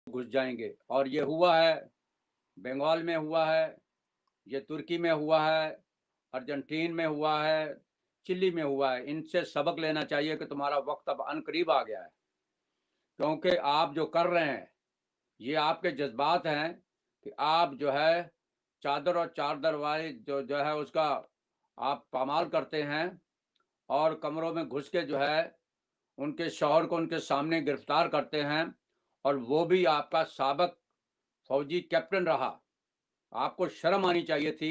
گھس جائیں گے، اور یہ ہوا ہے، بنگال میں ہوا ہے، یہ ترکی میں ہوا ہے، ارجنٹین میں ہوا ہے، چلی میں ہوا ہے۔ ان سے سبق لینا چاہیے کہ تمہارا وقت اب ان قریب آ گیا ہے، کیونکہ آپ جو کر رہے ہیں یہ آپ کے جذبات ہیں کہ آپ جو ہے چادر اور چادر والی جو ہے اس کا آپ پامال کرتے ہیں، اور کمروں میں گھس کے جو ہے ان کے شوہر کو ان کے سامنے گرفتار کرتے ہیں، اور وہ بھی آپ کا سابق فوجی کیپٹن رہا۔ آپ کو شرم آنی چاہیے تھی،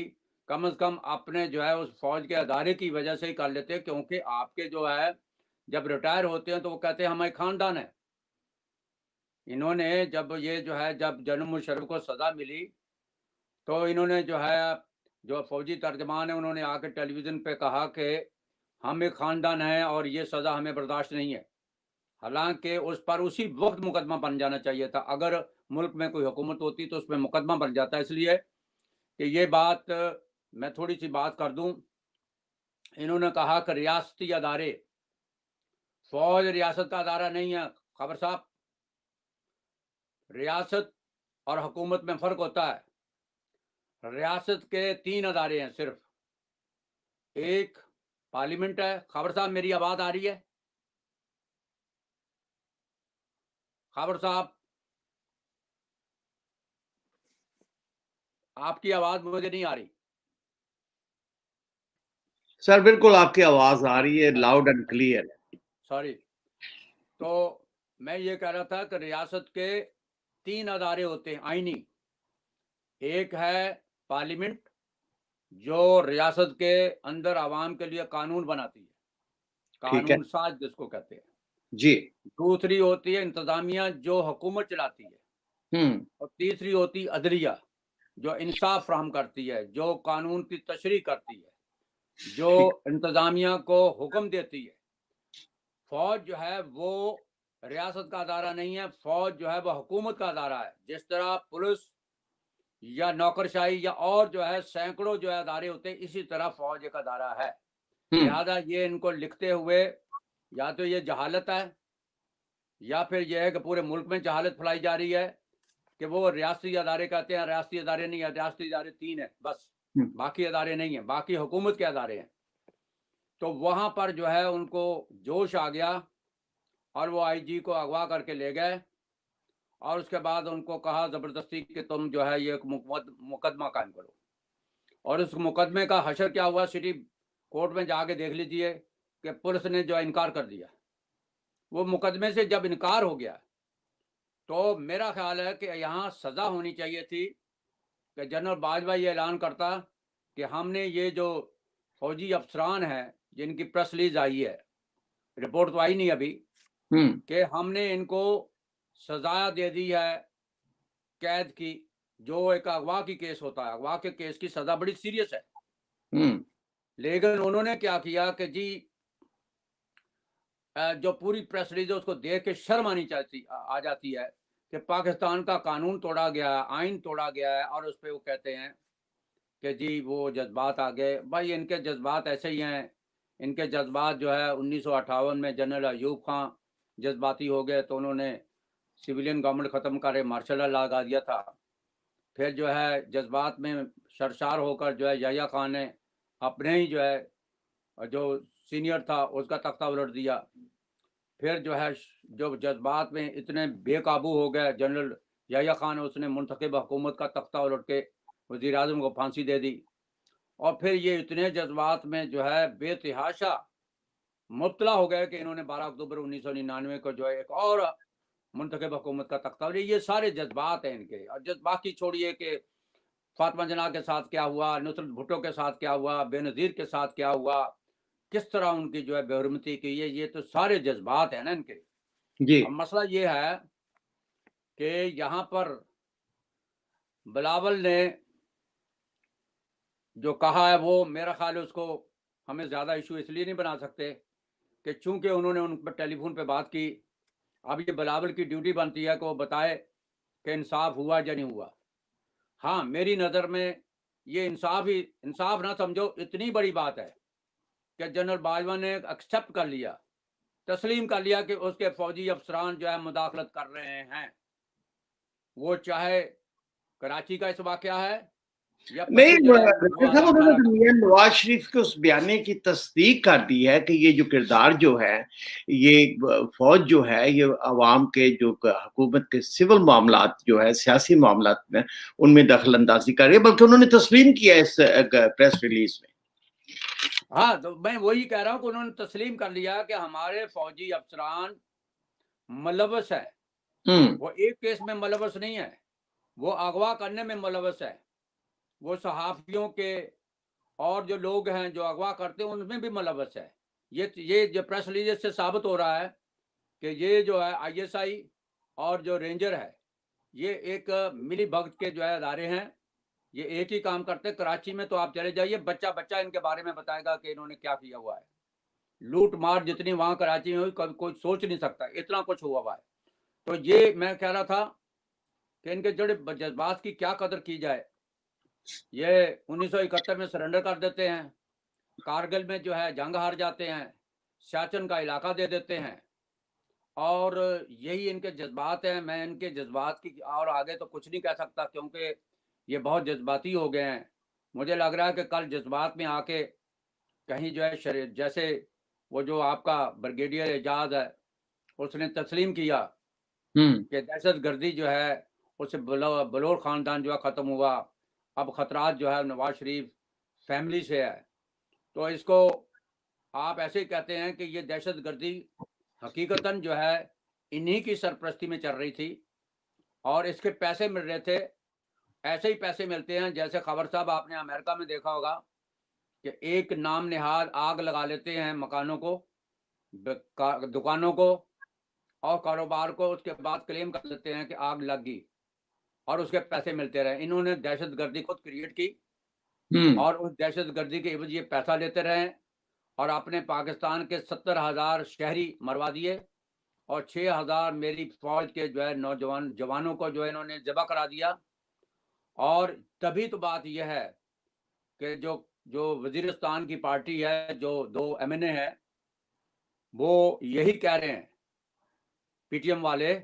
کم از کم اپنے جو ہے اس فوج کے ادارے کی وجہ سے ہی کر لیتے، کیونکہ آپ کے جو ہے جب ریٹائر ہوتے ہیں تو وہ کہتے ہیں ہمارے خاندان ہے۔ انہوں نے جب یہ جو ہے جب جنرل مشرف کو سزا ملی تو انہوں نے جو ہے جو فوجی ترجمان ہے انہوں نے آ کے ٹیلی ویژن پہ کہا کہ ہم ایک خاندان ہیں اور یہ سزا ہمیں برداشت نہیں ہے، حالانکہ اس پر اسی وقت مقدمہ بن جانا چاہیے تھا۔ اگر ملک میں کوئی حکومت ہوتی تو اس میں مقدمہ بن جاتا، اس لیے کہ یہ بات میں تھوڑی سی بات کر دوں۔ انہوں نے کہا کہ ریاستی ادارے، فوج ریاست کا ادارہ نہیں ہے خبر صاحب، ریاست اور حکومت میں فرق ہوتا ہے۔ ریاست کے 3 ادارے ہیں صرف، ایک پارلیمنٹ ہے۔ خبر صاحب میری آواز آ رہی ہے؟ خبر صاحب آپ کی آواز مجھے نہیں آ رہی۔ سر بالکل آپ کی آواز آ رہی ہے، لاؤڈ اینڈ کلیئر۔ سوری، تو میں یہ کہہ رہا تھا کہ ریاست کے 3 ادارے ہوتے ہیں آئینی۔ ایک ہے پارلیمنٹ جو ریاست کے اندر عوام کے لیے قانون بناتی ہے، ٹھیک ہے قانون ساز جس کو کہتے ہیں۔ جی۔ دوسری ہوتی ہے انتظامیہ جو حکومت چلاتی ہے، اور تیسری ہوتی عدلیہ جو انصاف فراہم کرتی ہے، جو قانون کی تشریح کرتی ہے، جو انتظامیہ کو حکم دیتی ہے۔ فوج جو ہے وہ ریاست کا ادارہ نہیں ہے، فوج جو ہے وہ حکومت کا ادارہ ہے۔ جس طرح پولیس یا نوکرشاہی یا اور جو ہے سینکڑوں جو ہے ادارے ہوتے ہیں، اسی طرح فوج ایک ادارہ ہے۔ لہذا یہ ان کو لکھتے ہوئے یا تو یہ جہالت ہے یا پھر یہ ہے کہ پورے ملک میں جہالت پھیلائی جا رہی ہے کہ وہ ریاستی ادارے کہتے ہیں، ریاستی ادارے نہیں ہیں، ریاستی ادارے 3 ہیں بس، باقی ادارے نہیں ہیں، باقی حکومت کے ادارے ہیں۔ تو وہاں پر جو ہے ان کو جوش آ گیا اور وہ آئی جی کو اغوا کر کے لے گئے، اور اس کے بعد ان کو کہا زبردستی کہ تم جو ہے یہ ایک مقدمہ قائم کرو۔ اور اس مقدمے کا حشر کیا ہوا، سٹی کورٹ میں جا کے دیکھ لیجئے کہ پولیس نے جو انکار کر دیا۔ وہ مقدمے سے جب انکار ہو گیا تو میرا خیال ہے کہ یہاں سزا ہونی چاہیے تھی کہ جنرل باجوہ یہ اعلان کرتا کہ ہم نے یہ جو فوجی افسران ہیں جن کی پریس ریلیز آئی ہے، رپورٹ تو آئی نہیں ابھی، کہ ہم نے ان کو سزا دے دی ہے قید کی، جو ایک اغوا کی کیس ہوتا ہے، اغوا کے کیس کی سزا بڑی سیریس ہے۔ لیکن انہوں نے کیا کیا کہ جی جو پوری پریس ریلیز ہے اس کو دیکھ کے شرم آ جاتی ہے کہ پاکستان کا قانون توڑا گیا ہے، آئین توڑا گیا ہے، اور اس پہ وہ کہتے ہیں کہ جی وہ جذبات آ گئے۔ بھائی ان کے جذبات ایسے ہی ہیں، ان کے جذبات جو ہے 1958 میں جنرل ایوب خان جذباتی ہو گئے تو انہوں نے سویلین گورنمنٹ ختم کرے، مارشل لا لگا دیا تھا۔ پھر جو ہے جذبات میں سرشار ہو کر جو ہے یحییٰ خان نے اپنے ہی جو ہے جو سینئر تھا اس کا تختہ الٹ دیا۔ پھر جو ہے جو جذبات میں اتنے بے قابو ہو گئے جنرل یحییٰ خان، اس نے منتخب حکومت کا تختہ الٹ کے وزیر اعظم کو پھانسی دے دی۔ اور پھر یہ اتنے جذبات میں جو ہے بے تحاشا مبتلا ہو گئے کہ انہوں نے 12 اکتوبر 1999 کو جو ہے ایک اور منتخب حکومت کا تختہ لیا۔ یہ سارے جذبات ہیں ان کے، اور باقی چھوڑیے کہ فاطمہ جناح کے ساتھ کیا ہوا، نصرت بھٹو کے ساتھ کیا ہوا، بے نظیر کے ساتھ کیا ہوا، کس طرح ان کی جو ہے بے حرمتی کی، یہ تو سارے جذبات ہیں نا ان کے۔ اب مسئلہ یہ ہے کہ یہاں پر بلاول نے جو کہا ہے وہ میرا خیال ہے اس کو ہمیں زیادہ ایشو اس لیے نہیں بنا سکتے کہ چونکہ انہوں نے ان پر ٹیلی فون پہ بات کی۔ اب یہ بلاول کی ڈیوٹی بنتی ہے کہ وہ بتائے کہ انصاف ہوا یا نہیں ہوا۔ ہاں میری نظر میں یہ انصاف نہ سمجھو، اتنی بڑی بات ہے کہ جنرل باجوہ نے ایکسیپٹ کر لیا، تسلیم کر لیا کہ اس کے فوجی افسران جو ہے مداخلت کر رہے ہیں۔ وہ چاہے کراچی کا اس واقعہ ہے یا نہیں نوازا انہوں نے خانہ کا. میاں نواز شریف کے اس بیانے کی تصدیق کر دی ہے کہ یہ جو کردار جو ہے یہ فوج جو ہے یہ عوام کے جو حکومت کے سول معاملات جو ہے سیاسی معاملات میں ان میں دخل اندازی کر رہی ہے، بلکہ انہوں نے تسلیم کیا اس پریس ریلیز میں. ہاں تو میں وہی کہہ رہا ہوں کہ انہوں نے تسلیم کر لیا کہ ہمارے فوجی افسران ملوث ہے. وہ ایک کیس میں ملوث نہیں ہے، وہ اغوا کرنے میں ملوث ہے، وہ صحافیوں کے اور جو لوگ ہیں جو اغوا کرتے ہیں ان میں بھی ملوث ہے. یہ جو پریس ریلیز سے ثابت ہو رہا ہے کہ یہ جو ہے آئی ایس آئی اور جو رینجر ہے یہ ایک ملی بھگت کے جو ہے ادارے ہیں. یہ ایک ہی کام کرتے. کراچی میں تو آپ چلے جائیے، بچہ بچہ ان کے بارے میں بتائے گا کہ انہوں نے کیا کیا ہوا ہے. لوٹ مار جتنی وہاں کراچی میں ہوئی کوئی سوچ نہیں سکتا، اتنا کچھ ہوا ہوا ہے. تو یہ میں کہہ رہا تھا کہ ان کے جڑے جذبات کی کیا قدر کی جائے. یہ 1971 میں سرنڈر کر دیتے ہیں، کارگل میں جو ہے جنگ ہار جاتے ہیں، سیاچن کا علاقہ دے دیتے ہیں، اور یہی ان کے جذبات ہیں. میں ان کے جذبات کی اور آگے تو کچھ نہیں کہہ سکتا کیونکہ یہ بہت جذباتی ہو گئے ہیں. مجھے لگ رہا ہے کہ کل جذبات میں آ کے کہیں جو ہے جیسے وہ جو آپ کا بریگیڈیئر اعجاز ہے اس نے تسلیم کیا کہ دہشت گردی جو ہے اس سے بلور خاندان جو ہے ختم ہوا. اب خطرات جو ہے نواز شریف فیملی سے ہے. تو اس کو آپ ایسے ہی کہتے ہیں کہ یہ دہشت گردی حقیقتاً جو ہے انہی کی سرپرستی میں چل رہی تھی اور اس کے پیسے مل رہے تھے. ایسے ہی پیسے ملتے ہیں جیسے خبر صاحب آپ نے امریکہ میں دیکھا ہوگا کہ ایک نام نہاد آگ لگا لیتے ہیں مکانوں کو، دکانوں کو اور کاروبار کو، اس کے بعد کلیم کر لیتے ہیں کہ آگ لگ گئی اور اس کے پیسے ملتے رہے. انہوں نے دہشت گردی خود کریٹ کی اور اس دہشت گردی کے عوض یہ پیسہ لیتے رہے اور اپنے پاکستان کے 70,000 شہری مروا دیے اور 6,000 میری فوج کے جو ہے جوانوں کو جو ہے انہوں نے ذبح کرا دیا. اور تبھی تو بات یہ ہے کہ جو وزیرستان کی پارٹی ہے، جو 2 MNA ہے، وہ یہی کہہ رہے ہیں پی ٹی ایم والے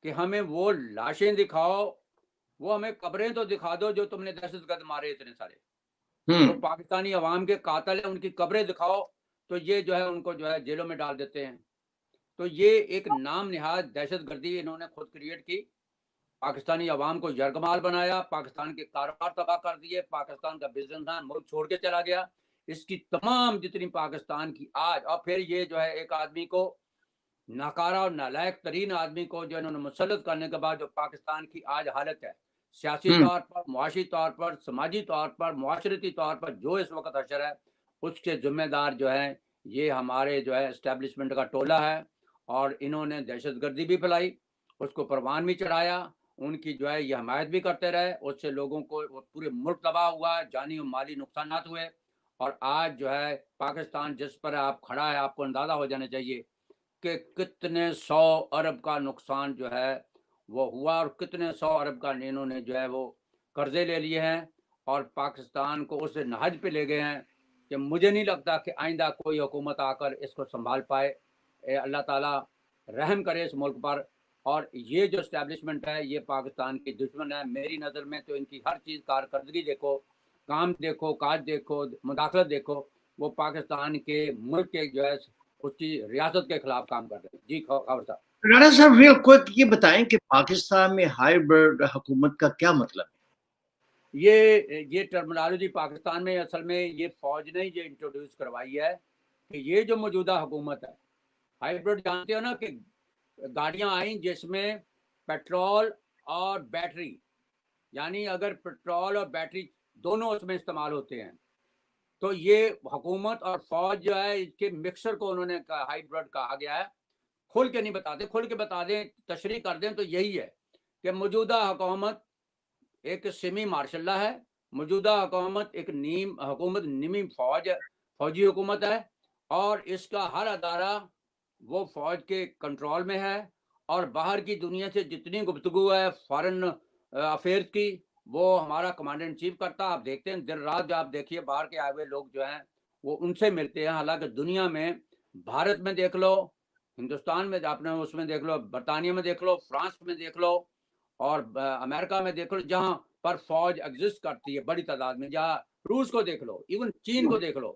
کہ ہمیں وہ لاشیں دکھاؤ، وہ ہمیں قبریں تو دکھا دو جو تم نے دہشت گرد مارے اتنے سارے، جو پاکستانی عوام کے قاتل ہیں ان کی قبریں دکھاؤ. تو یہ جو ہے ان کو جو ہے جیلوں میں ڈال دیتے ہیں. تو یہ ایک نام نہاد دہشت گردی انہوں نے خود کریٹ کی، پاکستانی عوام کو یرغمال بنایا، پاکستان کے کاروبار تباہ کر دیے، پاکستان کا بزنس مین ملک چھوڑ کے چلا گیا. اس کی تمام جتنی پاکستان کی آج، اور پھر یہ جو ہے ایک آدمی کو ناکارہ اور نالائق ترین آدمی کو جو انہوں نے مسلط کرنے کے بعد جو پاکستان کی آج حالت ہے سیاسی طور پر، معاشی طور پر، سماجی طور پر، معاشرتی طور پر جو اس وقت حشر ہے، اس کے ذمہ دار جو ہیں یہ ہمارے جو ہے اسٹیبلشمنٹ کا ٹولہ ہے. اور انہوں نے دہشت گردی بھی پھیلائی، اس کو پروان بھی چڑھایا، ان کی جو ہے یہ حمایت بھی کرتے رہے. اس سے لوگوں کو پورے ملک تباہ ہوا، جانی و مالی نقصانات ہوئے. اور آج جو ہے پاکستان جس پر آپ کھڑا ہے، آپ کو اندازہ ہو جانا چاہیے کہ کتنے 100 ارب کا نقصان جو ہے وہ ہوا اور کتنے 100 ارب کا انہوں نے جو ہے وہ قرضے لے لیے ہیں اور پاکستان کو اس نہج پہ لے گئے ہیں کہ مجھے نہیں لگتا کہ آئندہ کوئی حکومت آ کر اس کو سنبھال پائے. اللہ تعالیٰ رحم کرے اس ملک پر. اور یہ جو اسٹیبلشمنٹ ہے یہ پاکستان کی دشمن ہے. میری نظر میں تو ان کی ہر چیز کارکردگی دیکھو، کام دیکھو، کاج دیکھو، مداخلت دیکھو، وہ پاکستان کے ملک کے جو ہے اس کی ریاست کے خلاف کام کر رہے ہیں. جی خبر صاحب. رانا صاحب ریل کوئک یہ بتائیں کہ پاکستان میں ہائیبرڈ حکومت کا کیا مطلب ہے؟ یہ ٹرمنالوجی پاکستان میں اصل میں یہ فوج نے یہ انٹروڈیوس کروائی ہے کہ یہ جو موجودہ حکومت ہے ہائیبرڈ، جانتے ہو نا کہ گاڑیاں آئیں جس میں پیٹرول اور بیٹری، یعنی اگر پیٹرول اور بیٹری دونوں اس میں استعمال ہوتے ہیں تو یہ حکومت اور فوج جو ہے اس کے مکسر کو انہوں نے ہائیبرڈ کہا گیا ہے. کھل کے نہیں بتاتے، کھل کے بتا دیں، تشریح کر دیں تو یہی ہے کہ موجودہ حکومت ایک سیمی مارشل لا ہے، موجودہ حکومت ایک حکومت نیمی فوجی حکومت ہے اور اس کا ہر ادارہ وہ فوج کے کنٹرول میں ہے اور باہر کی دنیا سے جتنی گفتگو ہے فارن افیئرز کی وہ ہمارا کمانڈر ان چیف کرتا. آپ دیکھتے ہیں دن رات جو آپ دیکھیے باہر کے آئے ہوئے لوگ جو ہیں وہ ان سے ملتے ہیں. حالانکہ دنیا میں بھارت میں دیکھ لو، ہندوستان میں، آپ نے اس میں دیکھ لو، برطانیہ میں دیکھ لو، فرانس میں دیکھ لو اور امریکہ میں دیکھ لو جہاں پر فوج ایگزسٹ کرتی ہے بڑی تعداد میں، جہاں روس کو دیکھ لو، ایون چین کو دیکھ لو،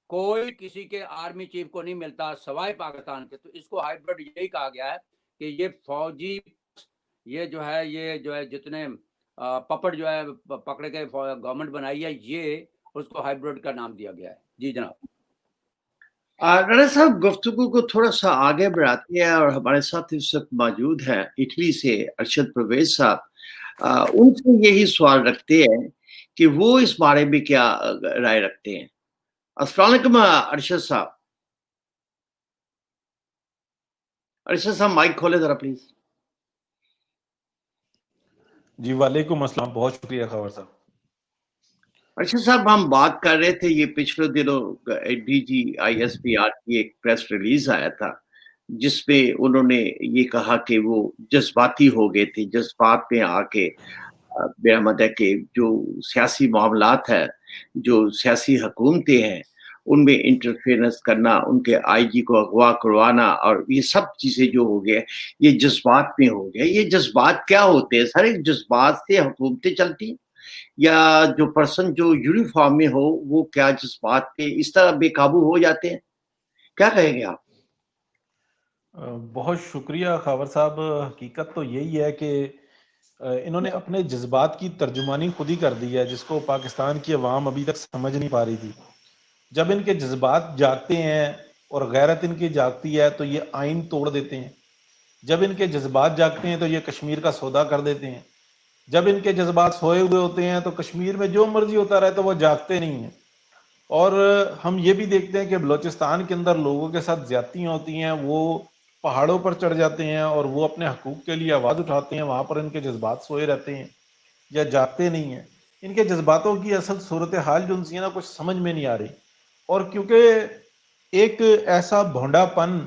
کوئی کسی کے آرمی چیف کو نہیں ملتا سوائے پاکستان کے. تو اس کو ہائیبرڈ یہی کہا گیا ہے کہ یہ فوجی یہ جو ہے جتنے پپڑ جو ہے پکڑے کے گورنمنٹ بنائی ہے، یہ اس کو ہائیبرڈ کا نام دیا گیا ہے. جی جناب. رانا صاحب گفتگو کو تھوڑا سا آگے بڑھاتے ہیں، اور ہمارے ساتھ اس وقت موجود ہیں اٹلی سے ارشد پرویز صاحب. ان سے یہی سوال رکھتے ہیں کہ وہ اس بارے میں کیا رائے رکھتے ہیں. السلام علیکم ارشد صاحب. ارشد صاحب مائک کھولے ذرا پلیز. جی وعلیکم السلام، بہت شکریہ خبر صاحب. ارشد صاحب ہم بات کر رہے تھے، یہ پچھلے دنوں D G I S P R کی ایک پریس ریلیز آیا تھا جس میں انہوں نے یہ کہا کہ وہ جذباتی ہو گئے تھے، جذبات میں آ کے برآمد ہے کہ جو سیاسی معاملات ہے، جو سیاسی حکومتیں ہیں، ان میں انٹرفیئرنس کرنا، ان کے آئی جی کو اغوا کروانا، اور یہ سب چیزیں جو ہو گیا یہ جذبات میں ہو گیا. یہ جذبات کیا ہوتے ہیں سر؟ جذبات سے حکومتیں چلتی، یا جو پرسن جو یونیفارم میں ہو وہ کیا جذبات پہ اس طرح بے قابو ہو جاتے ہیں؟ کیا کہیں گے آپ؟ بہت شکریہ خاور صاحب. حقیقت تو یہی ہے کہ انہوں نے اپنے جذبات کی ترجمانی خود ہی کر دی ہے، جس کو پاکستان کی عوام ابھی تک سمجھ نہیں پا رہی تھی. جب ان کے جذبات جاگتے ہیں اور غیرت ان کی جاگتی ہے تو یہ آئین توڑ دیتے ہیں. جب ان کے جذبات جاگتے ہیں تو یہ کشمیر کا سودا کر دیتے ہیں. جب ان کے جذبات سوئے ہوئے ہوتے ہیں تو کشمیر میں جو مرضی ہوتا رہے تو وہ جاگتے نہیں ہیں. اور ہم یہ بھی دیکھتے ہیں کہ بلوچستان کے اندر لوگوں کے ساتھ زیادتیاں ہوتی ہیں، وہ پہاڑوں پر چڑھ جاتے ہیں اور وہ اپنے حقوق کے لیے آواز اٹھاتے ہیں. وہاں پر ان کے جذبات سوئے رہتے ہیں یا جاگتے نہیں ہیں. ان کے جذباتوں کی اصل صورتحال جو ان سے نا کچھ سمجھ میں نہیں آ رہی. اور کیونکہ ایک ایسا بھونڈا پن،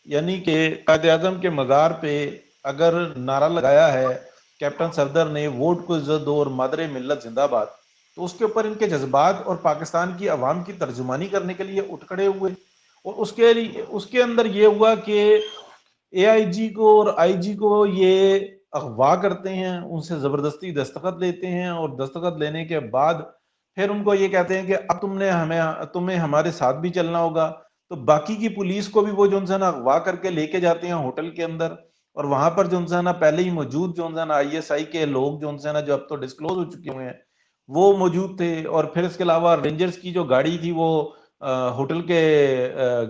یعنی کہ قائد اعظم کے مزار پہ اگر نعرہ لگایا ہے کیپٹن صفدر نے، ووٹ کو عزت دو اور مادر ملت زندہ باد، تو اس کے اوپر ان کے جذبات اور پاکستان کی عوام کی ترجمانی کرنے کے لیے اٹھ کھڑے ہوئے. اور اس کے اندر یہ ہوا کہ اے آئی جی کو اور آئی جی کو یہ اغوا کرتے ہیں، ان سے زبردستی دستخط لیتے ہیں، اور دستخط لینے کے بعد پھر ان کو یہ کہتے ہیں کہ اب تمہیں ہمارے ساتھ بھی چلنا ہوگا. تو باقی کی پولیس کو بھی وہ جو نا اغوا کر کے لے کے جاتے ہیں ہوٹل کے اندر، اور وہاں پر جو نا پہلے ہی موجود جو نا آئی ایس آئی کے لوگ جو نا جو اب تو ڈسکلوز ہو چکے ہوئے ہیں وہ موجود تھے. اور پھر اس کے علاوہ رینجرز کی جو گاڑی تھی وہ ہوٹل کے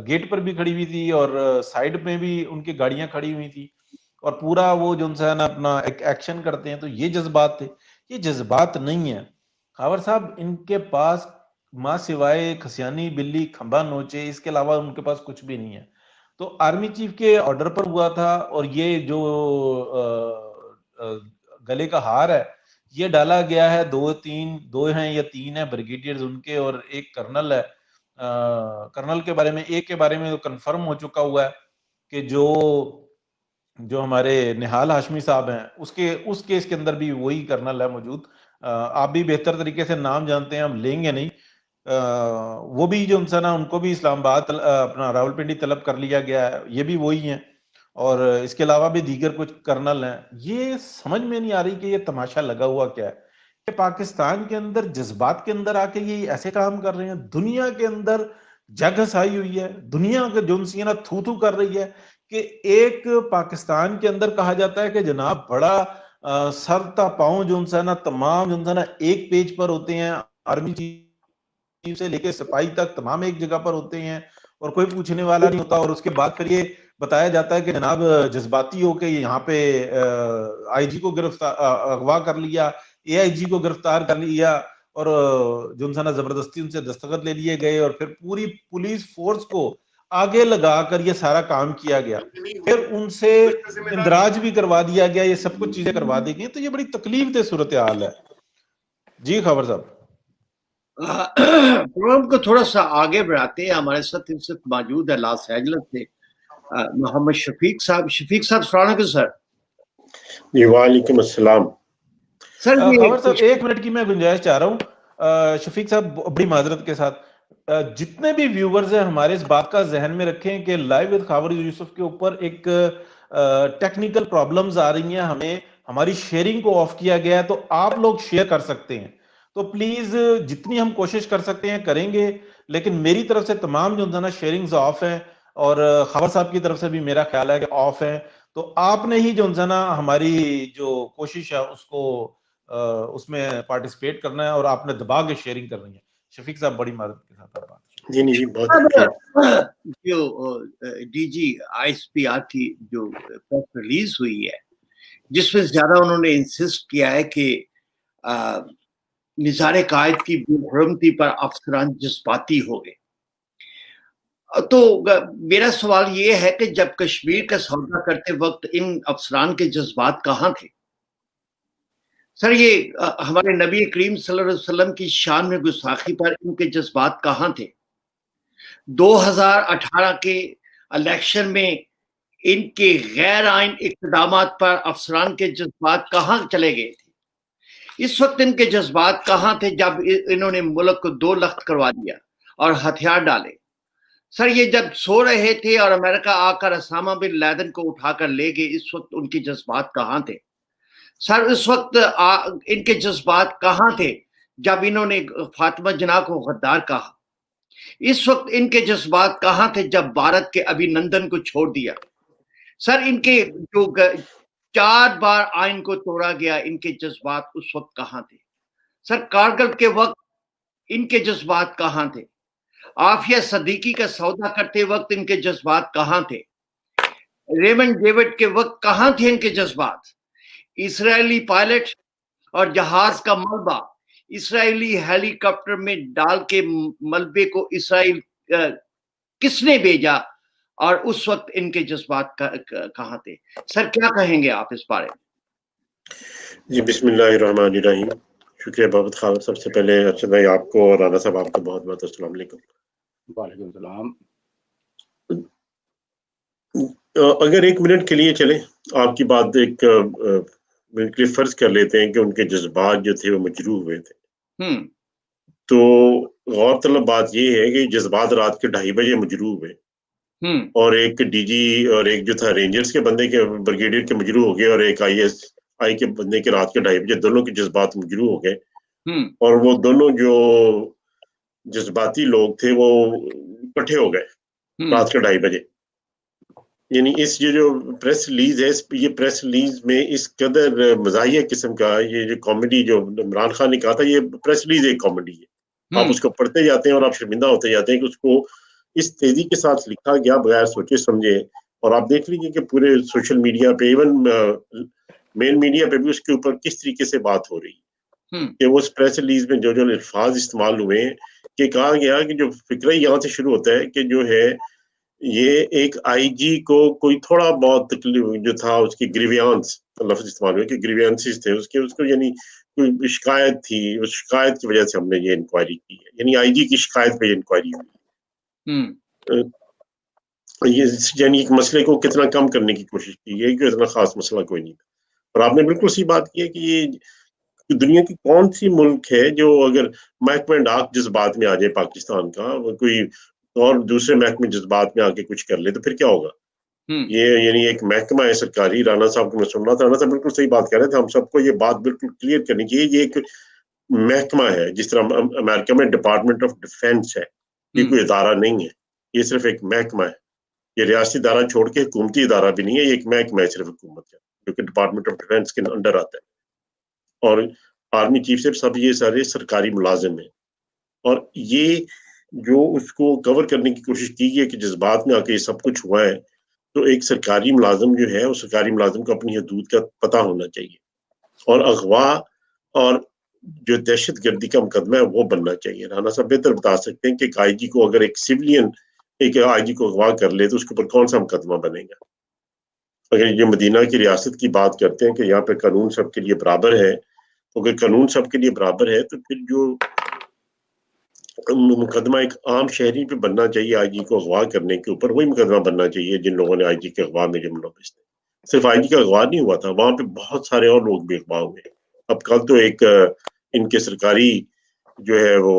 گیٹ پر بھی کھڑی ہوئی تھی اور سائیڈ میں بھی ان کی گاڑیاں کھڑی ہوئی تھی، اور پورا وہ جو ہے نا اپنا ایکشن کرتے ہیں. تو یہ جذبات تھے. یہ جذبات نہیں ہیں خاور صاحب. ان کے پاس ماں سوائے کھسیانی بلی کھمبا نوچے اس کے علاوہ ان کے پاس کچھ بھی نہیں ہے. تو آرمی چیف کے آرڈر پر ہوا تھا، اور یہ جو گلے کا ہار ہے یہ ڈالا گیا ہے. دو ہیں یا تین ہیں بریگیڈیئرز ان کے، اور ایک کرنل ہے. کرنل کے بارے میں، ایک کے بارے میں کنفرم ہو چکا ہوا ہے کہ جو ہمارے نہال ہاشمی صاحب ہیں اس کیس کے اندر بھی وہی کرنل ہے موجود. آپ بھی بہتر طریقے سے نام جانتے ہیں، ہم لیں گے نہیں. وہ بھی جو نا ان کو بھی اسلام آباد اپنا راولپنڈی طلب کر لیا گیا ہے، یہ بھی وہی ہیں. اور اس کے علاوہ بھی دیگر کچھ کرنل ہیں. یہ سمجھ میں نہیں آ رہی کہ یہ تماشا لگا ہوا کیا ہے کہ پاکستان کے اندر جذبات کے اندر آ کے یہ ایسے کام کر رہے ہیں. دنیا کے اندر جگ ہسائی ہوئی ہے، دنیا کے جو نا تھو تھو کر رہی ہے کہ ایک پاکستان کے اندر کہا جاتا ہے کہ جناب بڑا سر تا پاؤں جو نا تمام جو نا ایک پیج پر ہوتے ہیں، آرمی چیف سے لے کے سپاہی تک تمام ایک جگہ پر ہوتے ہیں اور کوئی پوچھنے والا نہیں ہوتا. اور اس کے بعد پھر یہ بتایا جاتا ہے کہ جناب جذباتی ہو کے یہاں پہ آئی جی کو اغوا کر لیا، اے آئی جی کو گرفتار کر لیا، اور جو نا زبردستی ان سے دستخط لے لیے گئے، اور پھر پوری پولیس فورس کو آگے لگا کر یہ سارا کام کیا گیا. پھر ان سے اندراج بھی کروا دیا گیا، یہ سب کچھ چیزیں کروا دی گئی. تو یہ بڑی تکلیف دہ صورتحال ہے. جی خبر صاحب. پروگرام کو تھوڑا سا آگے بڑھاتے ہیں. ہمارے ساتھ اس وقت موجود ہے لاس اینجلس سے محمد شفیق صاحب. شفیق صاحب السلام علیکم سر. جی وعلیکم السلام سر. خبر صاحب ایک منٹ کی میں گنجائش چاہ رہا ہوں. شفیق صاحب بڑی معذرت کے ساتھ، جتنے بھی ویورز ہیں ہمارے اس بات کا ذہن میں رکھیں کہ لائیو وتھ خاور یوسف کے اوپر ایک ٹیکنیکل پرابلمز آ رہی ہیں. ہماری شیئرنگ کو آف کیا گیا ہے، تو آپ لوگ شیئر کر سکتے ہیں، تو پلیز جتنی ہم کوشش کر سکتے ہیں کریں گے، لیکن میری طرف سے تمام جو نا شیئرنگز آف ہیں، اور خبر صاحب کی طرف سے بھی میرا خیال ہے کہ آف ہے، تو آپ نے ہی جو نا ہماری جو کوشش ہے اس کو اس میں پارٹیسپیٹ کرنا ہے، اور آپ نے دبا کے شیئرنگ کرنی ہے۔ شفیق صاحب بڑی مدد کے ساتھ آپ بات جی نہیں بہت شکریہ۔ جو D G I S P R کی جو پریس ریلیز ہوئی ہے، جس میں زیادہ انہوں نے انسسٹ کیا ہے کہ نثار قائد کی بے حرمتی پر افسران جذباتی ہو گئے، تو میرا سوال یہ ہے کہ جب کشمیر کا سودا کرتے وقت ان افسران کے جذبات کہاں تھے؟ سر یہ ہمارے نبی کریم صلی اللہ علیہ وسلم کی شان میں گستاخی پر ان کے جذبات کہاں تھے؟ 2018 کے الیکشن میں ان کے غیر آئین اقدامات پر افسران کے جذبات کہاں چلے گئے تھے؟ اس وقت ان کے جذبات کہاں تھے جب انہوں نے ملک کو 2 لخت کروا دیا اور ہتھیار ڈالے؟ سر یہ جب سو رہے تھے اور امریکہ آ کر اسامہ بن لادن کو اٹھا کر لے گئے، اس وقت ان کے جذبات کہاں تھے؟ سر اس وقت ان کے جذبات کہاں تھے جب انہوں نے فاطمہ جناح کو غدار کہا؟ اس وقت ان کے جذبات کہاں تھے جب بھارت کے ابھی نندن کو چھوڑ دیا؟ سر ان کے جو 4 بار آئین کو توڑا گیا، ان کے جذبات اس وقت کہاں تھے؟ سر کارگل کے وقت ان کے جذبات کہاں تھے؟ عافیہ صدیقی کا سودا کرتے وقت ان کے جذبات کہاں تھے؟ ریمنڈ ڈیوڈ کے وقت کہاں تھے ان کے جذبات؟ اسرائیلی پائلٹ اور جہاز کا ملبہ اسرائیلی ہیلی کاپٹر میں ڈال کے ملبے کو اسرائیل کس نے بھیجا، اور اس وقت ان کے جذبات کہاں تھے؟ سر کیا کہیں گے آپ اس بارے میں؟ جی بسم اللہ الرحمن الرحیم۔ شکریہ بابت خان۔ سب سے پہلے ارشد بھائی آپ کو اور رانا صاحب آپ کو بہت بہت السلام علیکم۔ وعلیکم السلام۔ اگر 1 منٹ کے لیے چلیں، آپ کی بات ایک منٹ کے لیے فرض کر لیتے ہیں کہ ان کے جذبات جو تھے وہ مجروح ہوئے تھے، تو غور طلب بات یہ ہے کہ جذبات رات کے 2:30 بجے مجروح ہوئے، اور ایک ڈی جی اور ایک جو تھا رینجرز کے بندے کے بریگیڈیئر کے مجروح ہو گئے، اور ایک آئی ایس آئی کے بندے کے رات کے 2:30 بجے دونوں کے جذبات مجروح ہو گئے، اور وہ دونوں جو جذباتی لوگ تھے وہ اکٹھے ہو گئے رات کے 2:30 بجے۔ یعنی اس جو پریس ریلیز ہے، یہ پریس ریلیز میں اس قدر مزاحیہ قسم کا یہ جو کامیڈی جو عمران خان نے کہا تھا، یہ پریس ریلیز ایک کامیڈی ہے، آپ اس کو پڑھتے جاتے ہیں اور آپ شرمندہ ہوتے جاتے ہیں کہ اس کو اس تیزی کے ساتھ لکھا گیا بغیر سوچے سمجھے، اور آپ دیکھ لیجیے کہ پورے سوشل میڈیا پہ، ایون مین میڈیا پہ بھی اس کے اوپر کس طریقے سے بات ہو رہی ہے کہ وہ اس پریس ریلیز میں جو الفاظ استعمال ہوئے ہیں، کہ کہا گیا کہ جو فکرہ یہاں سے شروع ہوتا ہے کہ جو ہے یہ ایک آئی جی کو کوئی تھوڑا بہت تکلیف جو تھا، اس کی گریویانس لفظ استعمال ہوئے کہ گریویانسز تھے اس کو، یعنی کوئی شکایت تھی، اس شکایت کی وجہ سے ہم نے یہ انکوائری کی ہے، یعنی آئی جی کی شکایت پہ یہ انکوائری ہوئی، یعنی ایک مسئلے کو کتنا کم کرنے کی کوشش کی ہے کہ اتنا خاص مسئلہ کوئی نہیں تھا۔ اور آپ نے بالکل سی بات کی ہے کہ یہ دنیا کی کون سی ملک ہے جو اگر محکمہ ڈاک جذبات میں آ جائے پاکستان کا، کوئی اور دوسرے محکمے جذبات میں آ کے کچھ کر لے تو پھر کیا ہوگا؟ یہ یعنی ایک محکمہ ہے سرکاری، رانا صاحب کو میں سن رہا تھا، رانا صاحب بالکل صحیح بات کہہ رہے تھے، ہم سب کو یہ بات بالکل کلیئر کرنی چاہیے، یہ ایک محکمہ ہے، جس طرح امریکہ میں ڈپارٹمنٹ آف ڈیفینس ہے، یہ کوئی ادارہ نہیں ہے، یہ صرف ایک محکمہ ہے، یہ ریاستی ادارہ چھوڑ کے حکومتی ادارہ بھی نہیں ہے، یہ ایک محکمہ ہے صرف حکومت کا، جو کہ ڈپارٹمنٹ آف ڈیفینس کے انڈر آتا ہے، اور آرمی چیف سے سب یہ سارے سرکاری ملازم ہیں، اور یہ جو اس کو کور کرنے کی کوشش کی گئی کہ جذبات میں آ کے یہ سب کچھ ہوا ہے، تو ایک سرکاری ملازم جو ہے، اس سرکاری ملازم کو اپنی حدود کا پتہ ہونا چاہیے، اور اغوا اور جو دہشت گردی کا مقدمہ ہے وہ بننا چاہیے۔ رانا صاحب بہتر بتا سکتے ہیں کہ ایک آئی جی کو اگر ایک سیولین ایک آئی جی کو اغوا کر لے تو اس کے اوپر کون سا مقدمہ بنے گا؟ اگر یہ مدینہ کی ریاست کی بات کرتے ہیں کہ یہاں پہ قانون سب کے لیے برابر ہے، تو اگر قانون سب کے لیے برابر ہے تو پھر جو مقدمہ ایک عام شہری پہ بننا چاہیے آئی جی کو اغوا کرنے کے اوپر، وہی مقدمہ بننا چاہیے جن لوگوں نے آئی جی کے اغوا میں جو ملوث تھے۔ صرف آئی جی کا اغوا نہیں ہوا تھا، وہاں پہ بہت سارے اور لوگ بھی اغوا ہوئے۔ اب کل تو ایک ان کے سرکاری جو ہے وہ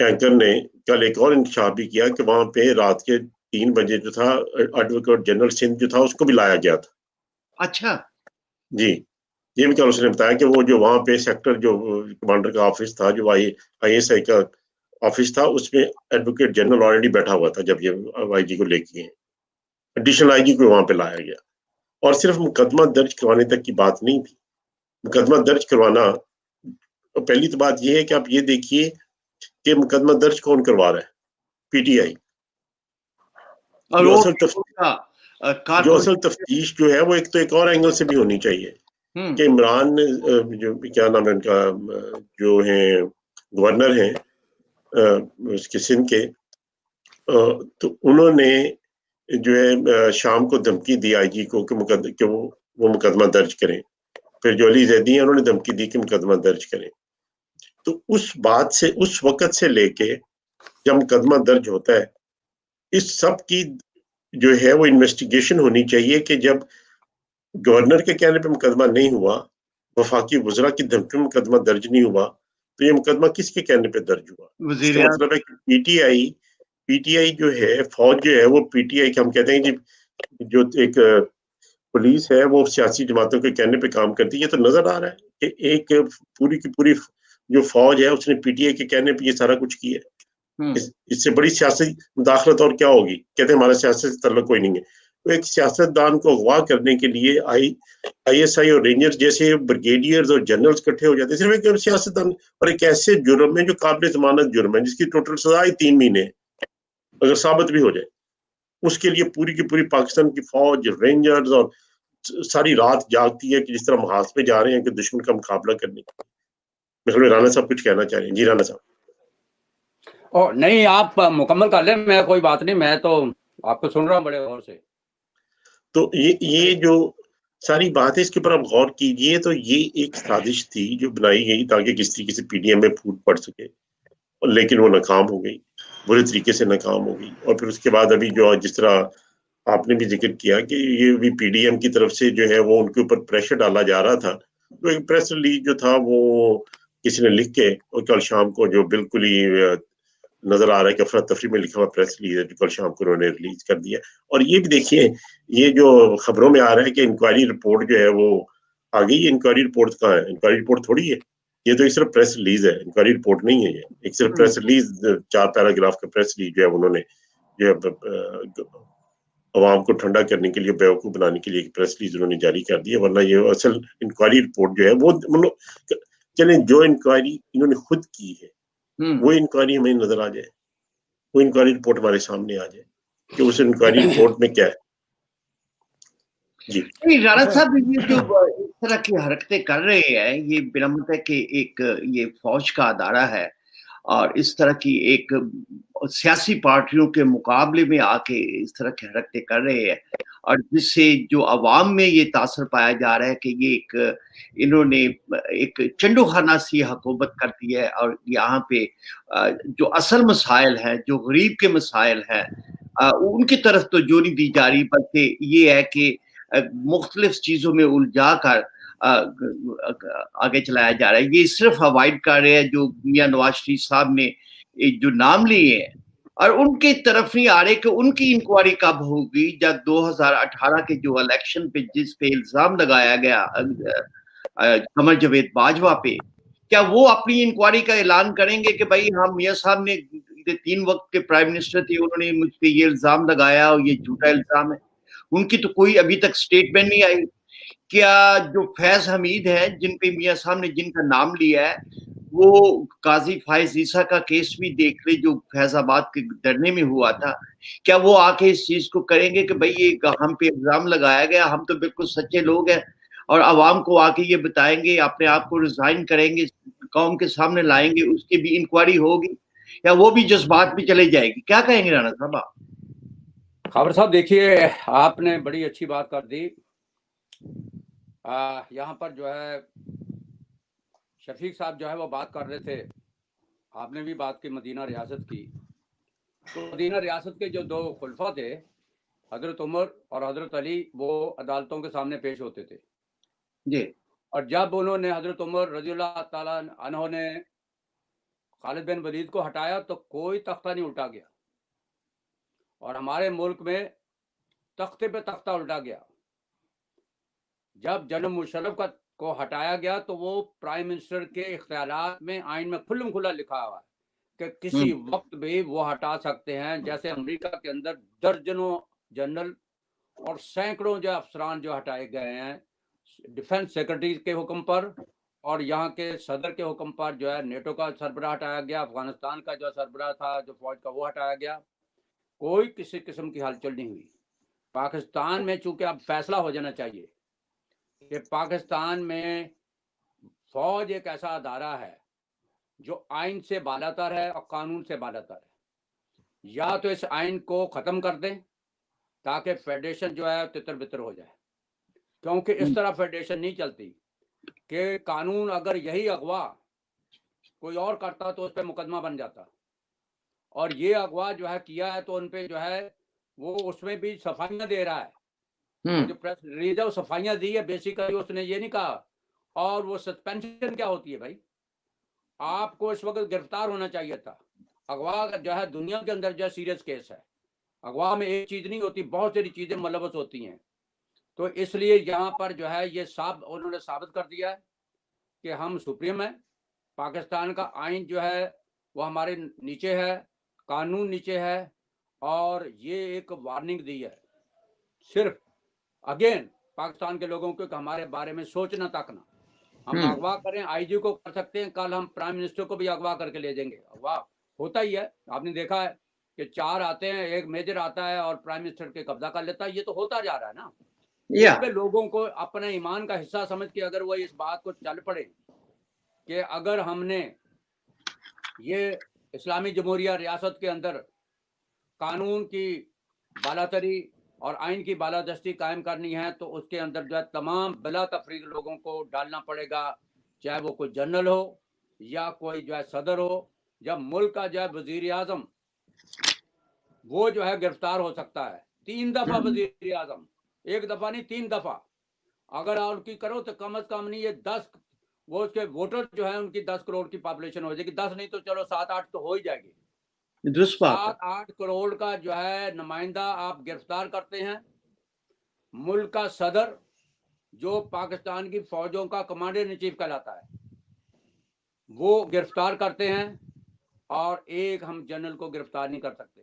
اینکر نے کل ایک اور انکشاف بھی کیا کہ وہاں پہ رات کے 3 بجے جو تھا ایڈوکیٹ جنرل سندھ جو تھا اس کو بھی لایا گیا تھا۔ اچھا جی یہ بھی کیا بتایا کہ وہ جو وہاں پہ سیکٹر جو کمانڈر کا آفس تھا، جو آئی ایس آئی کا آفس تھا، اس میں ایڈوکیٹ جنرل آلریڈی بیٹھا ہوا تھا جب یہ آئی جی کو لے کے ایڈیشنل آئی جی کو وہاں پہ لایا گیا. اور صرف مقدمہ درج کروانے تک کی بات نہیں تھی. مقدمہ درج کروانا، پہلی تو بات یہ ہے کہ آپ یہ دیکھیے کہ مقدمہ درج کون کروا رہا ہے؟ P T I. جو اصل تفتیش جو ہے وہ ایک اور اینگل سے بھی ہونی چاہیے کہ عمران جو کیا نام ہے ان کا، جو ہیں گورنر ہیں اس کے سندھ کے، تو انہوں نے جو ہے شام کو دھمکی دی آئی جی کو کہ وہ مقدمہ درج کریں. پھر جو علی زیدی ہیں انہوں نے دھمکی دی کہ مقدمہ درج کریں. تو اس بات سے، اس وقت سے لے کے جب مقدمہ درج ہوتا ہے، اس سب کی جو ہے وہ انویسٹیگیشن ہونی چاہیے کہ جب گورنر کے کہنے پہ مقدمہ نہیں ہوا، وفاقی وزراء کی دھمکی میں مقدمہ درج نہیں ہوا، تو یہ مقدمہ کس کے کہنے پہ درج ہوا؟ اس کا مطلب ہے کہ پی ٹی آئی جو ہے، فوج جو ہے وہ پی ٹی آئی کے، ہم کہتے ہیں جی جو ایک پولیس ہے وہ سیاسی جماعتوں کے کہنے پہ کام کرتی ہے. تو نظر آ رہا ہے کہ ایک پوری کی پوری جو فوج ہے اس نے پی ٹی آئی کے کہنے پہ یہ سارا کچھ کیا ہے. اس سے بڑی سیاسی مداخلت اور کیا ہوگی؟ کہتے ہیں ہمارا سیاست سے تعلق کوئی نہیں ہے. تو ایک سیاستدان کو اغوا کرنے کے لیے آئی ایس آئی اور رینجرز جیسے بریگیڈیئرز اور جنرلز اکٹھے ہو جاتے ہیں، صرف ایک سیاستدان، اور ایک ایسے جرم ہے جو قابل ضمانت جرم ہے، جس کی ٹوٹل سزا 3 مہینے اگر ثابت بھی ہو جائے. اس کے لیے پوری کی پوری پاکستان کی فوج، رینجرز اور ساری رات جاگتی ہے کہ جس طرح محاذ پہ جا رہے ہیں کہ دشمن کا مقابلہ کرنے کے لیے. رانا صاحب کچھ کہنا چاہ رہے ہیں؟ جی رانا صاحب. نہیں آپ مکمل کر لیں، میں کوئی بات نہیں، میں تو آپ کو سن رہا ہوں بڑے غور سے. تو یہ جو ساری بات ہے اس کے اوپر آپ غور کیجئے. تو یہ ایک سازش تھی جو بنائی گئی تاکہ کس طریقے سے پی ڈی ایم میں پھوٹ پڑ سکے، لیکن وہ ناکام ہو گئی، برے طریقے سے ناکام ہو گئی. اور پھر اس کے بعد ابھی جو جس طرح آپ نے بھی ذکر کیا کہ یہ بھی پی ڈی ایم کی طرف سے جو ہے وہ ان کے اوپر پریشر ڈالا جا رہا تھا. تو ایک پریس ریلیز جو تھا وہ کسی نے لکھ کے، اور کل شام کو جو بالکل ہی نظر آ رہا ہے کہ افراتفری میں لکھا ہوا پریس ریلیز ہے جو کل شام کو انہوں نے ریلیز کر دیا. اور یہ بھی دیکھیے، یہ جو خبروں میں آ رہا ہے کہ انکوائری رپورٹ جو ہے وہ آ گئی. انکوائری رپورٹ کہاں ہے؟ انکوائری رپورٹ تھوڑی ہے، یہ تو ایک صرف پریس ریلیز ہے، انکوائری رپورٹ نہیں ہے. یہ ایک صرف پریس ریلیز، 4 پیراگراف کا پریس ریلیز جو ہے انہوں نے جو عوام کو ٹھنڈا کرنے کے لیے، بیوقوف بنانے کے لیے ایک پریس ریلیز انہوں نے جاری کر دی ہے. ورنہ یہ اصل انکوائری رپورٹ جو ہے وہ چلیں جو انکوائری انہوں نے خود کی ہے وہ انکوائری ہمیں نظر آ جائے، وہ انکوائری رپورٹ ہمارے سامنے آ جائے کہ اس انکوائری رپورٹ میں کیا ہے. جی رانا صاحب، یہ جو اس طرح کی حرکتیں کر رہے ہیں، یہ بلا مطلب کہ ایک یہ فوج کا ادارہ ہے، اور اس طرح کی ایک سیاسی پارٹیوں کے مقابلے میں آ کے اس طرح کی حرکتیں کر رہے ہیں، اور جس سے جو عوام میں یہ تاثر پایا جا رہا ہے کہ یہ ایک انہوں نے ایک چنڈو خانہ سی حکومت کرتی ہے، اور یہاں پہ جو اصل مسائل ہیں، جو غریب کے مسائل ہیں، ان کی طرف تو جو نہیں دی جا رہی، بلکہ یہ ہے کہ مختلف چیزوں میں الجھا کر آگے چلایا جا رہا ہے. یہ صرف اوائڈ کر رہے ہیں جو میاں نواز شریف صاحب نے جو نام لیے ہیں، اور ان کی طرف نہیں آ رہے کہ ان کی انکوائری کب ہوگی. جب 2018 کے جو الیکشن پہ جس پہ الزام لگایا گیا قمر جاوید باجوہ پہ، کیا وہ اپنی انکوائری کا اعلان کریں گے کہ بھائی ہم، میاں صاحب نے 3 وقت کے پرائم منسٹر تھے، انہوں نے مجھ پہ یہ الزام لگایا اور یہ جھوٹا الزام ہے. ان کی تو کوئی ابھی تک سٹیٹمنٹ نہیں آئی. کیا جو فیض حمید ہے جن پہ میاں صاحب نے جن کا نام لیا ہے، وہ قاضی فائز عیسیٰ کا کیس بھی دیکھ لے جو فیض آباد کے دھرنے میں ہوا تھا، کیا وہ آ کے اس چیز کو کریں گے کہ بھئی یہ ہم پہ الزام لگایا گیا، ہم تو بالکل سچے لوگ ہیں، اور عوام کو آ کے یہ بتائیں گے، اپنے آپ کو ریزائن کریں گے، قوم کے سامنے لائیں گے، اس کی بھی انکوائری ہوگی، یا وہ بھی جذبات میں چلے جائے گی؟ کیا کہیں گے رانا صاحب آپ؟ خبر صاحب دیکھیے، آپ نے بڑی اچھی بات کر دی. یہاں پر جو ہے شفیق صاحب جو ہے وہ بات کر رہے تھے، آپ نے بھی بات کی مدینہ ریاست کی. تو مدینہ ریاست کے جو 2 خلفاء تھے، حضرت عمر اور حضرت علی، وہ عدالتوں کے سامنے پیش ہوتے تھے. جی. اور جب انہوں نے، حضرت عمر رضی اللہ تعالیٰ عنہ نے خالد بن ولید کو ہٹایا تو کوئی تختہ نہیں الٹا گیا، اور ہمارے ملک میں تختے پہ تختہ الٹا گیا. جب جنرل مشرف کو ہٹایا گیا تو وہ پرائم منسٹر کے اختیارات میں آئین میں کھلم کھلا لکھا ہوا ہے کہ کسی وقت بھی وہ ہٹا سکتے ہیں. جیسے امریکہ کے اندر درجنوں جنرل اور سینکڑوں جو افسران جو ہٹائے گئے ہیں ڈیفنس سیکرٹری کے حکم پر, اور یہاں کے صدر کے حکم پر جو ہے نیٹو کا سربراہ ہٹایا گیا, افغانستان کا جو سربراہ تھا جو فوج کا وہ ہٹایا گیا. کوئی کسی قسم کی ہلچل نہیں ہوئی. پاکستان میں چونکہ اب فیصلہ ہو جانا چاہیے کہ پاکستان میں فوج ایک ایسا ادارہ ہے جو آئین سے بالاتر ہے اور قانون سے بالاتر ہے. یا تو اس آئین کو ختم کر دیں تاکہ فیڈریشن جو ہے تتر بتر ہو جائے, کیونکہ اس طرح فیڈریشن نہیں چلتی کہ قانون اگر یہی اغوا کوئی اور کرتا تو اس پہ مقدمہ بن جاتا, اور یہ اغوا جو ہے کیا ہے تو ان پہ جو ہے وہ اس میں بھی صفائیاں دے رہا ہے. جو پریس ریلیز ہے وہ صفائیاں دی ہے, بیسیکلی اس نے یہ نہیں کہا. اور وہ سسپینشن کیا ہوتی ہے بھائی, آپ کو اس وقت گرفتار ہونا چاہیے تھا. اغوا جو ہے دنیا کے اندر جو ہے سیریس کیس ہے. اغوا میں ایک چیز نہیں ہوتی, بہت ساری چیزیں ملوث ہوتی ہیں. تو اس لیے یہاں پر جو ہے یہ انہوں نے ثابت کر دیا ہے کہ ہم سپریم ہیں. پاکستان کا آئین جو ہے وہ ہمارے نیچے ہے, قانون نیچے ہے, اور یہ ایک وارننگ دی ہے صرف اگین پاکستان کے لوگوں کو کہ ہمارے بارے میں سوچنا تک نہ. ہم اغوا کریں, آئی جی کو کر سکتے ہیں, کل ہم پرائم منسٹر کو بھی اغوا کر کے لے جائیں گے. اغوا ہوتا ہی ہے, آپ نے دیکھا ہے کہ 4 آتے ہیں, ایک میجر آتا ہے اور پرائم منسٹر کے قبضہ کر لیتا ہے. یہ تو ہوتا جا رہا ہے نا. اس پہ لوگوں کو اپنے ایمان کا حصہ سمجھ کے اگر وہ اس بات کو چل پڑے کہ اگر ہم نے یہ اسلامی جمہوریہ ریاست کے اندر قانون کی بالاتری اور آئین کی بالادستی قائم کرنی ہے تو اس کے اندر جو ہے تمام بلا تفریق لوگوں کو ڈالنا پڑے گا, چاہے وہ کوئی جنرل ہو یا کوئی جو ہے صدر ہو. جب ملک کا جو ہے وزیر اعظم وہ جو ہے گرفتار ہو سکتا ہے 3 دفعہ وزیر اعظم, 1 دفعہ نہیں 3 دفعہ. اگر آپ کی کرو تو کم از کم نہیں یہ 10 وہ اس کے ووٹر جو ہیں ان کی 10 کروڑ کی پاپولیشن ہو جائے گی. 10 نہیں تو چلو 7-8 تو ہو ہی جائے گی. 7-8 کروڑ کا جو ہے نمائندہ آپ گرفتار کرتے ہیں. ملک کا صدر جو پاکستان کی فوجوں کا کمانڈر ان چیف کہلاتا ہے وہ گرفتار کرتے ہیں, اور ایک ہم جنرل کو گرفتار نہیں کر سکتے,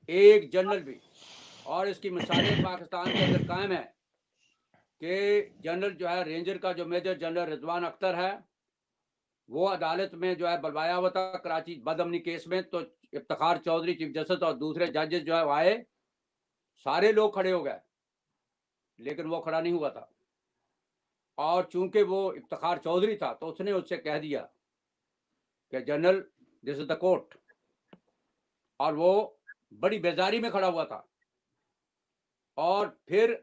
ایک جنرل بھی. اور اس کی مثالیں پاکستان کے اندر قائم ہے کہ جنرل جو ہے رینجر کا جو میجر جنرل رضوان اختر ہے وہ عدالت میں جو ہے بلوایا ہوا تھا کراچی بد امنی کیس میں. تو افتخار چودھری چیف جسٹس اور دوسرے ججز جو ہے وہ آئے, سارے لوگ کھڑے ہو گئے لیکن وہ کھڑا نہیں ہوا تھا. اور چونکہ وہ افتخار چودھری تھا تو اس نے اس سے کہہ دیا کہ general this is the court, اور وہ بڑی بیزاری میں کھڑا ہوا تھا. اور پھر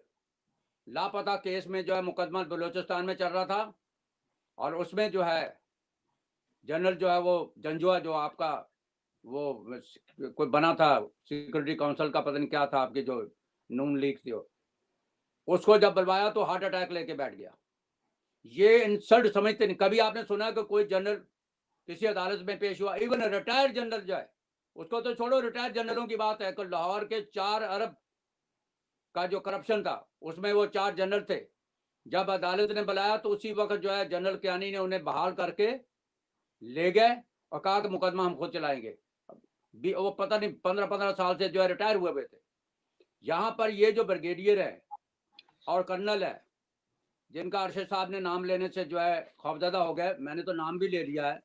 لاپتہ کیس میں جو ہے مقدمہ بلوچستان میں چل رہا تھا, اور اس میں جو ہے جنرل جو ہے وہ جنجوا جو آپ کا وہ کوئی بنا تھا سیکورٹی کونسل کا, پتہ نہیں کیا تھا آپ کے جو نون لیگ تھی, اس کو جب بلوایا تو ہارٹ اٹیک لے کے بیٹھ گیا. یہ انسلٹ سمجھتے نہیں. کبھی آپ نے سنا کہ کوئی جنرل کسی عدالت میں پیش ہوا, ایون ریٹائرڈ جنرل جو ہے, اس کو تو چھوڑو, ریٹائرڈ جنرلوں کی بات ہے کہ لاہور کے 4 ارب کا جو کرپشن تھا اس میں وہ 4 جنرل تھے. جب عدالت نے بلایا تو اسی وقت جو ہے جنرل کیانی نے انہیں بحال کر کے لے گئے اور کہا کہ مقدمہ ہم خود چلائیں گے. وہ پتہ نہیں 15 سال سے جو ہے ریٹائر ہوئے ہوئے تھے. یہاں پر یہ جو بریگیڈیئر ہے اور کرنل ہے جن کا ارشد صاحب نے نام لینے سے جو ہے خوفزدہ ہو گئے, میں نے تو نام بھی لے لیا ہے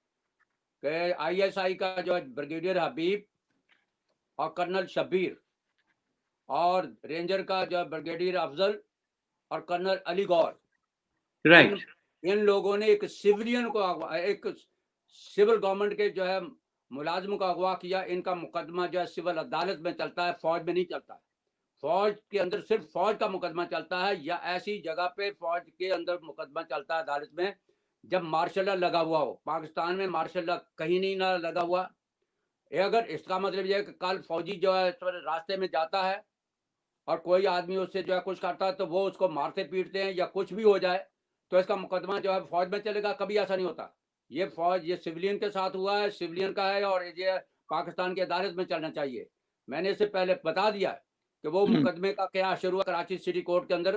کہ ISI کا جو ہے بریگیڈیئر حبیب اور کرنل شبیر, اور رینجر کا جو ہے بریگیڈیئر افضل اور کرنل علی گور. ان لوگوں نے ایک سیولین کو ایک سول گورنمنٹ کے جو ہے ملازم کو اغوا کیا. ان کا مقدمہ جو ہے سول عدالت میں چلتا ہے, فوج میں نہیں چلتا ہے. فوج کے اندر صرف فوج کا مقدمہ چلتا ہے, یا ایسی جگہ پہ فوج کے اندر مقدمہ چلتا ہے عدالت میں جب مارشل لا لگا ہوا ہو. پاکستان میں مارشل لا کہیں نہیں نہ لگا ہوا. اگر اس کا مطلب یہ ہے کہ کل فوجی جو ہے راستے میں جاتا ہے اور کوئی آدمی اس سے جو ہے کچھ کرتا ہے تو وہ اس کو مارتے پیٹتے ہیں یا کچھ بھی ہو جائے تو اس کا مقدمہ جو ہے فوج میں چلے گا. کبھی ایسا نہیں ہوتا. یہ فوج یہ سویلین کے ساتھ ہوا ہے, سویلین کا ہے, اور یہ پاکستان کی عدالت میں چلنا چاہیے. میں نے اس سے پہلے بتا دیا کہ وہ مقدمے کا کیا شروع کراچی سٹی کورٹ کے اندر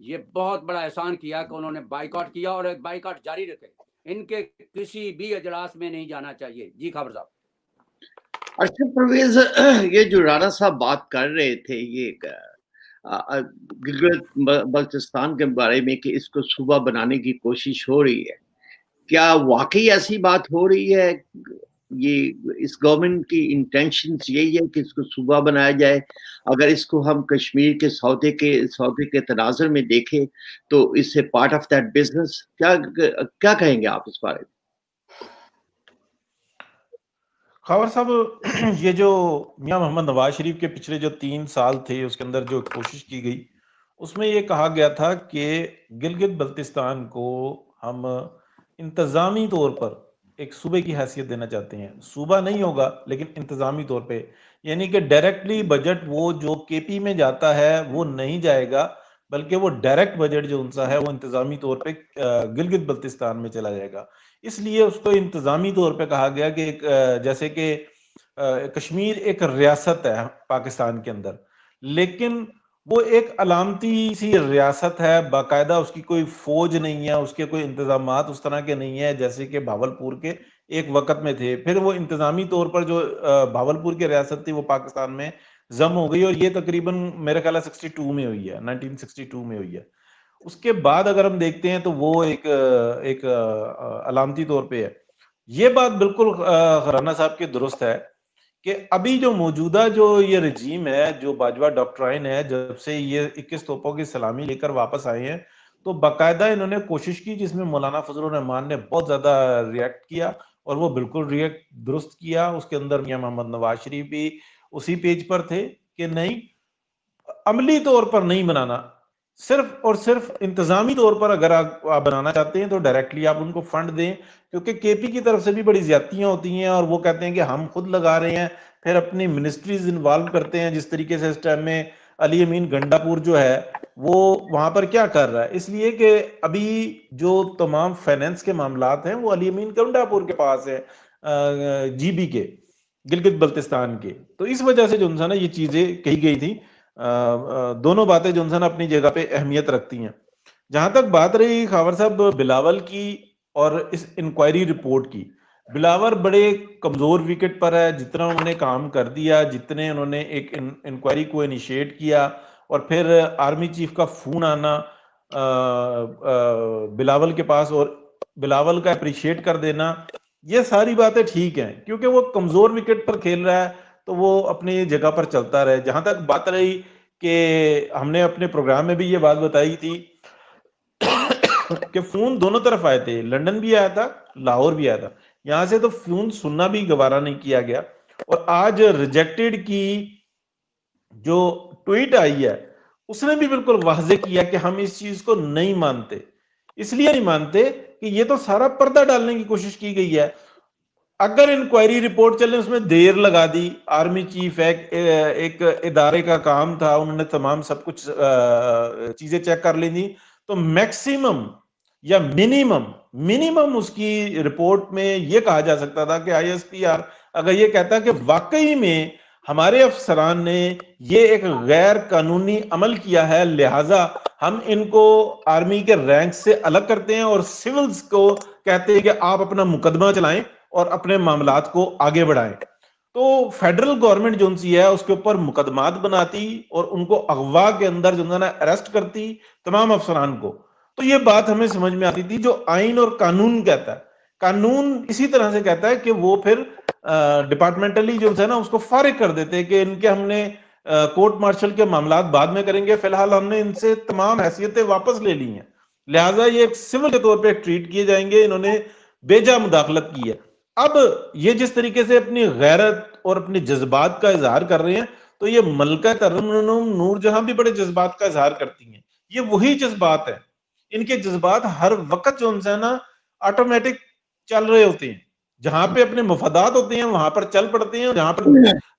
یہ بہت بڑا احسان کیا کہ انہوں نے بائیکاٹ کیا اور ایک بائیکاٹ جاری رکھے. ان کے کسی بھی اجلاس میں نہیں جانا چاہیے. جی خبر صاحب. اچھا پرویز، یہ جو رانا صاحب بات کر رہے تھے یہ گلگت بلتستان کے بارے میں کہ اس کو صوبہ بنانے کی کوشش ہو رہی ہے، کیا واقعی ایسی بات ہو رہی ہے؟ یہ اس گورنمنٹ کی انٹینشنز یہی ہے کہ اس کو صوبہ بنایا جائے؟ اگر اس کو ہم کشمیر کے سودے کے تناظر میں دیکھیں تو اس سے پارٹ آف دیٹ بزنس، کیا کہیں گے آپ اس بارے میں؟ خاور صاحب، یہ جو میاں محمد نواز شریف کے پچھلے جو 3 سال تھے اس کے اندر جو کوشش کی گئی، اس میں یہ کہا گیا تھا کہ گلگت بلتستان کو ہم انتظامی طور پر ایک صوبے کی حیثیت دینا چاہتے ہیں. صوبہ نہیں ہوگا لیکن انتظامی طور پہ، یعنی کہ ڈائریکٹلی بجٹ وہ جو کے پی میں جاتا ہے وہ نہیں جائے گا، بلکہ وہ ڈائریکٹ بجٹ جو ان کا ہے وہ انتظامی طور پہ گلگت بلتستان میں چلا جائے گا. اس لیے اس کو انتظامی طور پہ کہا گیا کہ جیسے کہ کشمیر ایک ریاست ہے پاکستان کے اندر، لیکن وہ ایک علامتی سی ریاست ہے، باقاعدہ اس کی کوئی فوج نہیں ہے، اس کے کوئی انتظامات اس طرح کے نہیں ہیں جیسے کہ بھاولپور کے ایک وقت میں تھے. پھر وہ انتظامی طور پر جو بھاولپور کی ریاست تھی وہ پاکستان میں ضم ہو گئی، اور یہ تقریباً میرے خیال ہے 62 میں ہوئی ہے، 1962 میں ہوئی ہے. اس کے بعد اگر ہم دیکھتے ہیں تو وہ ایک علامتی طور پہ ہے. یہ بات بالکل رانا صاحب کی درست ہے کہ ابھی جو موجودہ جو یہ رجیم ہے، جو باجوہ ڈاکٹرائن ہے، جب سے یہ 21 توپوں کی سلامی لے کر واپس آئے ہیں تو باقاعدہ انہوں نے کوشش کی، جس میں مولانا فضل الرحمان نے بہت زیادہ ریئیکٹ کیا، اور وہ بالکل ریئیکٹ درست کیا. اس کے اندر میاں محمد نواز شریف بھی اسی پیج پر تھے کہ نہیں، عملی طور پر نہیں بنانا، صرف اور صرف انتظامی طور پر اگر آپ بنانا چاہتے ہیں تو ڈائریکٹلی آپ ان کو فنڈ دیں، کیونکہ کے پی کی طرف سے بھی بڑی زیادتیاں ہوتی ہیں اور وہ کہتے ہیں کہ ہم خود لگا رہے ہیں، پھر اپنی منسٹریز انوالو کرتے ہیں، جس طریقے سے اس ٹائم میں علی امین گنڈا پور جو ہے وہ وہاں پر کیا کر رہا ہے. اس لیے کہ ابھی جو تمام فائنینس کے معاملات ہیں وہ علی امین گنڈا پور کے پاس ہے، جی بی کے، گلگت بلتستان کے. تو اس وجہ سے جو انسان یہ چیزیں کہی گئی تھی. دونوں باتیں جو انسان اپنی جگہ پہ اہمیت رکھتی ہیں. جہاں تک بات رہی خاور صاحب بلاول کی اور اس انکوائری رپورٹ کی، بلاول بڑے کمزور وکٹ پر ہے. جتنا انہوں نے کام کر دیا، جتنے انہوں نے ایک انکوائری کو انیشیٹ کیا اور پھر آرمی چیف کا فون آنا بلاول کے پاس اور بلاول کا اپریشیٹ کر دینا، یہ ساری باتیں ٹھیک ہیں کیونکہ وہ کمزور وکٹ پر کھیل رہا ہے تو وہ اپنی جگہ پر چلتا رہے. جہاں تک بات رہی کہ ہم نے اپنے پروگرام میں بھی یہ بات بتائی تھی کہ فون دونوں طرف آئے تھے، لندن بھی آیا تھا، لاہور بھی آیا تھا. یہاں سے تو فون سننا بھی گوارا نہیں کیا گیا. اور آج ریجیکٹڈ کی جو ٹویٹ آئی ہے اس نے بھی بالکل واضح کیا کہ ہم اس چیز کو نہیں مانتے. اس لیے نہیں مانتے کہ یہ تو سارا پردہ ڈالنے کی کوشش کی گئی ہے. اگر انکوائری رپورٹ چلے اس میں دیر لگا دی، آرمی چیف ایک ادارے کا کام تھا، انہوں نے تمام سب کچھ چیزیں چیک کر لی تھی، تو میکسیمم یا منیمم اس کی رپورٹ میں یہ کہا جا سکتا تھا کہ آئی ایس پی آر اگر یہ کہتا کہ واقعی میں ہمارے افسران نے یہ ایک غیر قانونی عمل کیا ہے، لہٰذا ہم ان کو آرمی کے رینک سے الگ کرتے ہیں اور سیولز کو کہتے ہیں کہ آپ اپنا مقدمہ چلائیں اور اپنے معاملات کو آگے بڑھائیں. تو فیڈرل گورنمنٹ جو سی ہے اس کے اوپر مقدمات بناتی اور ان کو اغوا کے اندر جو اریسٹ کرتی تمام افسران کو. تو یہ بات ہمیں سمجھ میں آتی تھی جو آئین اور قانون کہتا ہے. قانون اسی طرح سے کہتا ہے کہ وہ پھر ڈپارٹمنٹلی جو ہے نا اس کو فارغ کر دیتے کہ ان کے ہم نے کورٹ مارشل کے معاملات بعد میں کریں گے، فی الحال ہم نے ان سے تمام حیثیتیں واپس لے لی ہیں، لہٰذا یہ ایک سول کے طور پہ ٹریٹ کیے جائیں گے. انہوں نے بیجا مداخلت کی ہے. اب یہ جس طریقے سے اپنی غیرت اور اپنے جذبات کا اظہار کر رہے ہیں تو یہ ملکہ ترنم نور جہاں بھی بڑے جذبات کا اظہار کرتی ہیں. یہ وہی جذبات ہیں، ان کے جذبات ہر وقت جو ہے نا آٹومیٹک چل رہے ہوتے ہیں. جہاں پہ اپنے مفادات ہوتے ہیں وہاں پر چل پڑتے ہیں، جہاں پر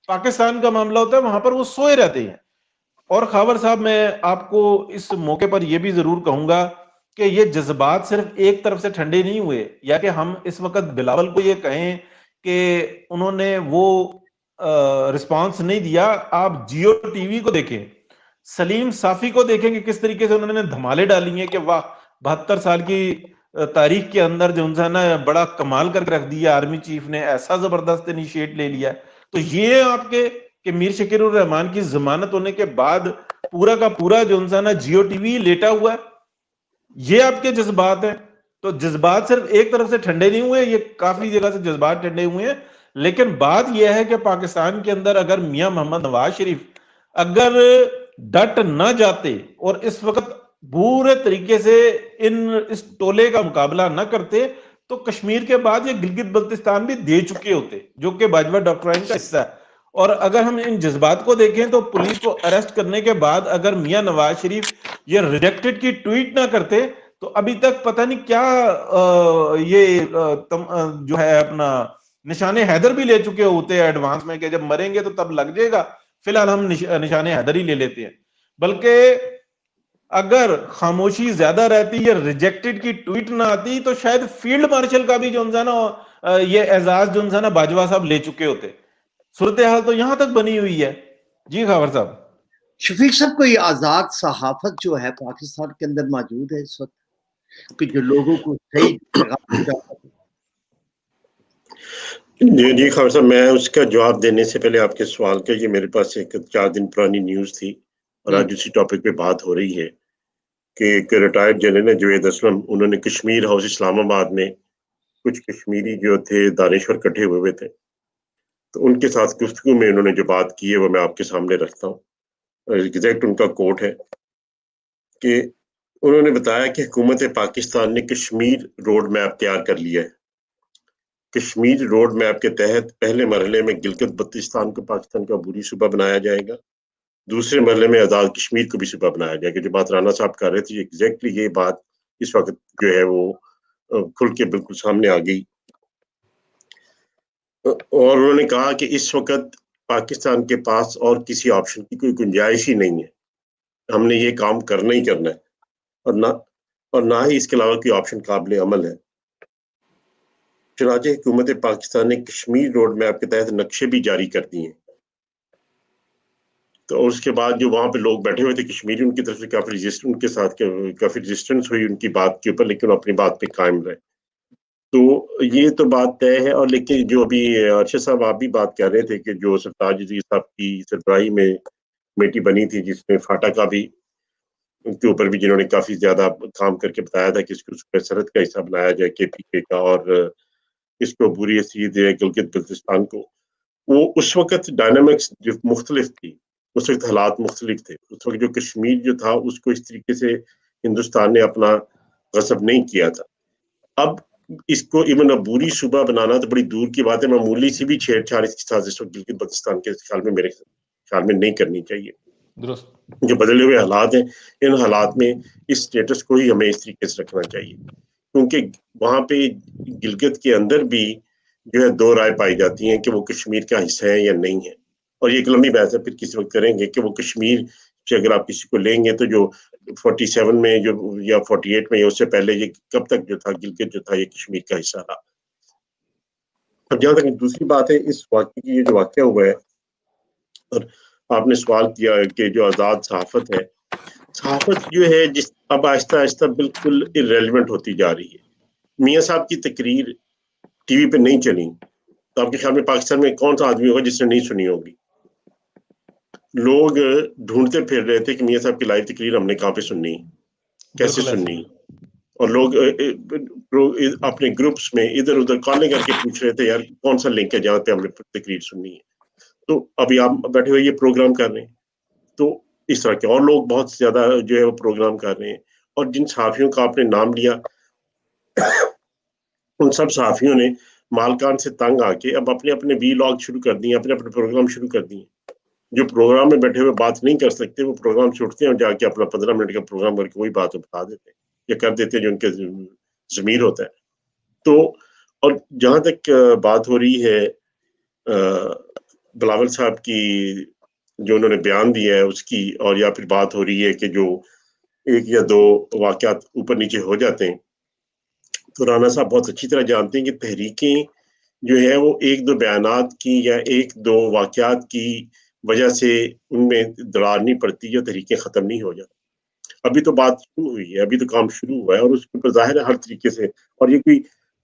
پاکستان کا معاملہ ہوتا ہے وہاں پر وہ سوئے رہتے ہیں. اور خاور صاحب میں آپ کو اس موقع پر یہ بھی ضرور کہوں گا کہ یہ جذبات صرف ایک طرف سے ٹھنڈے نہیں ہوئے، یا کہ ہم اس وقت بلاول کو یہ کہیں کہ انہوں نے وہ رسپانس نہیں دیا. آپ جیو ٹی وی کو دیکھیں، سلیم صافی کو دیکھیں کہ کس طریقے سے انہوں نے دھمالے ڈالی ہیں کہ واہ 72 سال کی تاریخ کے اندر جو انسان بڑا کمال کر کے رکھ دیا آرمی چیف نے، ایسا زبردست انیشیٹ لے لیا. تو یہ آپ کے کہ میر شکیل الرحمان کی ضمانت ہونے کے بعد پورا کا پورا جو انسان جیو ٹی وی لیٹا ہوا ہے، یہ آپ کے جذبات ہیں. تو جذبات صرف ایک طرف سے ٹھنڈے نہیں ہوئے، یہ کافی جگہ سے جذبات ٹھنڈے ہوئے ہیں. لیکن بات یہ ہے کہ پاکستان کے اندر اگر میاں محمد نواز شریف اگر ڈٹ نہ جاتے اور اس وقت پورے طریقے سے اس ٹولے کا مقابلہ نہ کرتے تو کشمیر کے بعد یہ گلگت بلتستان بھی دے چکے ہوتے، جو کہ باجوہ ڈاکٹرائن کا حصہ ہے. اور اگر ہم ان جذبات کو دیکھیں تو پولیس کو اریسٹ کرنے کے بعد اگر میاں نواز شریف یہ ریجیکٹڈ کی ٹویٹ نہ کرتے تو ابھی تک پتہ نہیں کیا یہ جو ہے اپنا نشان حیدر بھی لے چکے ہوتے ہیں ایڈوانس میں کہ جب مریں گے تو تب لگ جائے گا. فی الحال ہم نشان حیدر ہی لے لیتے ہیں. بلکہ اگر خاموشی زیادہ رہتی یا ریجیکٹڈ کی ٹویٹ نہ آتی تو شاید فیلڈ مارشل کا بھی جو انسان یہ اعزاز جو انسان باجوہ صاحب لے چکے ہوتے. صورتحال تو یہاں تک بنی ہوئی ہے. جی خاور صاحب. شفیق صاحب کوئی آزاد صحافت جو ہے پاکستان کے اندر موجود ہے اس وقت کہ جو لوگوں کو صحیح پیغام پہنچاتا ہے؟ جی خاور صاحب، میں اس کا جواب دینے سے پہلے آپ کے سوال کا، یہ میرے پاس ایک 4 دن پرانی نیوز تھی اور آج اسی ٹاپک پہ بات ہو رہی ہے کہ ایک ریٹائرڈ جنرل جوید اسلم، انہوں نے کشمیر ہاؤس اسلام آباد میں کچھ کشمیری جو تھے دانشور کٹھے ہوئے تھے، تو ان کے ساتھ گفتگو میں انہوں نے جو بات کی ہے وہ میں آپ کے سامنے رکھتا ہوں. ایگزیکٹ ان کا کوٹ ہے کہ انہوں نے بتایا کہ حکومت پاکستان نے کشمیر روڈ میپ تیار کر لیا ہے. کشمیر روڈ میپ کے تحت پہلے مرحلے میں گلگت بلتستان کو پاکستان کا عبوری صوبہ بنایا جائے گا، دوسرے مرحلے میں آزاد کشمیر کو بھی صوبہ بنایا جائے گا. جو بات رانا صاحب کر رہے تھے ایگزیکٹلی یہ بات اس وقت جو ہے وہ کھل کے بالکل سامنے آ گئی. اور انہوں نے کہا کہ اس وقت پاکستان کے پاس اور کسی آپشن کی کوئی گنجائش ہی نہیں ہے، ہم نے یہ کام کرنا ہی کرنا ہے اور نہ ہی اس کے علاوہ کوئی آپشن قابل عمل ہے. چنانچہ حکومت پاکستان نے کشمیر روڈ میپ کے تحت نقشے بھی جاری کر دیے ہیں. تو اس کے بعد جو وہاں پہ لوگ بیٹھے ہوئے تھے کشمیری، ان کی طرف سے کافی ریزسٹنس ہوئی ان کی بات کے اوپر، لیکن اپنی بات پہ قائم رہے. تو یہ تو بات طے ہے. اور لیکن جو ابھی ارشد صاحب آپ بھی بات کر رہے تھے کہ جو سرتاج عزیز صاحب کی سربراہی میں کمیٹی بنی تھی جس میں فاٹا کا بھی ان کے اوپر بھی جنہوں نے کافی زیادہ کام کر کے بتایا تھا کہ اس کو سرحد کا حصہ بنایا جائے KPK کا، اور اس کو بری حیثیت ہے گلگت بلتستان کو. وہ اس وقت ڈائنامکس جو مختلف تھی، اس وقت حالات مختلف تھے. اس وقت جو کشمیر جو تھا اس کو اس طریقے سے ہندوستان نے اپنا غصب نہیں کیا تھا. اب اس کو ایون عبوری صوبہ بنانا تو بڑی دور کی بات ہے. معمولی سی بھی چھیڑ چھاڑ اس کے ساتھ اس وقت گلگت بلتستان کے خیال میں میرے خیال میں نہیں کرنی چاہیے. درست. جو بدلے ہوئے حالات ہیں، ان حالات میں اس سٹیٹس کو ہی ہمیں اس طریقے سے رکھنا چاہیے، کیونکہ وہاں پہ گلگت کے اندر بھی جو ہے 2 رائے پائی جاتی ہیں کہ وہ کشمیر کا حصہ ہے یا نہیں ہے. اور یہ ایک لمبی بحث ہے، پھر کسی وقت کریں گے کہ وہ کشمیر سے اگر آپ کسی کو لیں گے تو جو 47 میں جو یا 48 میں یا اس سے پہلے یہ کب تک جو تھا گلگت جو تھا یہ کشمیر کا حصہ رہا. اب جہاں تک دوسری بات ہے اس واقعے کی، یہ جو واقعہ ہوا ہے اور آپ نے سوال کیا کہ جو آزاد صحافت ہے، صحافت جو ہے جس اب آہستہ آہستہ بالکل irrelevant ہوتی جا رہی ہے. میاں صاحب کی تقریر ٹی وی پہ نہیں چلی تو آپ کے خیال میں پاکستان میں کون سا آدمی ہوگا جس نے نہیں سنی ہوگی؟ لوگ ڈھونڈتے پھر رہے تھے کہ میاں صاحب کی لائیو تقریر ہم نے کہاں پہ سننی، کیسے سننی، اور لوگ اپنے گروپس میں ادھر ادھر کالیں کر کے پوچھ رہے تھے یار کون سا لنک ہے جہاں پہ ہم نے تقریر سننی ہے. تو ابھی آپ بیٹھے ہوئے یہ پروگرام کر رہے ہیں، تو اس طرح کے اور لوگ بہت زیادہ جو ہے وہ پروگرام کر رہے ہیں. اور جن صحافیوں کا آپ نے نام لیا ان سب صحافیوں نے مالکان سے تنگ آ کے اب اپنے اپنے وی لاگ شروع کر دیے، اپنے اپنے پروگرام شروع کر دیے. جو پروگرام میں بیٹھے ہوئے بات نہیں کر سکتے وہ پروگرام چھوڑتے ہیں اور جا کے اپنا 15 منٹ کا پروگرام کر کے وہی بات بتا دیتے ہیں یا کر دیتے ہیں جو ان کے ضمیر ہوتا ہے. تو اور جہاں تک بات ہو رہی ہے بلاول صاحب کی جو انہوں نے بیان دیا ہے اس کی، اور یا پھر بات ہو رہی ہے کہ جو 1 یا 2 واقعات اوپر نیچے ہو جاتے ہیں، تو رانا صاحب بہت اچھی طرح جانتے ہیں کہ تحریکیں جو ہے وہ 1-2 بیانات کی یا 1-2 واقعات کی وجہ سے ان میں دراڑ نہیں پڑتی یا تحریکیں ختم نہیں ہو جاتی. ابھی تو بات شروع ہوئی ہے, ابھی تو کام شروع ہوا ہے, اور اس کے اوپر ظاہر ہے ہر طریقے سے, اور یہ کوئی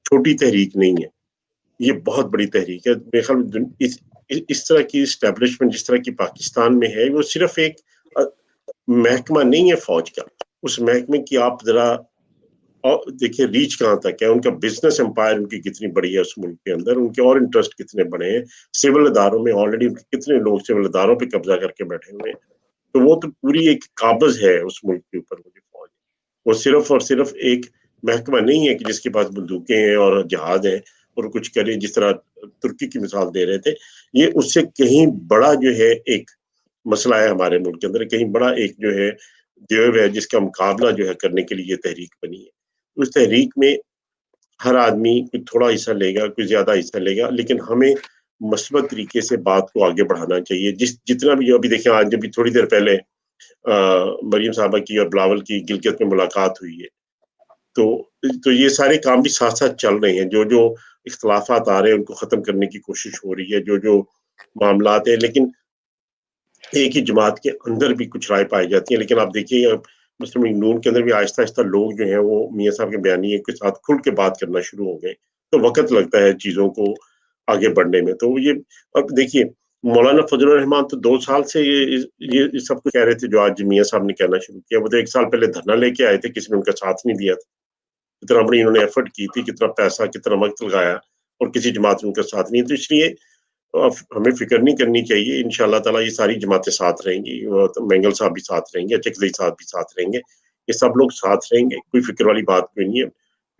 چھوٹی تحریک نہیں ہے, یہ بہت بڑی تحریک ہے. میرے خیال میں اس طرح کی اسٹیبلشمنٹ جس طرح کی پاکستان میں ہے, وہ صرف ایک محکمہ نہیں ہے فوج کا. اس محکمے کی آپ ذرا دیکھیں ریچ کہاں تک ہے, ان کا بزنس امپائر ان کی کتنی بڑی ہے اس ملک کے اندر, ان کے اور انٹرسٹ کتنے بڑے ہیں سول اداروں میں, آلریڈی کتنے لوگ سول اداروں پہ قبضہ کر کے بیٹھے ہوئے ہیں. تو وہ تو پوری ایک قابض ہے اس ملک کے اوپر وہ جو فوج ہے. وہ صرف اور صرف ایک محکمہ نہیں ہے کہ جس کے پاس بندوقیں ہیں اور جہاز ہیں اور کچھ کرے, جس طرح ترکی کی مثال دے رہے تھے. یہ اس سے کہیں بڑا جو ہے ایک مسئلہ ہے ہمارے ملک کے اندر, کہیں بڑا ایک جو ہے دیو ہے جس کا مقابلہ جو ہے کرنے کے لیے یہ تحریک بنی ہے. اس تحریک میں ہر آدمی کوئی تھوڑا حصہ لے گا, کوئی زیادہ حصہ لے گا, لیکن ہمیں مثبت طریقے سے بات کو آگے بڑھانا چاہیے. جتنا بھی ابھی دیکھیں, آج ابھی تھوڑی دیر پہلے مریم صاحبہ کی اور بلاول کی گلگت میں ملاقات ہوئی ہے, تو یہ سارے کام بھی ساتھ ساتھ چل رہے ہیں. جو اختلافات آ رہے ہیں ان کو ختم کرنے کی کوشش ہو رہی ہے, جو معاملات ہیں, لیکن ایک ہی جماعت کے اندر بھی کچھ رائے پائی جاتی ہیں. لیکن آپ دیکھیے مسلم لیگ نون کے اندر بھی آہستہ آہستہ لوگ جو ہیں وہ میاں صاحب کے بیانیے کے ساتھ کھل کے بات کرنا شروع ہو گئے. تو وقت لگتا ہے چیزوں کو آگے بڑھنے میں. تو یہ اب دیکھیے مولانا فضل الرحمان تو 2 سال سے یہ سب کچھ کہہ رہے تھے جو آج میاں صاحب نے کہنا شروع کیا. وہ تو 1 سال پہلے دھرنا لے کے آئے تھے, کسی نے ان کا ساتھ نہیں دیا تھا. کتنا بڑی انہوں نے ایفرٹ کی تھی, کتنا پیسہ کتنا وقت لگایا, اور کسی جماعت نے ان کا ساتھ نہیں. تو اس لیے ہمیں فکر نہیں کرنی چاہیے. انشاءاللہ تعالیٰ یہ ساری جماعتیں ساتھ رہیں گی, مینگل صاحب بھی ساتھ رہیں گے, اچکزئی صاحب بھی ساتھ رہیں گے, یہ سب لوگ ساتھ رہیں گے. کوئی فکر والی بات کوئی نہیں ہے.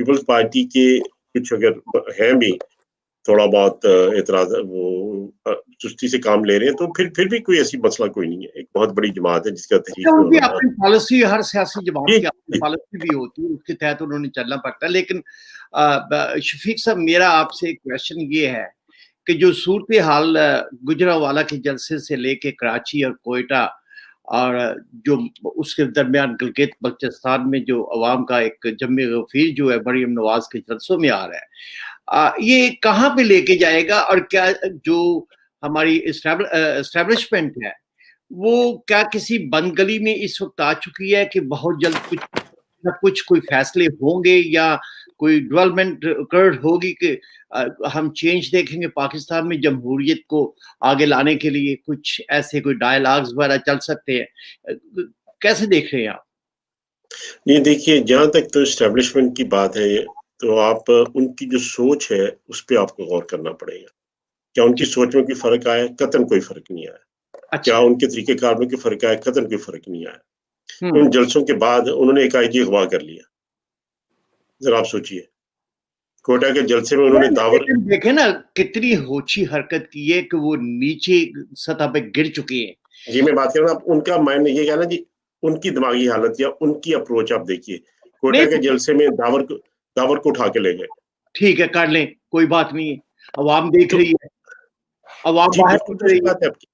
پیپلز پارٹی کے کچھ اگر ہیں بھی تھوڑا بہت اعتراض, وہ چستی سے کام لے رہے ہیں, تو پھر بھی کوئی ایسی مسئلہ کوئی نہیں ہے. ایک بہت بڑی جماعت ہے جس کا تحریک میں ہونا اپنی پالیسی, ہر سیاسی جماعت کی اپنی پالیسی بھی ہوتی ہے, اس کے تحت انہوں نے چلنا پڑتا ہے. لیکن شفیق صاحب, میرا آپ سے ایک کویشچن یہ ہے کہ جو صورتحال گجرانوالہ کے جلسے سے لے کے کراچی اور کوئٹہ اور جو اس کے درمیان گلگت بلتستان میں جو عوام کا ایک جمع غفیر جو ہے مریم نواز کے جلسوں میں آ رہا ہے, یہ کہاں پہ لے کے جائے گا, اور کیا جو ہماری اسٹیبلشمنٹ ہے وہ کیا کسی بند گلی میں اس وقت آ چکی ہے کہ بہت جلد کچھ کوئی فیصلے ہوں گے یا کوئی ڈیولپمنٹ ہوگی کہ ہم چینج دیکھیں گے پاکستان میں جمہوریت کو آگے لانے کے لیے؟ کچھ ایسے کوئی ڈائلاگز وغیرہ چل سکتے ہیں, کیسے دیکھ رہے ہیں آپ؟ یہ دیکھیے, جہاں تک تو اسٹیبلشمنٹ کی بات ہے, تو آپ ان کی جو سوچ ہے اس پہ آپ کو غور کرنا پڑے گا. کیا ان کی سوچ میں کوئی فرق آیا؟ قطعاً کوئی فرق نہیں آیا. کیا ان کے طریقہ کار میں کوئی فرق آیا؟ قطعاً کوئی فرق نہیں آیا. ان جلسوں کے بعد انہوں نے ایک آئی جی اغوا کر لیا. ذرا آپ سوچئے, کوئٹہ کے جلسے میں انہوں نے داور دیکھیں نا کتنی ہوچی حرکت کی ہے کہ وہ نیچے سطح پہ گر چکے ہیں. جی میں بات کر رہا ہوں, ان کا میں نے یہ کہنا جی, ان کی دماغی حالت یا ان کی اپروچ آپ دیکھیے. کوئٹہ کے جلسے میں داور کو اٹھا کے لے گئے. ٹھیک ہے, کر لیں, کوئی بات نہیں ہے, عوام دیکھ رہی ہے, عوام باہر بالکل درست بات ہے آپ کی,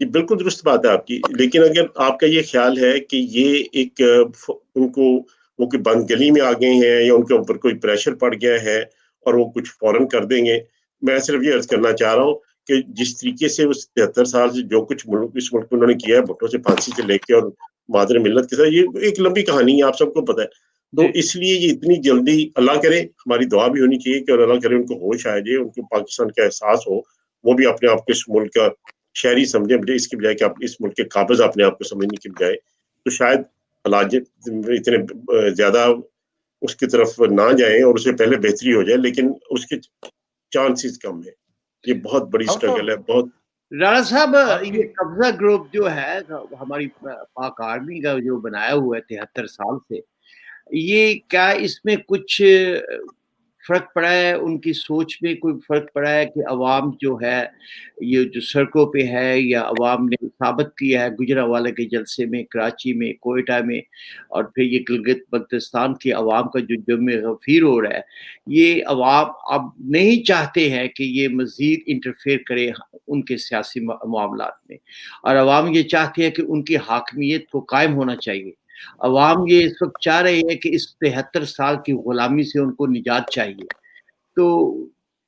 یہ بالکل درست بات ہے آپ کی. لیکن اگر آپ کا یہ خیال ہے کہ یہ ایک ان کو وہ کوئی بند گلی میں آ گئے ہیں یا ان کے اوپر کوئی پریشر پڑ گیا ہے اور وہ کچھ فوراً کر دیں گے, میں صرف یہ عرض کرنا چاہ رہا ہوں کہ جس طریقے سے اس 73 سال سے جو کچھ اس ملک میں انہوں نے کیا ہے, بھٹو سے پھانسی سے لے کے اور مادر ملت کے ساتھ, یہ ایک لمبی کہانی ہے, آپ سب کو پتہ ہے. تو اس لیے یہ اتنی جلدی, اللہ کرے, ہماری دعا بھی ہونی چاہیے کہ اللہ کرے ان کو ہوش آ جائے, ان کو پاکستان کا احساس ہو, وہ بھی اپنے آپ کو اس ملک کا شہری سمجھیں, اس کی بجائے کہ اس ملک کے قابض اپنے آپ کو سمجھنے کی بجائے, تو شاید حالات اتنے زیادہ اس کی طرف نہ جائیں اور اس سے پہلے بہتری ہو جائے. لیکن اس کے چانسز کم ہے. یہ بہت بڑی سٹرگل ہے. بہت رانا صاحب, یہ قبضہ گروپ جو ہے ہماری پاک آرمی کا جو بنایا ہوا ہے 73 سال سے, یہ کیا اس میں کچھ فرق پڑا ہے؟ ان کی سوچ میں کوئی فرق پڑا ہے کہ عوام جو ہے یہ جو سڑکوں پہ ہے, یا عوام نے ثابت کیا ہے گجرانوالہ کے جلسے میں, کراچی میں, کوئٹہ میں, اور پھر یہ گلگت بلتستان کی عوام کا جو جمع غفیر ہو رہا ہے, یہ عوام اب نہیں چاہتے ہیں کہ یہ مزید انٹرفیئر کرے ان کے سیاسی معاملات میں, اور عوام یہ چاہتی ہے کہ ان کی حاکمیت کو قائم ہونا چاہیے. عوام یہ اس وقت چاہ رہے ہیں کہ اس 73 سال کی غلامی سے ان کو نجات چاہیے. تو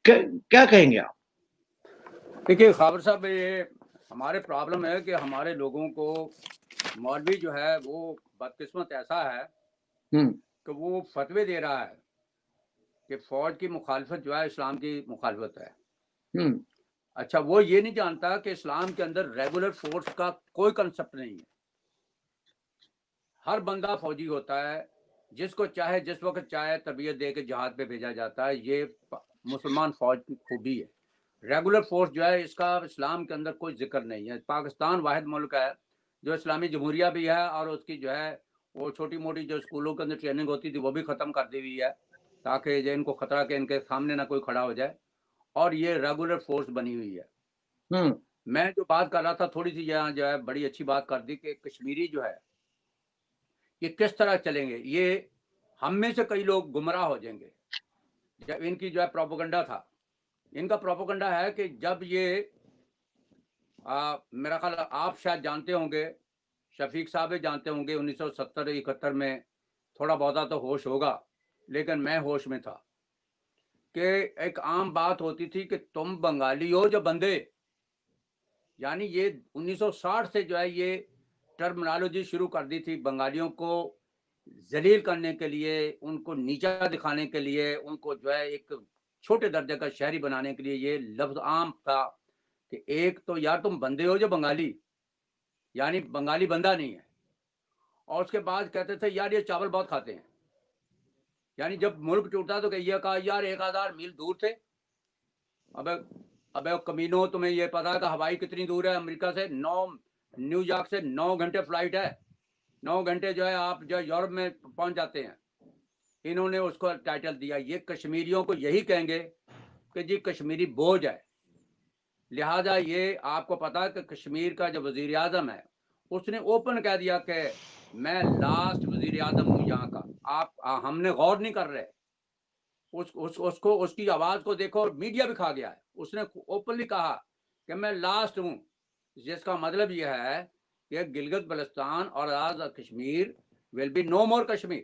کیا کہیں گے آپ؟ دیکھیے خابر صاحب, یہ ہمارے پرابلم ہے کہ ہمارے لوگوں کو مولوی جو ہے وہ بدقسمت ایسا ہے کہ وہ فتوے دے رہا ہے کہ فوج کی مخالفت جو ہے اسلام کی مخالفت ہے. اچھا وہ یہ نہیں جانتا کہ اسلام کے اندر ریگولر فورس کا کوئی کنسپٹ نہیں ہے. ہر بندہ فوجی ہوتا ہے، جس کو چاہے جس وقت چاہے تربیت دے کے جہاد پہ بھیجا جاتا ہے. یہ مسلمان فوج کی خوبی ہے. ریگولر فورس جو ہے اس کا اسلام کے اندر کوئی ذکر نہیں ہے. پاکستان واحد ملک ہے جو اسلامی جمہوریہ بھی ہے اور اس کی جو ہے وہ چھوٹی موٹی جو اسکولوں کے اندر ٹریننگ ہوتی تھی وہ بھی ختم کر دی ہوئی ہے تاکہ جو ان کو خطرہ کہ ان کے سامنے نہ کوئی کھڑا ہو جائے، اور یہ ریگولر فورس بنی ہوئی ہے. میں جو بات کر رہا تھا تھوڑی سی یہاں جو ہے بڑی اچھی بات کر دی کہ کشمیری جو ہے یہ کس طرح چلیں گے. یہ ہم میں سے کئی لوگ گمراہ ہو جائیں گے. جب ان کی جو ہے پروپیگنڈا تھا، ان کا پروپیگنڈا ہے کہ جب یہ میرا خیال آپ شاید جانتے ہوں گے، شفیق صاحب بھی جانتے ہوں گے، 1970-71 میں تھوڑا بہت تو ہوش ہوگا لیکن میں ہوش میں تھا کہ ایک عام بات ہوتی تھی کہ تم بنگالی ہو جو بندے، یعنی یہ 1960 سے جو ہے یہ ٹرمنالوجی شروع کر دی تھی بنگالیوں کو ذلیل کرنے کے لیے، ان کو نیچا دکھانے کے لیے، ان کو جو ہے ایک چھوٹے درجے کا شہری بنانے کے لیے یہ لفظ عام تھا کہ ایک تو یار تم بندے ہو جو بنگالی، یعنی بنگالی بندہ نہیں ہے. اور اس کے بعد کہتے تھے یار یہ چاول بہت کھاتے ہیں. یعنی جب ملک ٹوٹا تو کہ یہ کہا یار 1000 میل دور تھے. اب کمینوں تمہیں یہ پتا ہے کہ ہوائی کتنی دور ہے امریکہ سے؟ نیو یارک سے 9 گھنٹے فلائٹ ہے. 9 گھنٹے جو ہے آپ جو یورپ میں پہنچ جاتے ہیں. انہوں نے اس کو ٹائٹل دیا. یہ کشمیریوں کو یہی کہیں گے کہ جی کشمیری بوجھ ہے. لہذا یہ آپ کو پتا ہے کہ کشمیر کا جو وزیر اعظم ہے اس نے اوپن کہہ دیا کہ میں لاسٹ وزیر اعظم ہوں یہاں کا. ہم نے غور نہیں کر رہے اس کی آواز کو دیکھو، میڈیا بھی کھا گیا ہے. اس نے اوپنلی کہا کہ میں لاسٹ ہوں، جس کا مطلب یہ ہے کہ گلگت بلتستان اور آزاد کشمیر ول بی نو مور کشمیر.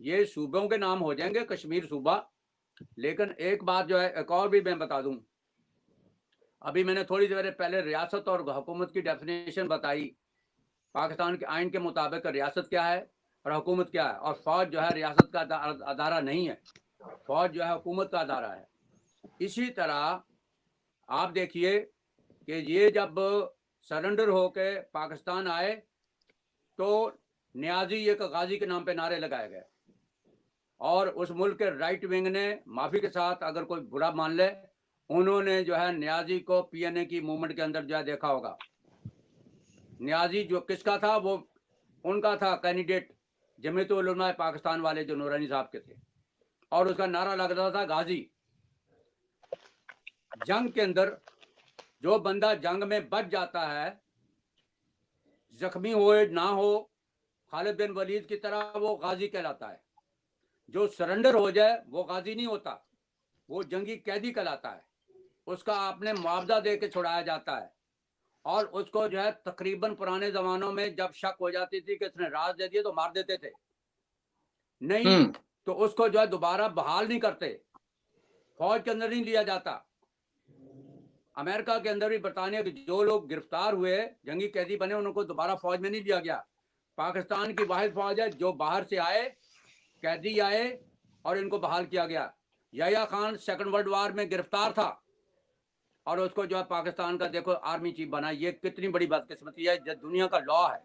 یہ صوبوں کے نام ہو جائیں گے کشمیر صوبہ. لیکن ایک بات جو ہے ایک اور بھی میں بتا دوں، ابھی میں نے تھوڑی دیر پہلے ریاست اور حکومت کی ڈیفینیشن بتائی. پاکستان کے آئین کے مطابق ریاست کیا ہے اور حکومت کیا ہے، اور فوج جو ہے ریاست کا ادارہ نہیں ہے، فوج جو ہے حکومت کا ادارہ ہے. اسی طرح آپ دیکھیے کہ یہ جب سرنڈر ہو کے پاکستان آئے تو نیازی ایک غازی کے نام پہ نعرے لگائے گئے، اور اس ملک کے رائٹ ونگ نے معافی کے ساتھ اگر کوئی برا مان لے انہوں نے جو ہے نیازی کو پی این اے کی موومنٹ کے اندر جو ہے دیکھا ہوگا. نیازی جو کس کا تھا؟ وہ ان کا تھا کینڈیڈیٹ جمعیت علماء پاکستان والے جو نورانی صاحب کے تھے، اور اس کا نعرہ لگ رہا تھا غازی. جنگ کے اندر جو بندہ جنگ میں بچ جاتا ہے، زخمی ہو نہ ہو، خالد بن ولید کی طرح وہ غازی کہلاتا ہے. جو سرنڈر ہو جائے وہ غازی نہیں ہوتا، وہ جنگی قیدی کہلاتا ہے. اس کا آپ نے معاوضہ دے کے چھڑایا جاتا ہے. اور اس کو جو ہے تقریباً پرانے زمانوں میں جب شک ہو جاتی تھی کہ اس نے راز دے دیے تو مار دیتے تھے. نہیں تو اس کو جو ہے دوبارہ بحال نہیں کرتے، فوج کے اندر نہیں لیا جاتا. امریکہ کے اندر بھی برطانیہ کے جو لوگ گرفتار ہوئے جنگی قیدی بنے ان کو دوبارہ فوج میں نہیں لیا گیا. پاکستان کی واحد فوج ہے جو باہر سے آئے، قیدی آئے اور ان کو بحال کیا گیا. Yahya Khan second world war میں گرفتار تھا اور اس کو جو ہے پاکستان کا دیکھو آرمی چیف بنا. یہ کتنی بڑی بدقسمتی ہے. جو دنیا کا لا ہے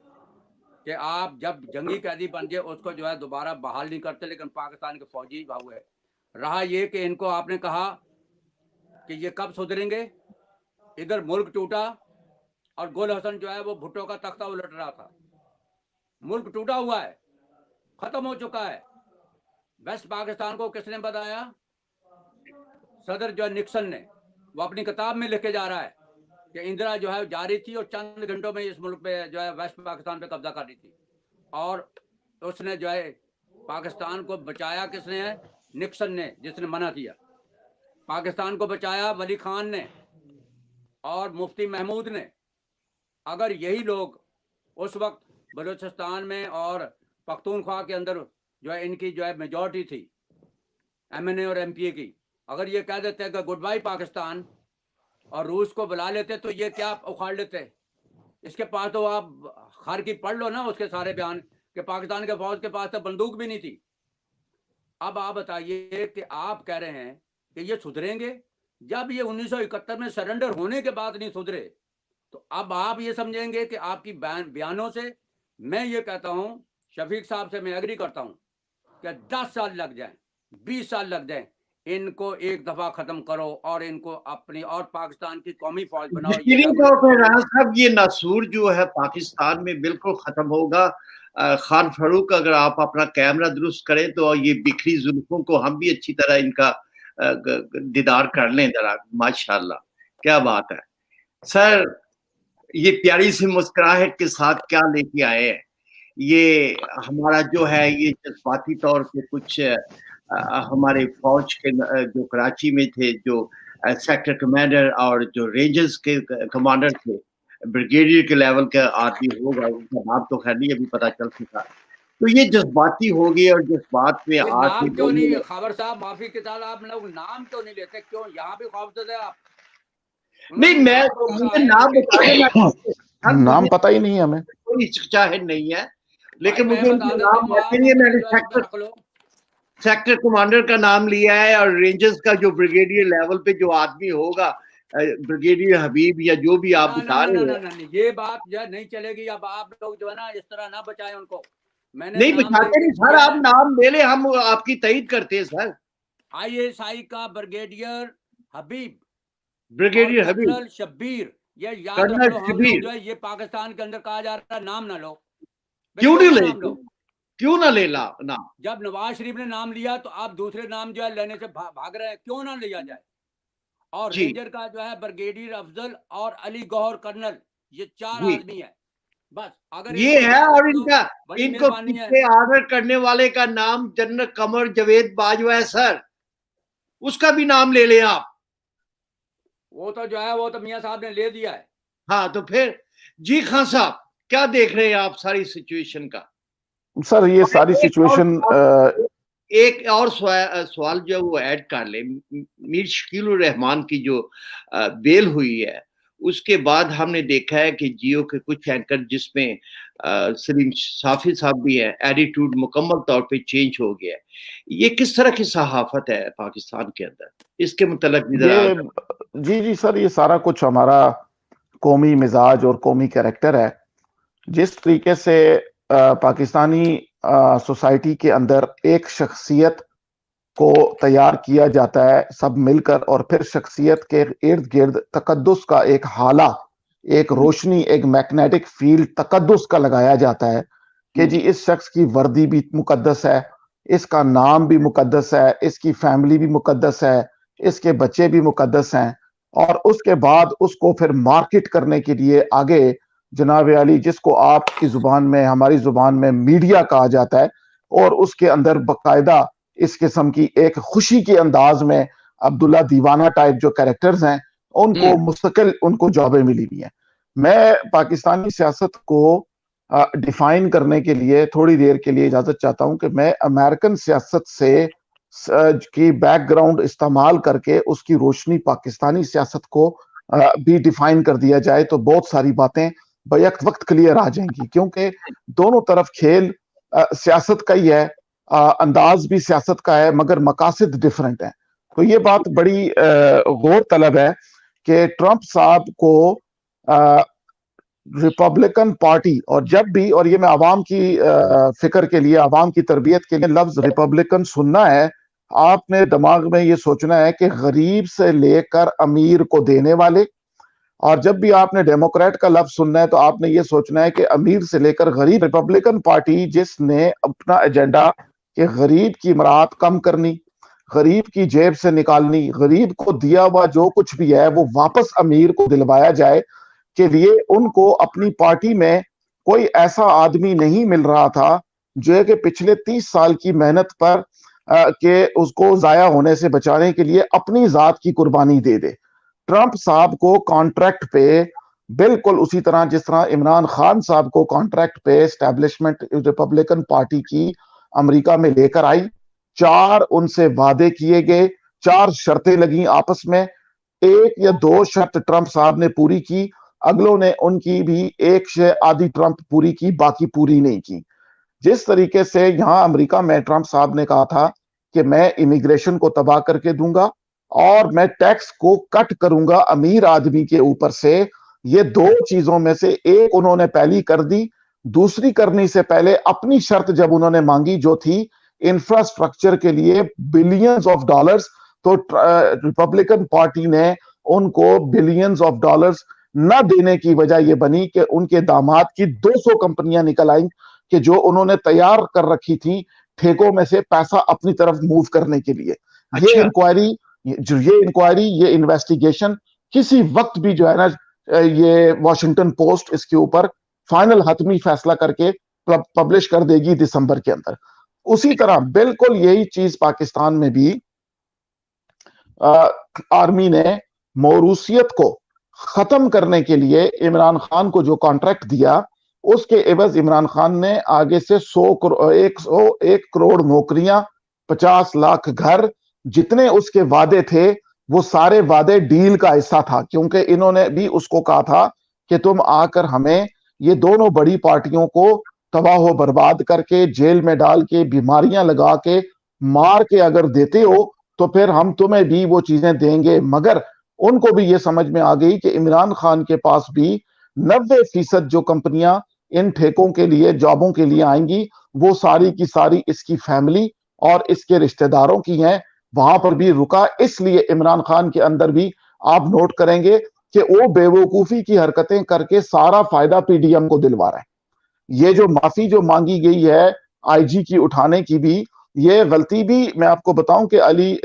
کہ آپ جب جنگی قیدی بن جائے اس کو جو ہے دوبارہ بحال نہیں کرتے، لیکن پاکستان کے فوجی ہوئے. رہا یہ کہ ان کو آپ نے کہا کہ یہ کب سدھریں گے. ادھر ملک ٹوٹا اور گل حسن جو ہے وہ بھٹو کا تختہ الٹ رہا تھا. ملک ٹوٹا ہوا ہے، ختم ہو چکا ہے. ویسٹ پاکستان کو کس نے بتایا؟ صدر جو ہے نکسن نے. وہ اپنی کتاب میں لکھ کے جا رہا ہے کہ اندرا جو ہے جاری تھی اور چند گھنٹوں میں اس ملک پہ جو ہے ویسٹ پاکستان پہ قبضہ کر رہی تھی. اور اس نے جو ہے پاکستان کو بچایا کس نے ہے؟ نکسن نے، جس نے منع کیا. پاکستان کو بچایا ولی خان نے اور مفتی محمود نے. اگر یہی لوگ اس وقت بلوچستان میں اور پختونخوا کے اندر جو ہے ان کی جو ہے میجورٹی تھی ایم این اے اور ایم پی اے کی، اگر یہ کہہ دیتے ہیں کہ گڈ بائی پاکستان اور روس کو بلا لیتے تو یہ کیا اکھاڑ لیتے. اس کے پاس تو آپ خر کی پڑھ لو نا اس کے سارے بیان کہ پاکستان کے فوج کے پاس تو بندوق بھی نہیں تھی. اب آپ بتائیے کہ آپ کہہ رہے ہیں کہ یہ سدھریں گے جب یہ 1971 میں سرنڈر ہونے کے بعد نہیں سدھرے. تو اب آپ یہ سمجھیں گے کہ آپ کی بیانوں سے. میں یہ کہتا ہوں شفیق صاحب سے میں ایگری کرتا ہوں کہ 10 سال لگ جائیں 20 سال لگ جائیں ان کو ایک دفعہ ختم کرو اور ان کو اپنی اور پاکستان کی قومی فوج بناؤ. یقینی طور پر رانا صاحب یہ ناسور جو ہے پاکستان میں بالکل ختم ہوگا. خان فاروق اگر آپ اپنا کیمرہ درست کریں تو یہ بکھری زلفوں کو ہم بھی اچھی طرح ان کا دیدار کر لیں ذرا. ماشاءاللہ کیا بات ہے سر. یہ پیاری سی مسکراہٹ کے ساتھ کیا لے کے آئے ہیں. یہ ہمارا جو ہے یہ جذباتی طور پہ کچھ ہمارے فوج کے جو کراچی میں تھے جو سیکٹر کمانڈر اور جو رینجرز کے کمانڈر تھے بریگیڈیئر کے لیول کا آدمی ہوگا ان کا نام تو خیر نہیں ابھی پتا چل سکا. تو یہ جذباتی ہو گئی اور جذبات میں نام کیوں نہیں خبر صاحب معافی کے ساتھ آپ لوگ نام کیوں نہیں لیتے؟ کیوں یہاں بھی خوفزدہ ہے آپ؟ نہیں میں نام پتہ ہی نہیں ہمیں کوئی چاہے نہیں ہے لیکن مجھے نام میں نے سیکٹر کمانڈر کا نام لیا ہے اور رینجرز کا جو بریگیڈیئر لیول پہ جو آدمی ہوگا بریگیڈیئر حبیب یا جو بھی آپ بتا رہے ہیں یہ بات جو نہیں چلے گی. اب آپ لوگ جو ہے نا اس طرح نہ بچائیں ان کو. میں نے نہیں بچاتے نہیں سر. آپ نام لے لیں ہم آپ کی تائید کرتے ہیں سر. ISI کا بریگیڈیئر حبیب بریگیڈیئر حبیب کرنل شبیر یہ یاد رکھ لو. ہم لوگ جو ہے یہ پاکستان کے اندر کہا جا رہا ہے نام نہ لو. کیوں نہیں لے کیوں نہ لے لا نام؟ جب نواز شریف نے نام لیا تو آپ دوسرے نام جو ہے لینے سے بھاگ رہے ہیں. کیوں نہ لیا جائے؟ اور رینجر کا جو ہے بریگیڈیئر افضل اور علی گوہر کرنل یہ 4 آدمی ہیں بس. اگر یہ ہے اور ان کو پیچھے آرڈر کرنے والے کا نام جنرل قمر جاوید باجوہ ہے سر. اس کا بھی نام لے لیں آپ. وہ تو جو ہے وہ تو میاں صاحب نے لے دیا ہے. ہاں تو پھر جی خان صاحب کیا دیکھ رہے ہیں آپ ساری سچویشن کا؟ سر یہ ساری سچویشن ایک اور سوال جو وہ ایڈ کر لیں. میر شکیل الرحمان کی جو بیل ہوئی ہے اس کے بعد ہم نے دیکھا ہے کہ جیو کے کچھ اینکر جس میں سلیم صافی صاحب بھی ہیں ایٹیٹیوڈ مکمل طور پہ چینج ہو گیا ہے. یہ کس طرح کی صحافت ہے پاکستان کے اندر؟ اس کے متعلق جی سر یہ سارا کچھ ہمارا قومی مزاج اور قومی کریکٹر ہے. جس طریقے سے پاکستانی سوسائٹی کے اندر ایک شخصیت کو تیار کیا جاتا ہے سب مل کر اور پھر شخصیت کے ارد گرد تقدس کا ایک حالہ ایک روشنی ایک میگنیٹک فیلڈ تقدس کا لگایا جاتا ہے کہ جی اس شخص کی وردی بھی مقدس ہے اس کا نام بھی مقدس ہے اس کی فیملی بھی مقدس ہے اس کے بچے بھی مقدس ہیں. اور اس کے بعد اس کو پھر مارکیٹ کرنے کے لیے آگے جناب علی جس کو آپ کی زبان میں ہماری زبان میں میڈیا کہا جاتا ہے اور اس کے اندر باقاعدہ اس قسم کی ایک خوشی کے انداز میں عبداللہ دیوانہ ٹائپ جو کریکٹرز ہیں ان کو مستقل ان کو جابیں ملی ہوئی ہیں. میں پاکستانی سیاست کو ڈیفائن کرنے کے لیے تھوڑی دیر کے لیے اجازت چاہتا ہوں کہ میں امریکن سیاست سے کی بیک گراؤنڈ استعمال کر کے اس کی روشنی پاکستانی سیاست کو بھی ڈیفائن کر دیا جائے تو بہت ساری باتیں بیک وقت کلیئر آ جائیں گی کیونکہ دونوں طرف کھیل سیاست کا ہی ہے انداز بھی سیاست کا ہے مگر مقاصد ڈیفرنٹ ہیں. تو یہ بات بڑی غور طلب ہے کہ ٹرمپ صاحب کو ریپبلکن پارٹی اور جب بھی اور یہ میں عوام کی فکر کے لیے عوام کی تربیت کے لیے لفظ ریپبلکن سننا ہے آپ نے دماغ میں یہ سوچنا ہے کہ غریب سے لے کر امیر کو دینے والے اور جب بھی آپ نے ڈیموکریٹ کا لفظ سننا ہے تو آپ نے یہ سوچنا ہے کہ امیر سے لے کر غریب. ریپبلکن پارٹی جس نے اپنا ایجنڈا کہ غریب کی مراعات کم کرنی غریب کی جیب سے نکالنی غریب کو دیا ہوا جو کچھ بھی ہے وہ واپس امیر کو دلوایا جائے کے لیے ان کو اپنی پارٹی میں کوئی ایسا آدمی نہیں مل رہا تھا جو کہ پچھلے 30 سال کی محنت پر کہ اس کو ضائع ہونے سے بچانے کے لیے اپنی ذات کی قربانی دے دے. ٹرمپ صاحب کو کانٹریکٹ پہ بالکل اسی طرح جس طرح عمران خان صاحب کو کانٹریکٹ پہ اسٹیبلشمنٹ ریپبلکن پارٹی کی امریکہ میں لے کر آئی 4 ان سے وعدے کیے گئے 4 شرطیں لگیں آپس میں ایک یا دو شرط ٹرمپ صاحب نے پوری کی, اگلوں نے ان کی بھی ایک شے آدھی ٹرمپ پوری کی, باقی پوری نہیں کی. جس طریقے سے یہاں امریکہ میں ٹرمپ صاحب نے کہا تھا کہ میں امیگریشن کو تباہ کر کے دوں گا اور میں ٹیکس کو کٹ کروں گا امیر آدمی کے اوپر سے, یہ دو چیزوں میں سے ایک انہوں نے پہلی کر دی. دوسری کرنے سے پہلے اپنی شرط جب انہوں نے مانگی جو تھی انفراسٹرکچر کے لیے بلینز آف ڈالرز, تو ریپبلکن پارٹی نے ان کو بلینز آف ڈالرز نہ دینے کی وجہ یہ بنی کہ ان کے داماد کی 200 کمپنیاں نکل آئیں کہ جو انہوں نے تیار کر رکھی تھی ٹھیکوں میں سے پیسہ اپنی طرف موو کرنے کے لیے. یہ انکوائری یہ انویسٹیگیشن کسی وقت بھی جو ہے نا یہ واشنگٹن پوسٹ اس کے اوپر فائنل حتمی فیصلہ کر کے پبلش کر دے گی دسمبر کے اندر. اسی طرح بالکل یہی چیز پاکستان میں بھی آرمی نے موروثیت کو ختم کرنے کے لیے عمران خان کو جو کانٹریکٹ دیا, اس کے عوض عمران خان نے آگے سے 101 کروڑ نوکریاں, 50 لاکھ گھر, جتنے اس کے وعدے تھے وہ سارے وعدے ڈیل کا حصہ تھا, کیونکہ انہوں نے بھی اس کو کہا تھا کہ تم آ کر ہمیں یہ دونوں بڑی پارٹیوں کو تباہ و برباد کر کے جیل میں ڈال کے بیماریاں لگا کے مار کے اگر دیتے ہو تو پھر ہم تمہیں بھی وہ چیزیں دیں گے. مگر ان کو بھی یہ سمجھ میں آ گئی کہ عمران خان کے پاس بھی 90% جو کمپنیاں ان ٹھیکوں کے لیے جابوں کے لیے آئیں گی وہ ساری کی ساری اس کی فیملی اور اس کے رشتہ داروں کی ہیں. وہاں پر بھی رکا, اس لیے عمران خان کے اندر بھی آپ نوٹ کریں گے کہ وہ بے وقوفی کی حرکتیں کر کے سارا فائدہ پی ڈی ایم کو دلوا رہا ہے. یہ جو معافی جو مانگی گئی ہے آئی جی کی اٹھانے کی بھی, یہ غلطی بھی میں آپ کو بتاؤں کہ علی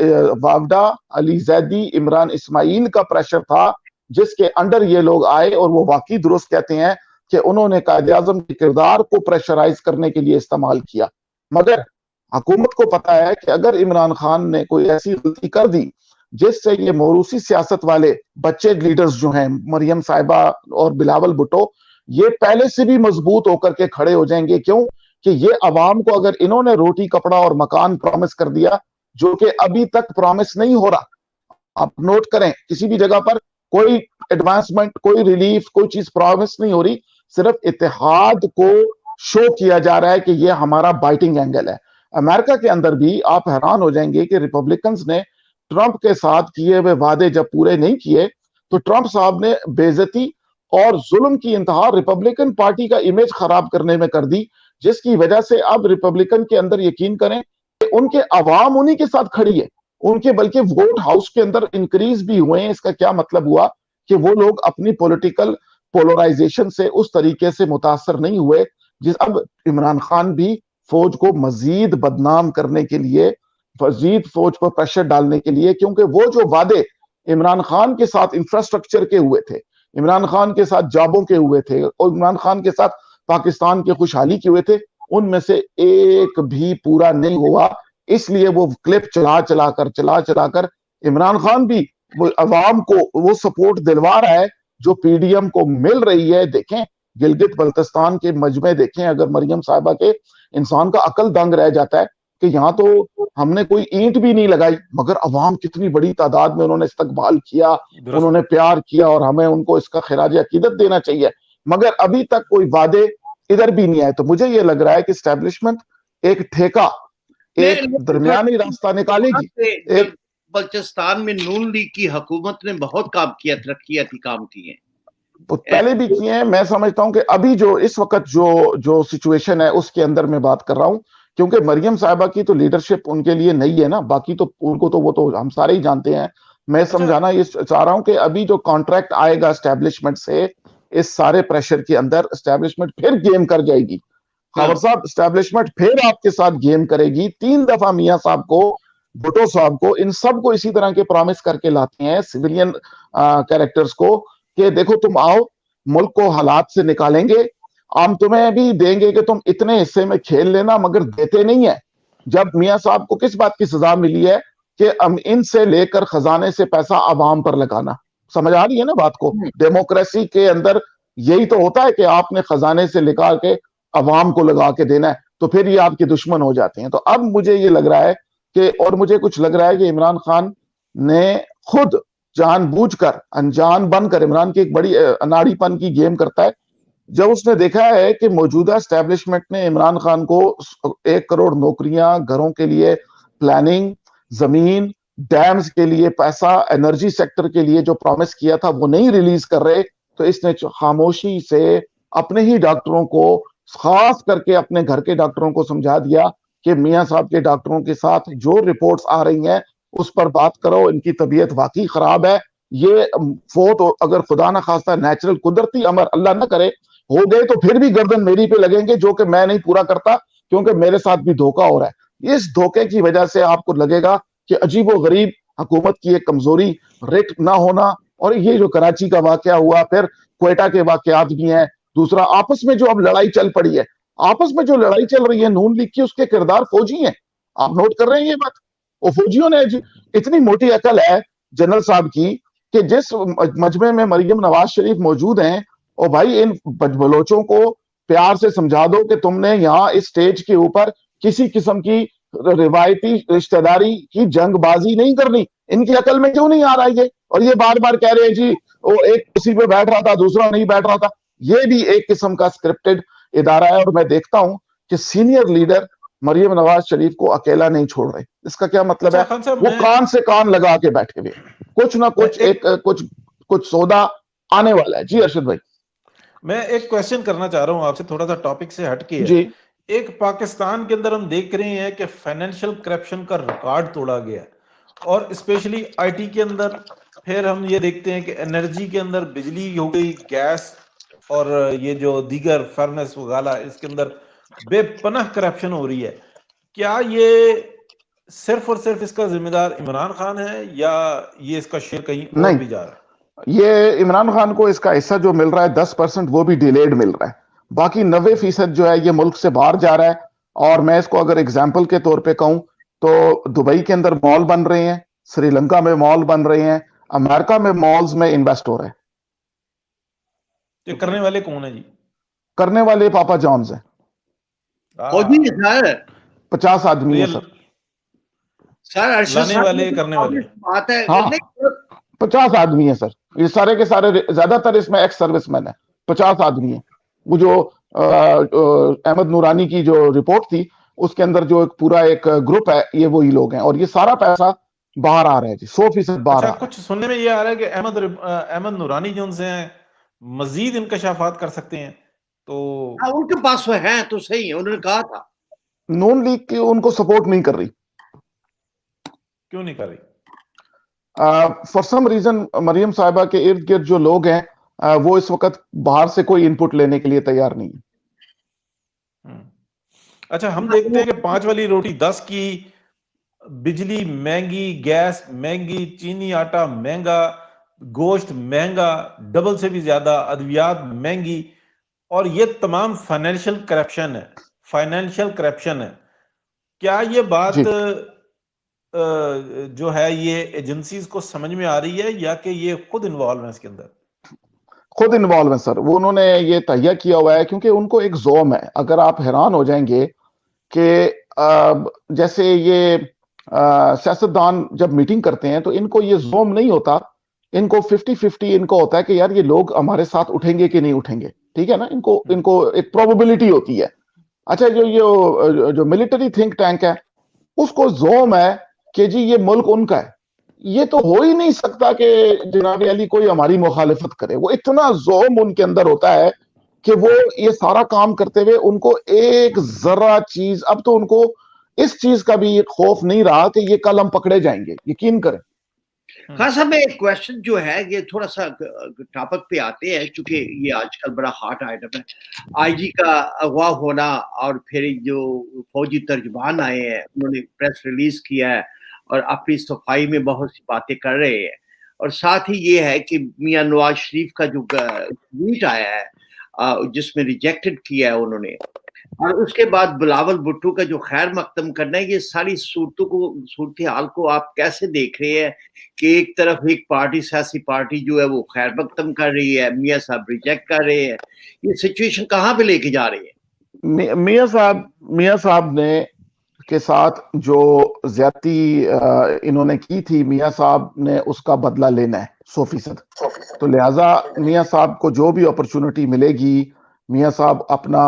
واگڈا, علی زیدی, عمران اسماعیل کا پریشر تھا جس کے انڈر یہ لوگ آئے, اور وہ واقعی درست کہتے ہیں کہ انہوں نے قائد اعظم کے کردار کو پریشرائز کرنے کے لیے استعمال کیا. مگر حکومت کو پتا ہے کہ اگر عمران خان نے کوئی ایسی غلطی کر دی جس سے یہ موروثی سیاست والے بچے لیڈرز جو ہیں مریم صاحبہ اور بلاول بھٹو, یہ پہلے سے بھی مضبوط ہو کر کے کھڑے ہو جائیں گے. کیوں کہ یہ عوام کو اگر انہوں نے روٹی کپڑا اور مکان پرومس کر دیا جو کہ ابھی تک پرومس نہیں ہو رہا, آپ نوٹ کریں کسی بھی جگہ پر کوئی ایڈوانسمنٹ, کوئی ریلیف, کوئی چیز پرومس نہیں ہو رہی, صرف اتحاد کو شو کیا جا رہا ہے کہ یہ ہمارا بائٹنگ اینگل ہے. امریکہ کے اندر بھی آپ حیران ہو جائیں گے کہ ریپبلکنز نے ٹرمپ کے ساتھ کیے ہوئے وعدے جب پورے نہیں کیے تو ٹرمپ صاحب نے بے عزتی اور ظلم کی انتہا ریپبلکن پارٹی کا امیج خراب کرنے میں کر دی, جس کی وجہ سے اب ریپبلکن کے اندر یقین کریں کہ ان کے عوام انہی کے ساتھ کھڑی ہے, ان کے بلکہ ووٹ ہاؤس کے اندر انکریز بھی ہوئے ہیں. اس کا کیا مطلب ہوا کہ وہ لوگ اپنی پولیٹیکل پولرائزیشن سے اس طریقے سے متاثر نہیں ہوئے, جس اب عمران خان بھی فوج کو مزید بدنام کرنے کے لیے, مزید فوج پر پریشر ڈالنے کے لیے, کیونکہ وہ جو وعدے عمران خان کے ساتھ انفراسٹرکچر کے ہوئے تھے, عمران خان کے ساتھ جابوں کے ہوئے تھے اور عمران خان کے ساتھ پاکستان کے خوشحالی کے ہوئے تھے, ان میں سے ایک بھی پورا نہیں ہوا. اس لیے وہ کلپ چلا چلا کر عمران خان بھی وہ عوام کو وہ سپورٹ دلوا رہا ہے جو پی ڈی ایم کو مل رہی ہے. دیکھیں گلگت بلتستان کے مجمع دیکھیں, اگر مریم صاحبہ کے انسان کا عقل دنگ رہ جاتا ہے کہ یہاں تو ہم نے کوئی اینٹ بھی نہیں لگائی مگر عوام کتنی بڑی تعداد میں انہوں نے استقبال کیا, انہوں نے پیار کیا, اور ہمیں ان کو اس کا خراج عقیدت دینا چاہیے. مگر ابھی تک کوئی وعدے ادھر بھی نہیں آئے. تو مجھے یہ لگ رہا ہے کہ اسٹیبلشمنٹ ایک ٹھیکہ, ایک درمیانی راستہ نکالے گی. بلوچستان میں نون لیگ کی حکومت نے بہت کام کیا, ترقیاتی کام کیے, پہلے بھی کیے ہیں. میں سمجھتا ہوں کہ ابھی جو اس وقت جو سچویشن ہے اس کے اندر میں بات کر رہا ہوں, کیونکہ مریم صاحبہ کی تو لیڈرشپ ان کے لیے نہیں ہے نا, باقی تو ان کو تو وہ تو ہم سارے ہی جانتے ہیں. میں سمجھانا یہ چاہ رہا ہوں کہ ابھی جو کانٹریکٹ آئے گا اسٹیبلشمنٹ سے, اس سارے پریشر کے اندر اسٹیبلشمنٹ پھر گیم کر جائے گی. خاور صاحب اسٹیبلشمنٹ پھر آپ کے ساتھ گیم کرے گی. 3 دفعہ میاں صاحب کو, بھٹو صاحب کو, ان سب کو اسی طرح کے پرامس کر کے لاتے ہیں سویلین کیریکٹرز کو کہ دیکھو تم آؤ, ملک کو حالات سے نکالیں گے, ہم تمہیں بھی دیں گے کہ تم اتنے حصے میں کھیل لینا, مگر دیتے نہیں ہیں. جب میاں صاحب کو کس بات کی سزا ملی ہے کہ ان سے لے کر خزانے سے پیسہ عوام پر لگانا. سمجھ آ رہی ہے نا بات کو؟ ڈیموکریسی کے اندر یہی تو ہوتا ہے کہ آپ نے خزانے سے لگا کے عوام کو لگا کے دینا ہے, تو پھر یہ آپ کے دشمن ہو جاتے ہیں. تو اب مجھے یہ لگ رہا ہے کہ, اور مجھے کچھ لگ رہا ہے کہ عمران خان نے خود جان بوجھ کر انجان بن کر عمران کی ایک بڑی اناڑی پن کی گیم کرتا ہے. جب اس نے دیکھا ہے کہ موجودہ اسٹیبلشمنٹ نے عمران خان کو 1 کروڑ نوکریاں, گھروں کے لیے پلاننگ, زمین, ڈیمز کے لیے پیسہ, انرجی سیکٹر کے لیے جو پرومس کیا تھا وہ نہیں ریلیز کر رہے, تو اس نے خاموشی سے اپنے ہی ڈاکٹروں کو, خاص کر کے اپنے گھر کے ڈاکٹروں کو سمجھا دیا کہ میاں صاحب کے ڈاکٹروں کے ساتھ جو رپورٹس آ رہی ہیں اس پر بات کرو, ان کی طبیعت واقعی خراب ہے, یہ فوت اگر خدا نہ خواستہ نیچرل قدرتی امر اللہ نہ کرے ہو گئے تو پھر بھی گردن میری پہ لگیں گے, جو کہ میں نہیں پورا کرتا کیونکہ میرے ساتھ بھی دھوکہ ہو رہا ہے. اس دھوکے کی وجہ سے آپ کو لگے گا کہ عجیب و غریب حکومت کی ایک کمزوری, ریٹ نہ ہونا, اور یہ جو کراچی کا واقعہ ہوا, پھر کوئٹہ کے واقعات بھی ہیں. دوسرا آپس میں جو اب لڑائی چل پڑی ہے, آپس میں جو لڑائی چل رہی ہے نون لیگ کی, اس کے کردار فوجی ہیں. آپ نوٹ کر رہے ہیں یہ بات؟ وہ فوجیوں نے اتنی موٹی عقل ہے جنرل صاحب کی کہ جس مجمع میں مریم نواز شریف موجود ہیں, اور بھائی ان بلوچوں کو پیار سے سمجھا دو کہ تم نے یہاں اس سٹیج کے اوپر کسی قسم کی روایتی رشتہ داری کی جنگ بازی نہیں کرنی. ان کی عقل میں کیوں نہیں آ رہا ہے یہ؟ اور یہ بار بار کہہ رہے ہیں جی وہ ایک کرسی پہ بیٹھ رہا تھا دوسرا نہیں بیٹھ رہا تھا. یہ بھی ایک قسم کا اسکرپٹڈ ادارہ ہے, اور میں دیکھتا ہوں کہ سینئر لیڈر مریم نواز شریف کو اکیلا نہیں چھوڑ رہے. اس کا کیا مطلب ہے؟ وہ کان سے کان لگا کے بیٹھے ہوئے, کچھ نہ کچھ سودا آنے والا ہے. جی ارشد بھائی, میں ایک کویسچن کرنا چاہ رہا ہوں آپ سے, تھوڑا سا ٹاپک سے ہٹ کے. جی, ایک پاکستان کے اندر ہم دیکھ رہے ہیں کہ فائنینشیل کرپشن کا ریکارڈ توڑا گیا ہے, اور اسپیشلی آئی ٹی کے اندر. پھر ہم یہ دیکھتے ہیں کہ انرجی کے اندر بجلی ہو گئی, گیس, اور یہ جو دیگر فرنس وغیرہ, اس کے اندر بے پناہ کرپشن ہو رہی ہے. کیا یہ صرف اور صرف اس کا ذمہ دار عمران خان ہے, یا یہ اس کا شیئر کہیں اور بھی جا رہا ہے؟ یہ عمران خان کو اس کا حصہ جو مل رہا ہے 10%, وہ بھی ڈیلیڈ مل رہا ہے. باقی 90% جو ہے یہ ملک سے باہر جا رہا ہے. اور میں اس کو اگر اگزامپل کے طور پہ کہوں تو دبئی کے اندر مال بن رہے ہیں, سری لنکا میں مال بن رہے ہیں, امریکہ میں مالز میں انویسٹ ہو رہے ہیں. یہ کرنے والے کون ہیں جی؟ کرنے والے پاپا جانز ہیں. 50 آدمی ہیں سر. لانے والے کرنے والے 50 آدمی ہیں سر. یہ سارے کے سارے, زیادہ تر اس میں ایکس سروس مین ہیں. 50 آدمی ہیں. وہ جو احمد نورانی کی جو رپورٹ تھی اس کے اندر جو ایک پورا ایک گروپ ہے, یہ وہی لوگ ہیں, اور یہ سارا پیسہ باہر آ رہا ہے جی, 100% باہر. اچھا, کچھ سننے میں یہ آ رہا ہے کہ احمد نورانی جو ان سے ہیں مزید انکشافات کر سکتے ہیں, تو ان کے پاس وہ ہیں تو صحیح ہے. انہوں نے کہا تھا نون لیگ کی ان کو سپورٹ نہیں کر رہی. کیوں نہیں کر رہی؟ فار سم ریزن مریم صاحبہ کے ارد گرد جو لوگ ہیں وہ اس وقت باہر سے کوئی ان پٹ لینے کے لیے تیار نہیں ہے. اچھا, ہم دیکھتے ہیں کہ 5 والی روٹی 10 کی, بجلی مہنگی, گیس مہنگی, چینی آٹا مہنگا, گوشت مہنگا, ڈبل سے بھی زیادہ, ادویات مہنگی, اور یہ تمام فائنینشیل کرپشن ہے. کیا یہ بات جو ہے یہ ایجنسیز کو سمجھ میں آ رہی ہے, یا کہ یہ خود انوالو ہیں اس کے اندر؟ خود انوالو ہیں سر. وہ انہوں نے یہ تہیہ کیا ہوا ہے کیونکہ ان کو ایک زوم ہے. اگر آپ حیران ہو جائیں گے کہ جیسے یہ سیاستدان جب میٹنگ کرتے ہیں تو ان کو یہ زوم نہیں ہوتا, ان کو 50-50 ان کو ہوتا ہے کہ یار یہ لوگ ہمارے ساتھ اٹھیں گے کہ نہیں اٹھیں گے. ٹھیک ہے نا, ان کو ایک پروبیبلٹی ہوتی ہے. اچھا, جو ملٹری تھنک ٹینک ہے اس کو زوم ہے کہ جی یہ ملک ان کا ہے. یہ تو ہو ہی نہیں سکتا کہ جناب علی کوئی ہماری مخالفت کرے. وہ اتنا زوم ان کے اندر ہوتا ہے کہ وہ یہ سارا کام کرتے ہوئے ان کو ایک ذرا چیز, اب تو ان کو اس چیز کا بھی خوف نہیں رہا کہ یہ کل ہم پکڑے جائیں گے. یقین کریں. خان صاحب, میں ایک کوشچن جو ہے یہ تھوڑا سا ٹاپک پہ آتے ہیں, چونکہ یہ آج کل بڑا ہاٹ آئٹم ہے. آئی جی کا اغوا ہونا, اور پھر جو فوجی ترجمان آئے ہیں انہوں نے پریس ریلیز کیا ہے اور اپنی صفائی میں بہت سی باتیں کر رہے ہیں. اور ساتھ ہی یہ ہے کہ میاں نواز شریف کا جو ٹویٹ آیا ہے جس میں ریجیکٹڈ کیا ہے انہوں نے, اور اس کے بعد بلاول بھٹو کا جو خیر مقدم کرنا ہے, یہ ساری صورتحال کو آپ کیسے دیکھ رہے ہیں کہ ایک طرف ایک پارٹی, سیاسی پارٹی جو ہے وہ خیر مقدم کر رہی ہے, میاں صاحب ریجیکٹ کر رہے ہیں, یہ سچویشن کہاں پہ لے کے جا رہی ہے؟ میاں صاحب نے کے ساتھ جو زیادتی انہوں نے کی تھی میاں صاحب نے اس کا بدلہ لینا ہے 100%. تو لہٰذا میاں صاحب کو جو بھی اپرچونٹی ملے گی، میاں صاحب اپنا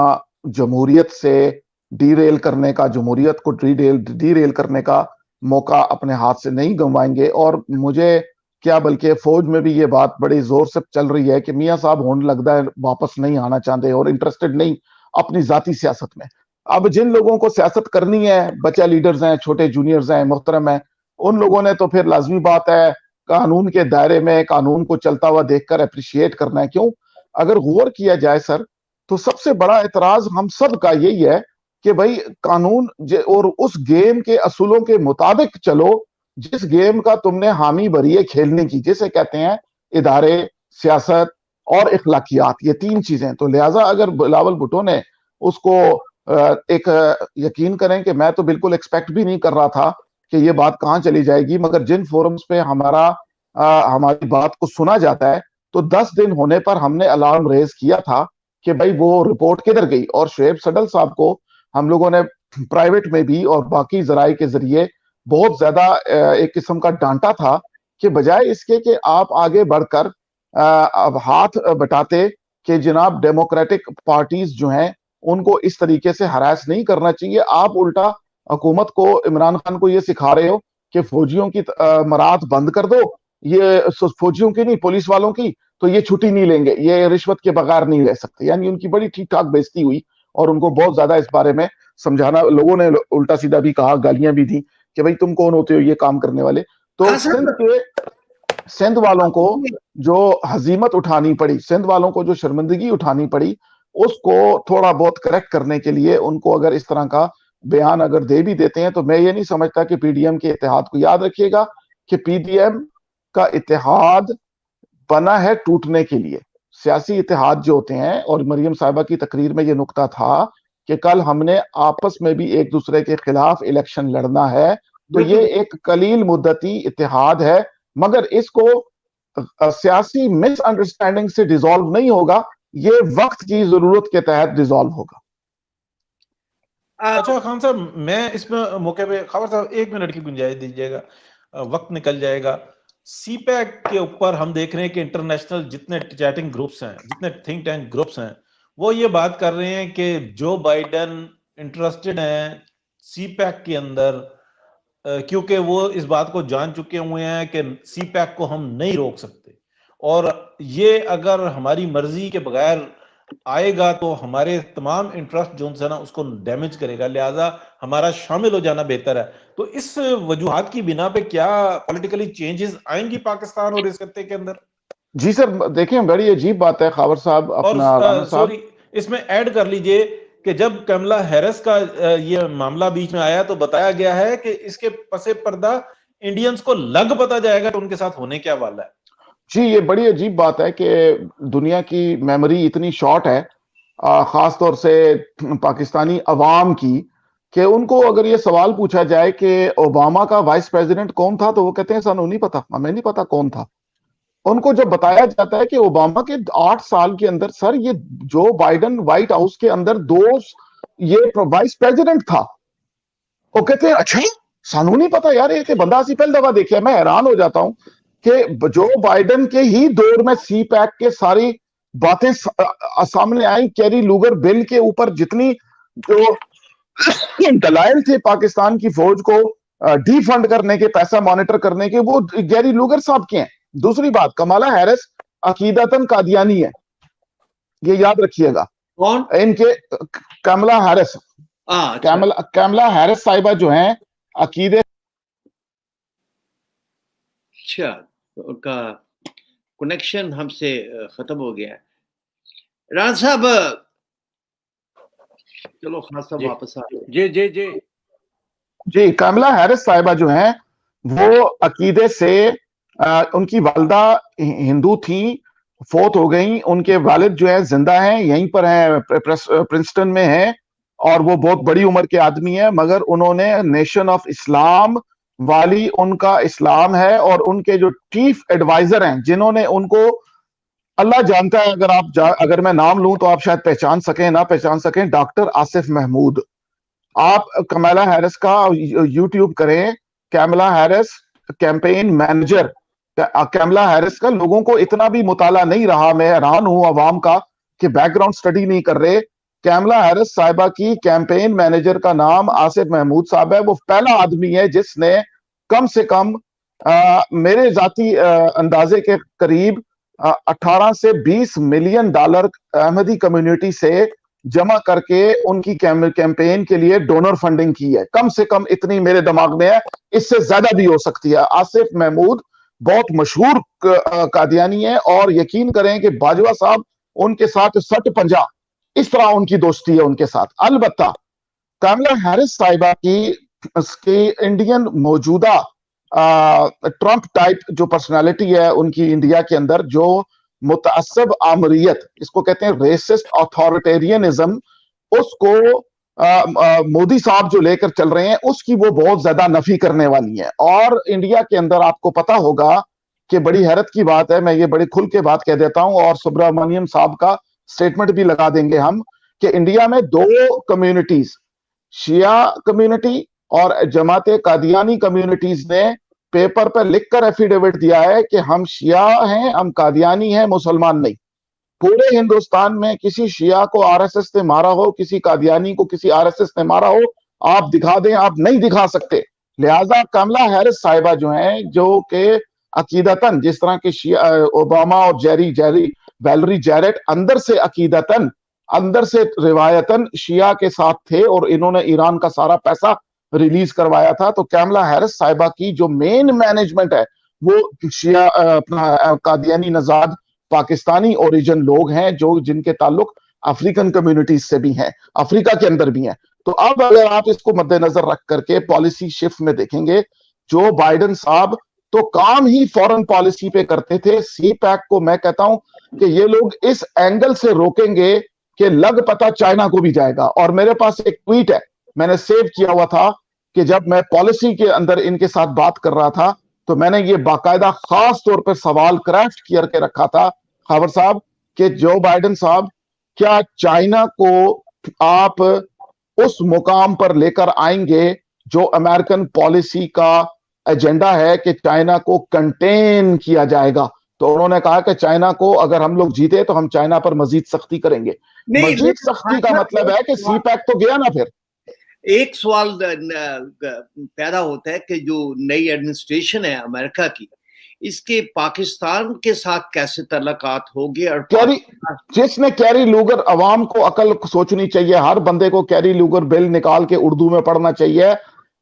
جمہوریت سے ڈی ریل کرنے کا، جمہوریت کو ڈی ریل کرنے کا موقع اپنے ہاتھ سے نہیں گنوائیں گے. اور مجھے کیا بلکہ فوج میں بھی یہ بات بڑی زور سے چل رہی ہے کہ میاں صاحب ہونے لگتا ہے واپس نہیں آنا چاہتے اور انٹرسٹڈ نہیں اپنی ذاتی سیاست میں. اب جن لوگوں کو سیاست کرنی ہے، بچہ لیڈرز ہیں، چھوٹے جونیئرز ہیں، محترم ہیں، ان لوگوں نے تو پھر لازمی بات ہے قانون کے دائرے میں قانون کو چلتا ہوا دیکھ کر اپریشیٹ کرنا ہے. کیوں؟ اگر غور کیا جائے سر تو سب سے بڑا اعتراض ہم سب کا یہی ہے کہ بھائی قانون اور اس گیم کے اصولوں کے مطابق چلو جس گیم کا تم نے حامی بری ہے کھیلنے کی، جسے کہتے ہیں ادارے، سیاست اور اخلاقیات، یہ 3 چیزیں. تو لہٰذا اگر بلاول بھٹو نے اس کو ایک یقین کریں کہ میں تو بالکل ایکسپیکٹ بھی نہیں کر رہا تھا کہ یہ بات کہاں چلی جائے گی، مگر جن فورمز پہ ہماری بات کو سنا جاتا ہے تو 10 دن ہونے پر ہم نے الارم ریز کیا تھا کہ بھائی وہ رپورٹ کدھر گئی. اور شعیب صڈل صاحب کو ہم لوگوں نے پرائیویٹ میں بھی اور باقی ذرائع کے ذریعے بہت زیادہ ایک قسم کا ڈانٹا تھا کہ بجائے اس کے کہ آپ آگے بڑھ کر اب ہاتھ بٹاتے کہ جناب ڈیموکریٹک پارٹیز جو ہیں ان کو اس طریقے سے ہراس نہیں کرنا چاہیے، آپ الٹا حکومت کو، عمران خان کو یہ سکھا رہے ہو کہ فوجیوں کی مراد بند کر دو، یہ فوجیوں کی نہیں پولیس والوں کی، تو یہ چھٹی نہیں لیں گے، یہ رشوت کے بغیر نہیں رہ سکتے. یعنی ان کی بڑی ٹھیک ٹھاک بےزتی ہوئی اور ان کو بہت زیادہ اس بارے میں سمجھانا، لوگوں نے الٹا سیدھا بھی کہا، گالیاں بھی دی کہ بھائی تم کون ہوتے ہو یہ کام کرنے والے. تو سندھ والوں کو جو ہزیمت اٹھانی پڑی، سندھ والوں کو جو شرمندگی اٹھانی پڑی، اس کو تھوڑا بہت کریکٹ کرنے کے لیے ان کو اگر اس طرح کا بیان اگر دے بھی دیتے ہیں تو میں یہ نہیں سمجھتا کہ پی ڈی ایم کے اتحاد کو، یاد رکھیے گا کہ پی ڈی ایم کا اتحاد بنا ہے ٹوٹنے کے لیے. سیاسی اتحاد جو ہوتے ہیں، اور مریم صاحبہ کی تقریر میں یہ نقطہ تھا کہ کل ہم نے آپس میں بھی ایک دوسرے کے خلاف الیکشن لڑنا ہے، تو یہ ایک قلیل مدتی اتحاد ہے، مگر اس کو سیاسی مس انڈرسٹینڈنگ سے ڈیزالو نہیں ہوگا، یہ وقت کی ضرورت کے تحت ڈیزالو ہوگا. اچھا خان صاحب، میں اس میں موقع پہ خبر صاحب 1 منٹ کی گنجائش دیجیے گا، وقت نکل جائے گا. سی پیک کے اوپر ہم دیکھ رہے ہیں کہ انٹرنیشنل جتنے چیٹنگ گروپس ہیں، جتنے تھنک ٹینک گروپس ہیں، وہ یہ بات کر رہے ہیں کہ جو بائیڈن انٹرسٹڈ ہیں سی پیک کے اندر، کیونکہ وہ اس بات کو جان چکے ہوئے ہیں کہ سی پیک کو ہم نہیں روک سکتے، اور یہ اگر ہماری مرضی کے بغیر آئے گا تو ہمارے تمام انٹرسٹ جو ہے نا اس کو ڈیمیج کرے گا، لہٰذا ہمارا شامل ہو جانا بہتر ہے. تو اس وجوہات کی بنا پہ کیا پولیٹیکلی چینجز آئیں گی پاکستان اور اس خطے کے اندر؟ جی سر، دیکھیں بڑی عجیب بات ہے خاور صاحب، اپنا سوری اس میں ایڈ کر لیجئے کہ جب کملا ہیرس کا یہ معاملہ بیچ میں آیا تو بتایا گیا ہے کہ اس کے پس پردہ انڈینز کو لگ پتا جائے گا تو ان کے ساتھ ہونے کیا والا ہے. جی یہ بڑی عجیب بات ہے کہ دنیا کی میموری اتنی شارٹ ہے، خاص طور سے پاکستانی عوام کی، کہ ان کو اگر یہ سوال پوچھا جائے کہ اوباما کا وائس پریزیڈنٹ کون تھا تو وہ کہتے ہیں سانوں نہیں پتا، ہمیں نہیں پتا کون تھا. ان کو جب بتایا جاتا ہے کہ اوباما کے 8 سال کے اندر سر یہ جو بائیڈن وائٹ ہاؤس کے اندر یہ وائس پریزیڈنٹ تھا، وہ کہتے ہیں اچھا سانوں نہیں پتا. یار یہ بندہ اسی پہلی دفعہ دیکھا. میں حیران ہو جاتا ہوں کہ جو بائیڈن کے ہی دور میں سی پیک کے ساری باتیں سامنے آئیں، کیری لوگر بل کے اوپر جتنی جو دلائل تھے پاکستان کی فوج کو ڈی فنڈ کرنے کے، پیسہ مانیٹر کرنے کے، وہ گیری لوگر صاحب کے ہیں. دوسری بات، کمالا ہیرس عقیدتاً قادیانی ہے، یہ یاد رکھیے گا. ان کے کملا ہیرس کملا ہیرس صاحبہ جو ہیں عقیدے، اچھا ان کا کنیکشن ہم سے ختم ہو گیا ہے. ران صاحب چلو خان صاحب واپس آ جی جی جی جی کملا ہیرس صاحبہ جو ہیں وہ عقیدے سے، ان کی والدہ ہندو تھیں، فوت ہو گئیں، ان کے والد جو ہے زندہ ہیں، یہیں پر ہیں پرنسٹن میں ہیں، اور وہ بہت بڑی عمر کے آدمی ہیں، مگر انہوں نے نیشن آف اسلام والی ان کا اسلام ہے، اور ان کے جو چیف ایڈوائزر ہیں جنہوں نے ان کو، اللہ جانتا ہے اگر میں نام لوں تو آپ شاید پہچان سکیں نہ پہچان سکیں، ڈاکٹر آصف محمود. آپ کمالا ہیرس کا یوٹیوب کریں، کیملا ہیرس کیمپین مینیجر. کیملا ہیرس کا لوگوں کو اتنا بھی مطالعہ نہیں رہا، میں حیران ہوں عوام کا کہ بیک گراؤنڈ سٹڈی نہیں کر رہے. کیملا ہیرس صاحبہ کی کیمپین مینیجر کا نام آصف محمود صاحب ہے. وہ پہلا آدمی ہے جس نے کم سے کم میرے ذاتی اندازے کے قریب 18 سے 20 ملین ڈالر احمدی کمیونٹی سے جمع کر کے ان کی کیمپین کے لیے ڈونر فنڈنگ کی ہے. کم سے کم اتنی میرے دماغ میں ہے، اس سے زیادہ بھی ہو سکتی ہے. آصف محمود بہت مشہور قادیانی ہے، اور یقین کریں کہ باجوہ صاحب ان کے ساتھ 60-50 اس طرح ان کی دوستی ہے ان کے ساتھ. البتہ کملا ہیرس صاحبہ کی انڈین موجودہ ٹرمپ ٹائپ جو پرسنالٹی ہے ان کی انڈیا کے اندر، جو متعصب آمریت، اس کو کہتے ہیں ریسسٹ اتھارٹیرینزم، اس کو مودی صاحب جو لے کر چل رہے ہیں اس کی وہ بہت زیادہ نفی کرنے والی ہیں. اور انڈیا کے اندر آپ کو پتا ہوگا کہ بڑی حیرت کی بات ہے، میں یہ بڑی کھل کے بات کہہ دیتا ہوں، اور سبرامنیم صاحب کا سٹیٹمنٹ بھی لگا دیں گے ہم، کہ انڈیا میں 2 کمیونٹیز، شیعہ کمیونٹی اور جماعت قادیانی کمیونٹیز نے پیپر پہ لکھ کر ایفیڈیوٹ دیا ہے کہ ہم شیعہ ہیں، ہم قادیانی ہیں، مسلمان نہیں. پورے ہندوستان میں کسی شیعہ کو آر ایس ایس نے مارا ہو، کسی قادیانی کو کسی آر ایس ایس نے مارا ہو، آپ دکھا دیں، آپ نہیں دکھا سکتے. لہٰذا کملا ہیرس صاحبہ جو ہیں، جو کہ عقیدتاً جس طرح کے اوباما اور ویلری جیرٹ اندر سے عقیدتاً، اندر سے روایتاً شیعہ کے ساتھ تھے، اور انہوں نے ایران کا سارا پیسہ ریلیز کروایا تھا. تو کملا ہیرس صاحبہ کی جو مین مینجمنٹ ہے وہ شیعہ اپنا قادیانی نژاد پاکستانی اوریجن لوگ ہیں، جو جن کے تعلق افریقن کمیونٹیز سے بھی ہیں، افریقہ کے اندر بھی ہیں. تو اب اگر آپ اس کو مد نظر رکھ کر کے پالیسی شفٹ میں دیکھیں گے، جو بائیڈن صاحب تو کام ہی فورن پالیسی پہ کرتے تھے، سی پیک کو میں کہتا ہوں کہ یہ لوگ اس اینگل سے روکیں گے کہ لگ پتہ چائنا کو بھی جائے گا. اور میرے پاس ایک ٹویٹ ہے، میں نے سیو کیا ہوا تھا، کہ جب میں پالیسی کے اندر ان کے ساتھ بات کر رہا تھا تو میں نے یہ باقاعدہ خاص طور پر سوال کرافٹ کر کے رکھا تھا خاور صاحب، کہ جو بائیڈن صاحب، کیا چائنا کو آپ اس مقام پر لے کر آئیں گے جو امریکن پالیسی کا ایجنڈا ہے کہ چائنا کو کنٹین کیا جائے گا؟ تو انہوں نے کہا کہ چائنا کو اگر ہم لوگ جیتے تو ہم چائنا پر مزید سختی کریں گے. مزید سختی کا مطلب ہے کہ سی پیک تو گیا نا. پھر ایک سوال پیدا ہوتا ہے کہ جو نئی ایڈمنسٹریشن ہے امریکہ کی، اس کے پاکستان کے ساتھ کیسے تعلقات ہوگے؟ اور جس نے کیری لوگر، عوام کو عقل سوچنی چاہیے، ہر بندے کو کیری لوگر بل نکال کے اردو میں پڑھنا چاہیے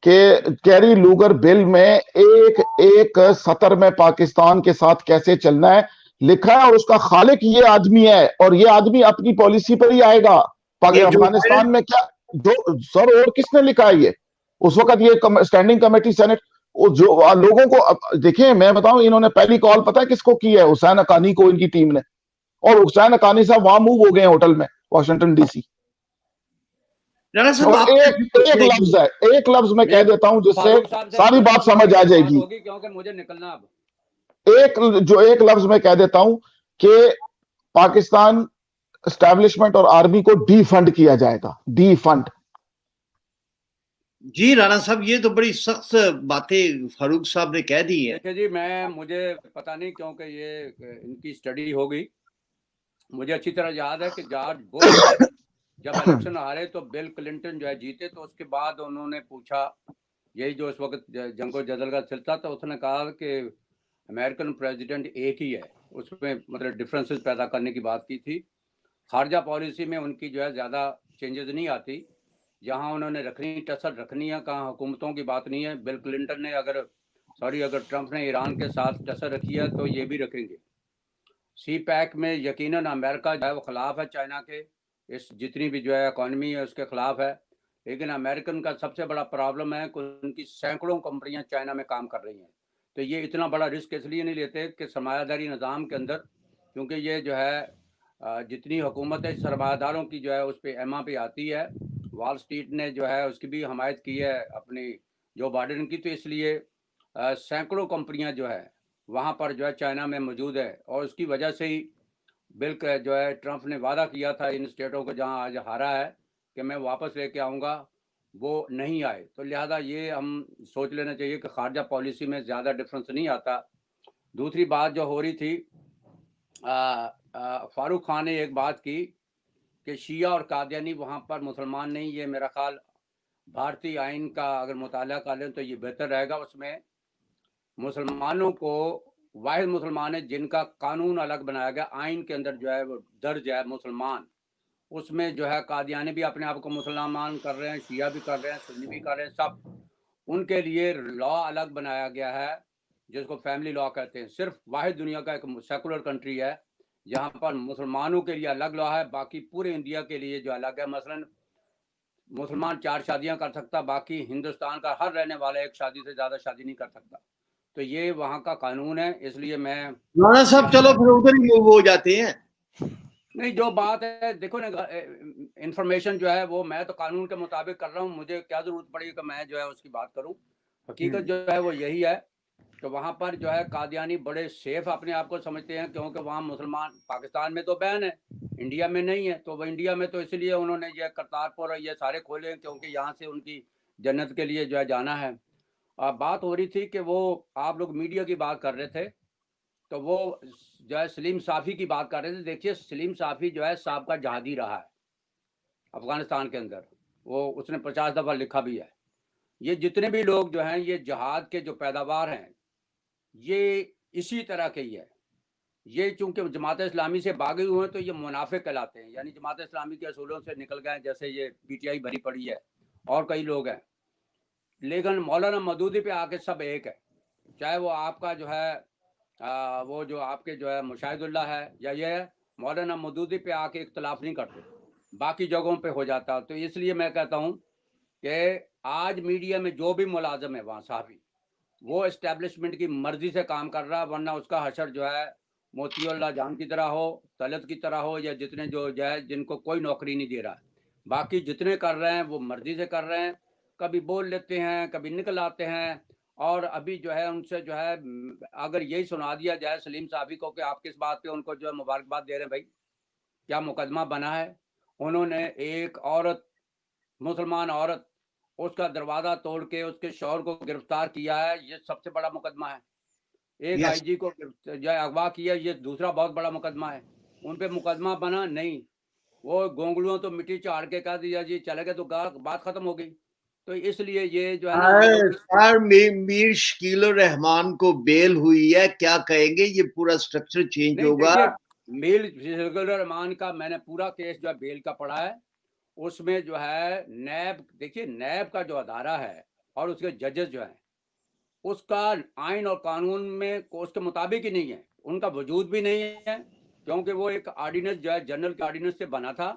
کہ کیری لوگر بل میں ایک سطر میں پاکستان کے ساتھ کیسے چلنا ہے لکھا ہے، اور اس کا خالق یہ آدمی ہے، اور یہ آدمی اپنی پالیسی پر ہی آئے گا. افغانستان میں کیا سر اور کس نے لکھا ہے؟ یہ اس وقت یہ اسٹینڈنگ کمیٹی سینٹ جو لوگوں کو دیکھیں، میں بتاؤں انہوں نے پہلی کال پتہ ہے کس کو کی ہے؟ حسین حقانی کو، ان کی ٹیم نے. اور حسین حقانی صاحب وہاں موو ہو گئے ہیں ہوٹل میں واشنگٹن ڈی سی. ایک لفظ میں کہہ دیتا ہوں جس سے ساری بات سمجھ آ جائے گی. کیونکہ مجھے نکلنا اب. ایک لفظ میں کہہ دیتا ہوں کہ پاکستان اسٹیبلشمنٹ اور آرمی کو ڈی فنڈ کیا جائے گا. Defund. جی رانا صاحب، یہ تو بڑی سخت باتیں فاروق صاحب نے کہہ دی ہیں. جی مجھے پتا نہیں کیونکہ یہ ان کی اسٹڈی ہوگی. مجھے اچھی طرح یاد ہے کہ جارج بش جب الیکشن ہارے تو بل کلنٹن جو ہے جیتے، تو اس کے بعد انہوں نے پوچھا، یہی جو اس وقت جنگ و جدل کا سلسلہ تھا، اس نے کہا کہ امریکن پریزیڈنٹ ایک ہی ہے. اس میں مطلب ڈفرینسز پیدا کرنے کی بات کی تھی. خارجہ پالیسی میں ان کی جو ہے زیادہ چینجز نہیں آتی. جہاں انہوں نے رکھنی ٹسر رکھنی ہے، کہاں حکومتوں کی بات نہیں ہے. بل کلنٹن نے اگر ٹرمپ نے ایران کے ساتھ ٹسر رکھی ہے تو یہ بھی رکھیں گے. سی پیک میں یقیناً امریکہ جو ہے وہ خلاف ہے چائنا کے، اس جتنی بھی جو ہے اکانومی ہے اس کے خلاف ہے. لیکن امریکن کا سب سے بڑا پرابلم ہے کہ ان کی سینکڑوں کمپنیاں چائنا میں کام کر رہی ہیں. تو یہ اتنا بڑا رسک اس لیے نہیں لیتے کہ سرمایہ داری نظام کے اندر، کیونکہ یہ جو ہے جتنی حکومت ہے سرمایہ داروں کی جو ہے اس پہ ایما پہ آتی ہے. وال سٹریٹ نے جو ہے اس کی بھی حمایت کی ہے اپنی جو بائیڈن کی. تو اس لیے سینکڑوں کمپنیاں جو ہے وہاں پر جو ہے چائنا میں موجود ہے. اور اس کی وجہ سے ہی بل جو ہے ٹرمپ نے وعدہ کیا تھا ان اسٹیٹوں کو جہاں آج ہارا ہے کہ میں واپس لے کے آؤں گا وہ نہیں آئے. تو لہذا یہ ہم سوچ لینا چاہیے کہ خارجہ پالیسی میں زیادہ ڈفرنس نہیں آتا. دوسری بات جو ہو رہی تھی, فاروق خان نے ایک بات کی کہ شیعہ اور قادیانی وہاں پر مسلمان نہیں. یہ میرا خیال بھارتی آئین کا اگر مطالعہ کر لیں تو یہ بہتر رہے گا. اس میں مسلمانوں کو واحد مسلمان ہے جن کا قانون الگ بنایا گیا, آئین کے اندر جو ہے وہ درج ہے مسلمان. اس میں جو ہے قادیانی بھی اپنے آپ کو مسلمان کر رہے ہیں, شیعہ بھی کر رہے ہیں, سنی بھی کر رہے ہیں, سب ان کے لیے لا الگ بنایا گیا ہے جس کو فیملی لا کہتے ہیں. صرف واحد دنیا کا ایک سیکولر کنٹری ہے جہاں پر مسلمانوں کے لیے الگ لا ہے, باقی پورے انڈیا کے لیے جو الگ ہے. مثلا مسلمان 4 شادیاں کر سکتا, باقی ہندوستان کا ہر رہنے والا ایک شادی سے زیادہ شادی نہیں کر سکتا. تو یہ وہاں کا قانون ہے. اس لیے میں مولانا صاحب چلو پھر ادھر ہی موو ہو جاتے ہیں. نہیں, جو بات ہے دیکھو نا, انفارمیشن جو ہے وہ میں تو قانون کے مطابق کر رہا ہوں. مجھے کیا ضرورت پڑی کہ میں جو ہے اس کی بات کروں. حقیقت جو ہے وہ یہی ہے کہ وہاں پر جو ہے قادیانی بڑے سیف اپنے آپ کو سمجھتے ہیں, کیونکہ وہاں مسلمان, پاکستان میں تو بین ہے, انڈیا میں نہیں ہے. تو وہ انڈیا میں تو اس لیے انہوں نے یہ کرتارپور اور یہ سارے کھولے کیونکہ یہاں سے ان کی جنت کے لیے جو ہے جانا ہے. بات ہو رہی تھی کہ وہ آپ لوگ میڈیا کی بات کر رہے تھے, تو وہ جو ہے سلیم صافی کی بات کر رہے تھے. دیکھیے سلیم صافی جو ہے سابقہ جہادی رہا ہے افغانستان کے اندر, وہ اس نے 50 دفعہ لکھا بھی ہے. یہ جتنے بھی لوگ جو ہیں یہ جہاد کے جو پیداوار ہیں یہ اسی طرح کے ہی ہے. یہ چونکہ جماعت اسلامی سے باغی ہوئے ہیں تو یہ منافق کہلاتے ہیں, یعنی جماعت اسلامی کے اصولوں سے نکل گئے, جیسے یہ پی ٹی آئی بھری پڑی ہے اور کئی لوگ ہیں. لیکن مولانا مودودی پہ آ کے سب ایک ہے, چاہے وہ آپ کا جو ہے وہ جو آپ کے جو ہے مشاہد اللہ ہے یا یہ ہے, مولانا مودودی پہ آ کے اختلاف نہیں کرتے, باقی جگہوں پہ ہو جاتا. تو اس لیے میں کہتا ہوں کہ آج میڈیا میں جو بھی ملازم ہے وہاں صحافی, وہ اسٹیبلشمنٹ کی مرضی سے کام کر رہا ہے, ورنہ اس کا حشر جو ہے موتی اللہ جان کی طرح ہو, طلعت کی طرح ہو, یا جتنے جو ہے جن کو کوئی نوکری نہیں دے رہا. باقی جتنے کر رہے ہیں وہ مرضی سے کر رہے ہیں, کبھی بول لیتے ہیں, کبھی نکل آتے ہیں. اور ابھی جو ہے ان سے جو ہے اگر یہی سنا دیا جائے سلیم صافی کو کہ آپ کس بات پہ ان کو جو ہے مبارکباد دے رہے ہیں, بھائی کیا مقدمہ بنا ہے؟ انہوں نے ایک عورت, مسلمان عورت, اس کا دروازہ توڑ کے اس کے شوہر کو گرفتار کیا ہے, یہ سب سے بڑا مقدمہ ہے. ایک آئی جی کو جو ہے اغوا کیا, یہ دوسرا بہت بڑا مقدمہ ہے. ان پہ مقدمہ بنا نہیں, وہ گونگلوں تو مٹی چاڑ کے کہہ دیا جی چلے گئے تو بات ختم ہو گئی. تو اس لیے یہ جو ہے نا میر شکیل الرحمان کو بیل ہوئی ہے, کیا کہیں گے, یہ پورا سٹرکچر چینج ہوگا. میر شکیل الرحمان کا میں نے پورا کیس جو ہے بیل کا پڑھا ہے. اس میں جو ہے نیب, دیکھیے نیب کا جو ادارہ ہے اور اس کے ججز جو ہیں, اس کا آئین اور قانون میں اس کے مطابق ہی نہیں ہے, ان کا وجود بھی نہیں ہے, کیونکہ وہ ایک آرڈیننس جو ہے جنرل کے آرڈیننس سے بنا تھا.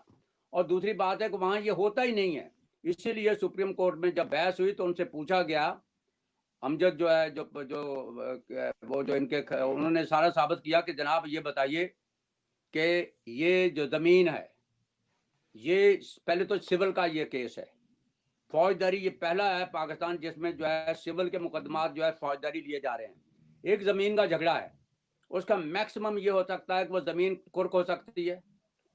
اور دوسری بات ہے کہ وہاں یہ ہوتا ہی نہیں ہے. اسی لیے سپریم کورٹ میں جب بحث ہوئی تو ان سے پوچھا گیا, امجد جو ہے وہ جو ان کے, انہوں نے سارا ثابت کیا کہ جناب یہ بتائیے کہ یہ جو زمین ہے یہ پہلے تو سول کا یہ کیس ہے, فوجداری, یہ پہلا ہے پاکستان جس میں جو ہے سول کے مقدمات جو ہے فوجداری لیے جا رہے ہیں. ایک زمین کا جھگڑا ہے, اس کا میکسیمم یہ ہو سکتا ہے کہ وہ زمین کرک ہو سکتی ہے,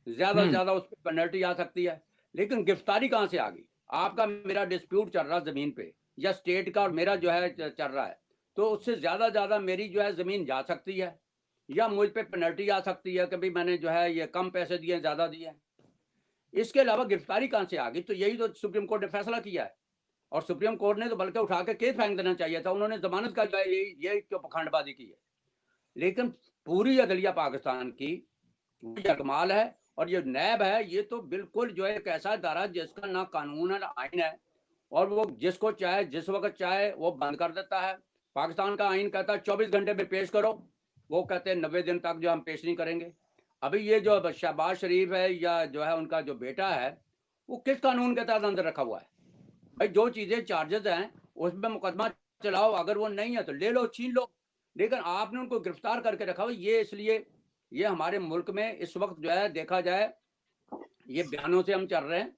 زیادہ سے زیادہ اس پہ پینلٹی آ سکتی ہے. لیکن گرفتاری کہاں سے آ گئی؟ آپ کا میرا ڈسپیوٹ چل رہا زمین پہ, یا اسٹیٹ کا اور میرا جو ہے چل رہا ہے, تو اس سے زیادہ میری جو ہے زمین جا سکتی ہے, یا مجھ پہ پینلٹی آ سکتی ہے کہ بھی میں نے جو ہے یہ کم پیسے دیے زیادہ دیے. اس کے علاوہ گرفتاری کہاں سے آ گئی؟ تو یہی تو سپریم کورٹ نے فیصلہ کیا ہے, اور سپریم کورٹ نے تو بلکہ اٹھا کے کیس پھینک دینا چاہیے تھا. انہوں نے ضمانت کا جو ہے یہ کیوں پکھانڈ بازی کی ہے. لیکن پوری عدلیہ پاکستان کی یکمال ہے, اور یہ نیب ہے یہ تو بالکل جو ہے ایک ایسا ادارہ جس کا نہ قانون ہے نہ آئین ہے, اور وہ جس کو چاہے جس وقت چاہے وہ بند کر دیتا ہے. پاکستان کا آئین کہتا ہے 24 گھنٹے میں پیش کرو, وہ کہتے ہیں 90 دن تک جو ہم پیش نہیں کریں گے. ابھی یہ جو شہباز شریف ہے یا جو ہے ان کا جو بیٹا ہے, وہ کس قانون کے تحت اندر رکھا ہوا ہے؟ بھائی جو چیزیں چارجز ہیں اس میں مقدمہ چلاؤ, اگر وہ نہیں ہے تو لے لو, چھین لو. لیکن آپ نے ان کو گرفتار کر کے رکھا ہوا. یہ اس لیے یہ ہمارے ملک میں اس وقت جو ہے دیکھا جائے یہ بیانوں سے ہم چل رہے ہیں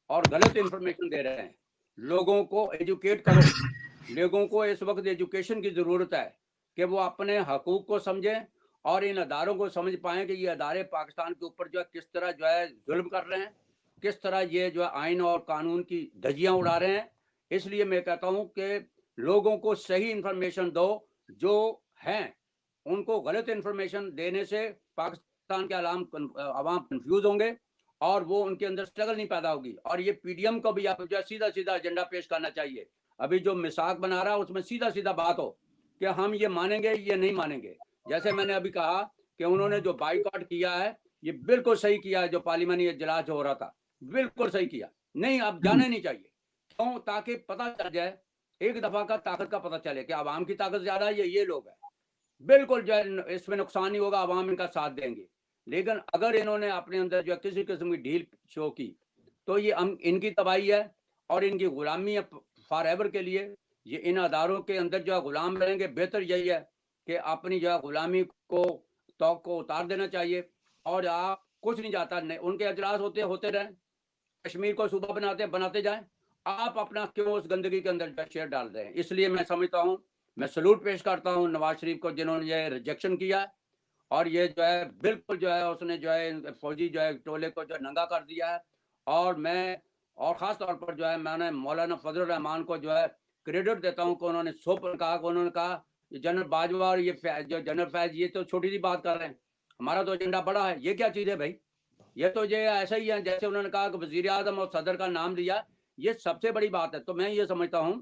اور غلط انفارمیشن دے رہے ہیں. لوگوں کو ایجوکیٹ کرو, لوگوں کو اس وقت ایجوکیشن کی ضرورت ہے کہ وہ اپنے حقوق کو سمجھیں اور ان اداروں کو سمجھ پائیں کہ یہ ادارے پاکستان کے اوپر جو ہے کس طرح جو ہے ظلم کر رہے ہیں, کس طرح یہ جو ہے آئین اور قانون کی دھجیاں اڑا رہے ہیں. اس لیے میں کہتا ہوں کہ لوگوں کو صحیح انفارمیشن دو. جو ہیں ان کو غلط انفارمیشن دینے سے پاکستان کے عوام کنفیوز ہوں گے اور وہ ان کے اندر اسٹرگل نہیں پیدا ہوگی. اور یہ پی ڈی ایم کو بھی آپ جو ہے سیدھا سیدھا ایجنڈا پیش کرنا چاہیے. ابھی جو میثاق بنا رہا ہے اس میں سیدھا سیدھا بات ہو کہ ہم یہ مانیں گے یہ نہیں مانیں گے. جیسے میں نے ابھی کہا کہ انہوں نے جو بائیکاٹ کیا ہے یہ بالکل صحیح کیا ہے. جو پارلیمانی اجلاس جو ہو رہا تھا بالکل صحیح کیا. نہیں اب جانے نہیں چاہیے. کیوں؟ تاکہ پتہ چل جائے ایک دفعہ کا طاقت کا پتہ چلے کہ عوام کی طاقت زیادہ ہے یہ لوگ ہیں. بالکل جو ہے اس میں نقصان نہیں ہوگا, عوام ان کا ساتھ دیں گے. لیکن اگر انہوں نے اپنے اندر جو ہے کسی قسم کی ڈھیل شو کی تو یہ ان کی تباہی ہے اور ان کی غلامی فار ایور کے لیے. یہ ان اداروں کے اندر جو ہے غلام رہیں گے. بہتر یہی ہے کہ اپنی جو ہے غلامی کو توق کو اتار دینا چاہیے. اور آپ کچھ نہیں جاتا, ان کے اجلاس ہوتے رہیں, کشمیر کو صوبہ بناتے جائیں. آپ اپنا کیوں اس گندگی کے اندر شیئر ڈال رہے ہیں؟ اس لیے میں سمجھتا ہوں, میں سلوٹ پیش کرتا ہوں نواز شریف کو جنہوں نے یہ ریجیکشن کیا اور یہ جو ہے بالکل جو ہے اس نے جو ہے فوجی جو ہے ٹولے کو جو ننگا کر دیا ہے. اور خاص طور پر جو ہے میں نے مولانا فضل الرحمان کو جو ہے کریڈٹ دیتا ہوں کہ انہوں نے کہا جنرل باجوہ اور یہ جو جنرل فیض یہ تو چھوٹی سی بات کر رہے ہیں, ہمارا تو ایجنڈا بڑا ہے. یہ کیا چیز ہے بھائی؟ یہ تو یہ ایسا ہی ہے جیسے انہوں نے کہا کہ وزیر اعظم اور صدر کا نام لیا, یہ سب سے بڑی بات ہے. تو میں یہ سمجھتا ہوں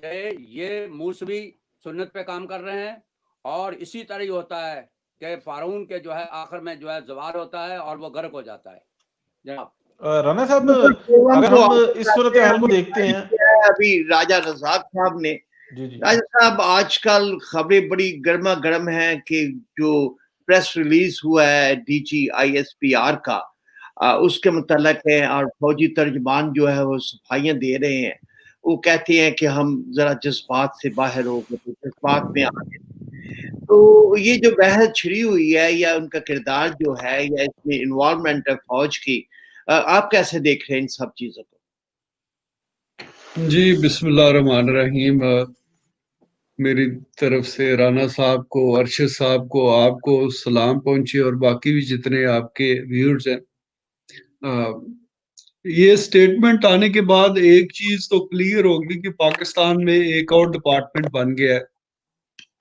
کہ یہ موسوی سنت پہ کام کر رہے ہیں اور اسی طرح ہی ہوتا ہے کہ فارون کے جو ہے آخر میں جو ہے زوال ہوتا ہے اور وہ غرق ہو جاتا ہے. جناب رانا صاحب اگر ہم اس صورتحال کو دیکھتے ہیں, ابھی راجہ رزاق صاحب نے راجہ صاحب آج کل خبریں بڑی گرما گرم ہیں کہ جو پریس ریلیز ہوا ہے D G I S P R کا اس کے متعلق ہے اور فوجی ترجمان جو ہے وہ صفائیاں دے رہے ہیں. وہ کہتے ہیں کہ ہم ذرا جذبات سے باہر ہو گئے, جذبات میں آ گئے. تو یہ جو بحث چھڑی ہوئی ہے یا ان کا کردار جو ہے یا اس میں انوالومنٹ ہے فوج کی, آپ کیسے دیکھ رہے ہیں ان سب چیزوں کو؟ جی بسم اللہ الرحمن الرحیم. میری طرف سے رانا صاحب کو, ارشد صاحب کو, آپ کو سلام پہنچے اور باقی بھی جتنے آپ کے ویورز ہیں. یہ سٹیٹمنٹ آنے کے بعد ایک چیز تو کلیئر ہوگی کہ پاکستان میں ایک اور ڈپارٹمنٹ بن گیا ہے.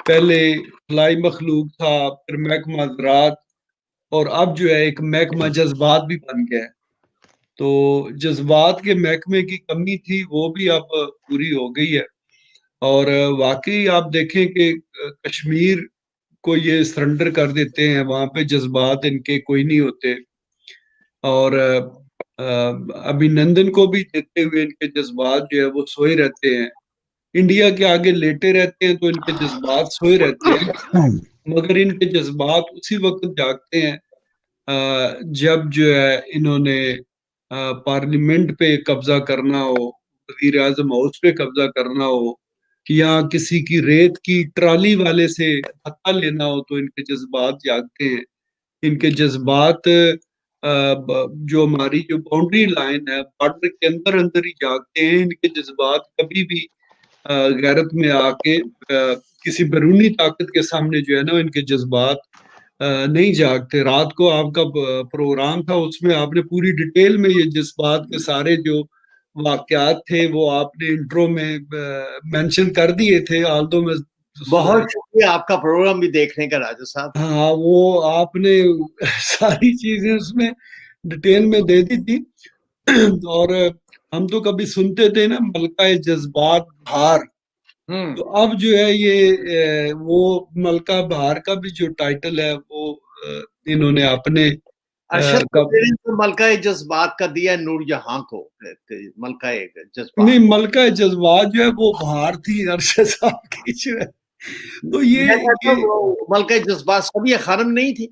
پہلے خلائی مخلوق تھا, پھر محکمہ زراعت, اور اب جو ہے ایک محکمہ جذبات بھی بن گیا ہے. تو جذبات کے محکمے کی کمی تھی وہ بھی اب پوری ہو گئی ہے. اور واقعی آپ دیکھیں کہ کشمیر کو یہ سرنڈر کر دیتے ہیں, وہاں پہ جذبات ان کے کوئی نہیں ہوتے. اور ابھی نندن کو بھی دیتے ہوئے ان کے جذبات جو ہے وہ سوئے رہتے ہیں. انڈیا کے آگے لیٹے رہتے ہیں تو ان کے جذبات سوئے رہتے ہیں, مگر ان کے جذبات اسی وقت جاگتے ہیں جب جو ہے انہوں نے پارلیمنٹ پہ قبضہ کرنا ہو, وزیر اعظم ہاؤس پہ قبضہ کرنا ہو, یا کسی کی ریت کی ٹرالی والے سے حقہ لینا ہو, تو ان کے جذبات جاگتے ہیں. ان کے جذبات جو ہماری جو باؤنڈری لائن ہے بارڈر کے اندر ہی جاگتے ہیں. ان کے جذبات کبھی بھی غیرت میں آ کے کسی بیرونی طاقت کے سامنے جو ہے نا ان کے جذبات نہیں جاگتے. رات کو آپ کا پروگرام تھا, اس میں آپ نے پوری ڈیٹیل میں یہ جذبات کے سارے جو واقعات تھے وہ آپ نے انٹرو میں مینشن کر دیے تھے. آلدو میں بہت شکریہ آپ کا پروگرام بھی دیکھنے کا راجہ صاحب. ہاں, وہ آپ نے ساری چیزیں اس میں ڈیٹیل میں دے دی تھی. اور ہم تو کبھی سنتے تھے نا ملکہ جذبات بہار, تو اب جو ہے یہ وہ ملکہ بہار کا بھی جو ٹائٹل ہے وہ انہوں نے اپنے ملکہ جذبات کا دیا نور جہاں کو. ملکہ جذبات نہیں, ملکہ جذبات جو ہے وہ بہار تھی ارشد صاحب کی جو ہے. تو یہ ملکہ جذبات سبیہ خانم نہیں تھی.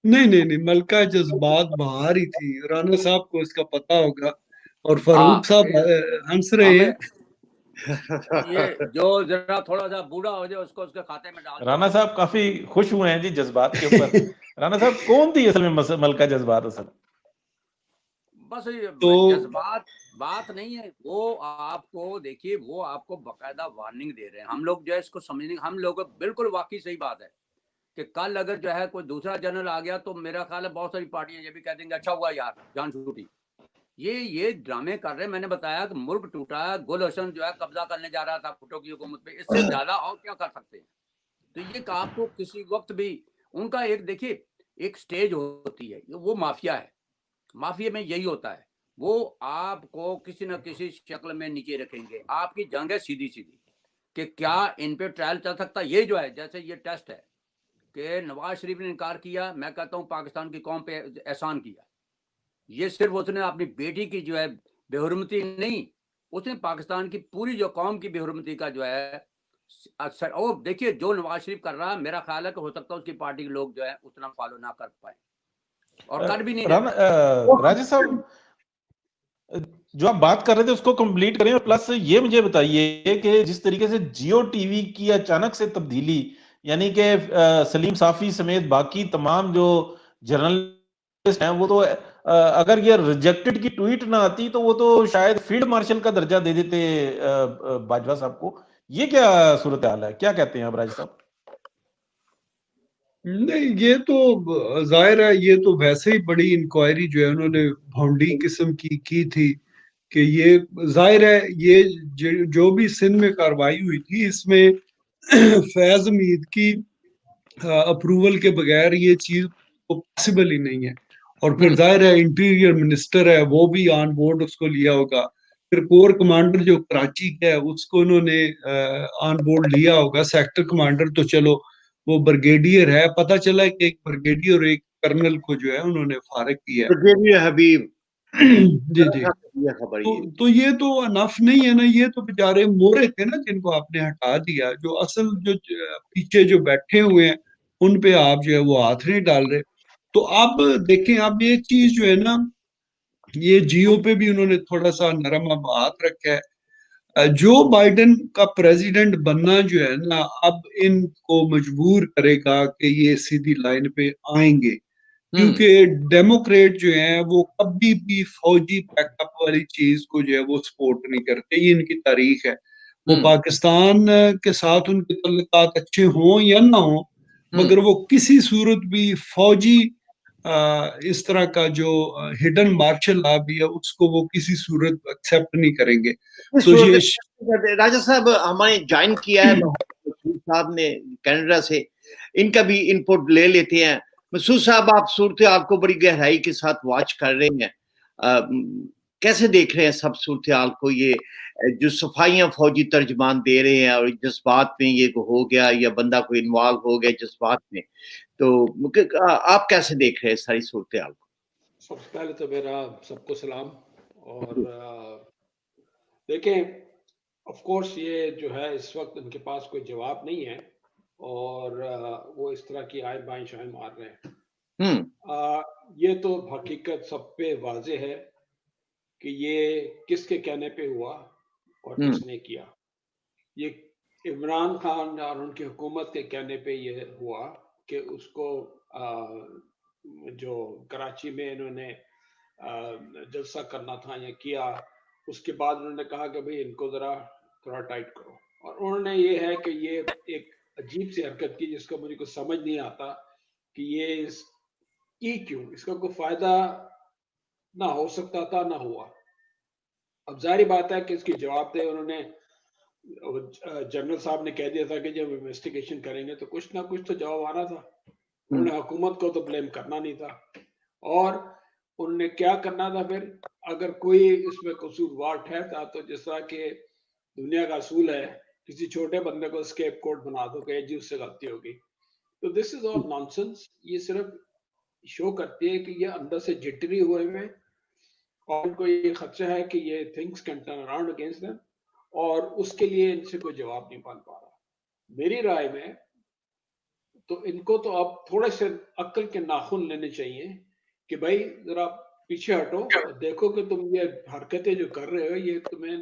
نہیں, ملکہ جذبات بہار ہی تھی. رانا صاحب کو اس کا پتہ ہوگا اور فاروق صاحب ہنس رہے ہیں. یہ جو ذرا تھوڑا سا بوڑھا ہو جائے اس کو اس کے کھاتے میں ڈال. رانا صاحب کافی خوش ہوئے ہیں جی جذبات کے اوپر. رانا صاحب کون تھی اصل میں ملکہ جذبات؟ اصل بس جذبات بات نہیں ہے, وہ آپ کو دیکھیے وہ آپ کو باقاعدہ وارننگ دے رہے ہیں. ہم لوگ جو ہے اس کو سمجھنے, ہم لوگ بالکل واقعی صحیح بات ہے کہ کل اگر جو ہے کوئی دوسرا جنرل آ گیا تو میرا خیال ہے بہت ساری پارٹیاں یہ بھی کہہ دیں گے اچھا ہوا یار جان چھوٹی. یہ ڈرامے کر رہے ہیں. میں نے بتایا کہ ملک ٹوٹا ہے, گل حسن جو ہے قبضہ کرنے جا رہا تھا بھٹو کی حکومت پہ, اس سے زیادہ اور کیا کر سکتے ہیں. تو یہ کہ آپ کو کسی وقت بھی ان کا ایک دیکھیے ایک سٹیج ہوتی ہے, وہ مافیا ہے. مافیا میں یہی ہوتا ہے, وہ آپ کو کسی نہ کسی شکل میں نیچے رکھیں گے. آپ کی جنگ ہے سیدھی سیدھی کہ کیا ان پہ ٹرائل چل سکتا. یہ جو ہے جیسے یہ ٹیسٹ ہے کہ نواز شریف نے انکار کیا, میں کہتا ہوں پاکستان کی قوم پہ احسان کیا. یہ صرف اس نے اپنی بیٹی کی جو ہے بے حرمتی نہیں, اس نے پاکستان کی پوری جو قوم کی بے حرمتی کا جو ہے اور دیکھیے جو نواز شریف کر رہا, میرا خیال ہے کہ ہو سکتا ہے اس کی پارٹی کے لوگ جو ہے اتنا فالو نہ کر پائیں اور کر بھی نہیں رہے. راجہ صاحب جو آپ بات کر رہے تھے اس کو کمپلیٹ کریں, اور پلس یہ مجھے بتائیے کہ جس طریقے سے جیو ٹی وی کی اچانک سے تبدیلی, یعنی کہ سلیم صافی سمیت باقی تمام جو جرنلسٹ ہیں وہ تو اگر یہ ریجیکٹڈ کی ٹویٹ نہ آتی تو وہ تو شاید فیلڈ مارشل کا درجہ دے دیتے باجوہ صاحب کو. یہ کیا صورتحال ہے, کیا کہتے ہیں آپ راجہ صاحب؟ نہیں, یہ تو ظاہر ہے, یہ تو ویسے ہی بڑی انکوائری جو ہے انہوں نے بھونڈی قسم کی تھی کہ یہ ظاہر ہے یہ جو بھی سندھ میں کاروائی ہوئی تھی اس میں فیض امید کی اپروول کے بغیر یہ چیز پاسبل ہی نہیں ہے. اور پھر ظاہر ہے انٹیریئر منسٹر ہے وہ بھی آن بورڈ اس کو لیا ہوگا, پھر کور کمانڈر جو کراچی کا ہے اس کو انہوں نے آن بورڈ لیا ہوگا. سیکٹر کمانڈر تو چلو وہ برگیڈیئر ہے, پتہ چلا کہ ایک برگیڈیئر اور ایک کرنل کو جو ہے انہوں نے فارغ کیا ہے. حبیب جی جی, تو یہ تو انف نہیں ہے نا, یہ تو بیچارے مورے تھے نا جن کو آپ نے ہٹا دیا. جو اصل جو پیچھے جو بیٹھے ہوئے ہیں ان پہ آپ جو ہے وہ ہاتھ نہیں ڈال رہے. تو اب دیکھیں, اب ایک چیز جو ہے نا, یہ جیو پہ بھی انہوں نے تھوڑا سا نرم اب ہاتھ رکھا ہے. جو بائیڈن کا پریزیڈنٹ بننا جو ہے نا اب ان کو مجبور کرے گا کہ یہ سیدھی لائن پہ آئیں گے, کیونکہ ڈیموکریٹ جو ہیں وہ کبھی بھی فوجی بیک اپ والی چیز کو جو ہے وہ سپورٹ نہیں کرتے. یہ ان کی تاریخ ہے. وہ پاکستان کے ساتھ ان کے تعلقات اچھے ہوں یا نہ ہوں, مگر وہ کسی صورت بھی فوجی اس طرح کا جو ہڈن مارشل لا بھی ہے اس کو وہ کسی صورت ایکسیپٹ نہیں کریں گے. تو یہ راجہ صاحب ہمارے جوائن کیا ہے مسعود صاحب نے کینیڈا سے, ان کا بھی ان پٹ لے لیتے ہیں. مسعود صاحب, آپ صورتحال کو بڑی گہرائی کے ساتھ واچ کر رہے ہیں, کیسے دیکھ رہے ہیں سب صورتحال کو؟ یہ جو صفائیاں فوجی ترجمان دے رہے ہیں اور جذبات میں یہ ہو گیا یا بندہ کوئی انوالو ہو گیا جذبات میں, تو آپ کیسے دیکھ رہے ہیں ساری صورتحال کو؟ سب سے پہلے تو میرا سب کو سلام. اور دیکھیں, آف کورس یہ جو ہے اس وقت ان کے پاس کوئی جواب نہیں ہے اور وہ اس طرح کی آئیں بائیں شائیں مار رہے ہیں. یہ تو حقیقت سب پہ واضح ہے کہ یہ کس کے کہنے پہ ہوا اور کس نے کیا. یہ عمران خان اور ان کی حکومت کے کہنے پہ یہ ہوا کہ اس کو جو کراچی میں انہوں نے جلسہ کرنا تھا یا کیا, اس کے بعد انہوں نے کہا کہ بھئی ان کو ذرا تھوڑا ٹائٹ کرو. اور انہوں نے یہ ہے کہ یہ ایک عجیب سی حرکت کی جس کا مجھے کچھ سمجھ نہیں آتا کہ یہ کیوں, اس کا کوئی فائدہ نہ ہو سکتا تھا نہ ہوا. اب ظاہری بات ہے کہ اس کی جواب دے انہوں نے, جنرل صاحب نے کہہ دیا تھا کہ جب انویسٹیگیشن کریں گے تو کچھ نہ کچھ تو جواب آنا تھا. انہوں نے حکومت کو تو بلیم کرنا نہیں تھا, اور انہوں نے کیا کرنا تھا پھر, اگر کوئی اس میں قصوروار ٹھہرتا تو جس طرح کہ دنیا کا اصول ہے کسی چھوٹے بندے کو اسکیپ کوٹ بنا دو کہ جی اس سے غلطی ہوگی. تو دس از آل نان سینس. یہ صرف شو کرتی ہے کہ یہ اندر سے جٹری ہوئے ہوئے اور ان کو یہ خدشہ ہے کہ یہ things can turn around against them, اور اس کے لیے ان سے کوئی جواب نہیں بن پا رہا. میری رائے میں تو ان کو تو اب تھوڑے سے عقل کے ناخن لینے چاہیے کہ بھائی ذرا پیچھے ہٹو, دیکھو کہ تم یہ حرکتیں جو کر رہے ہو یہ تمہیں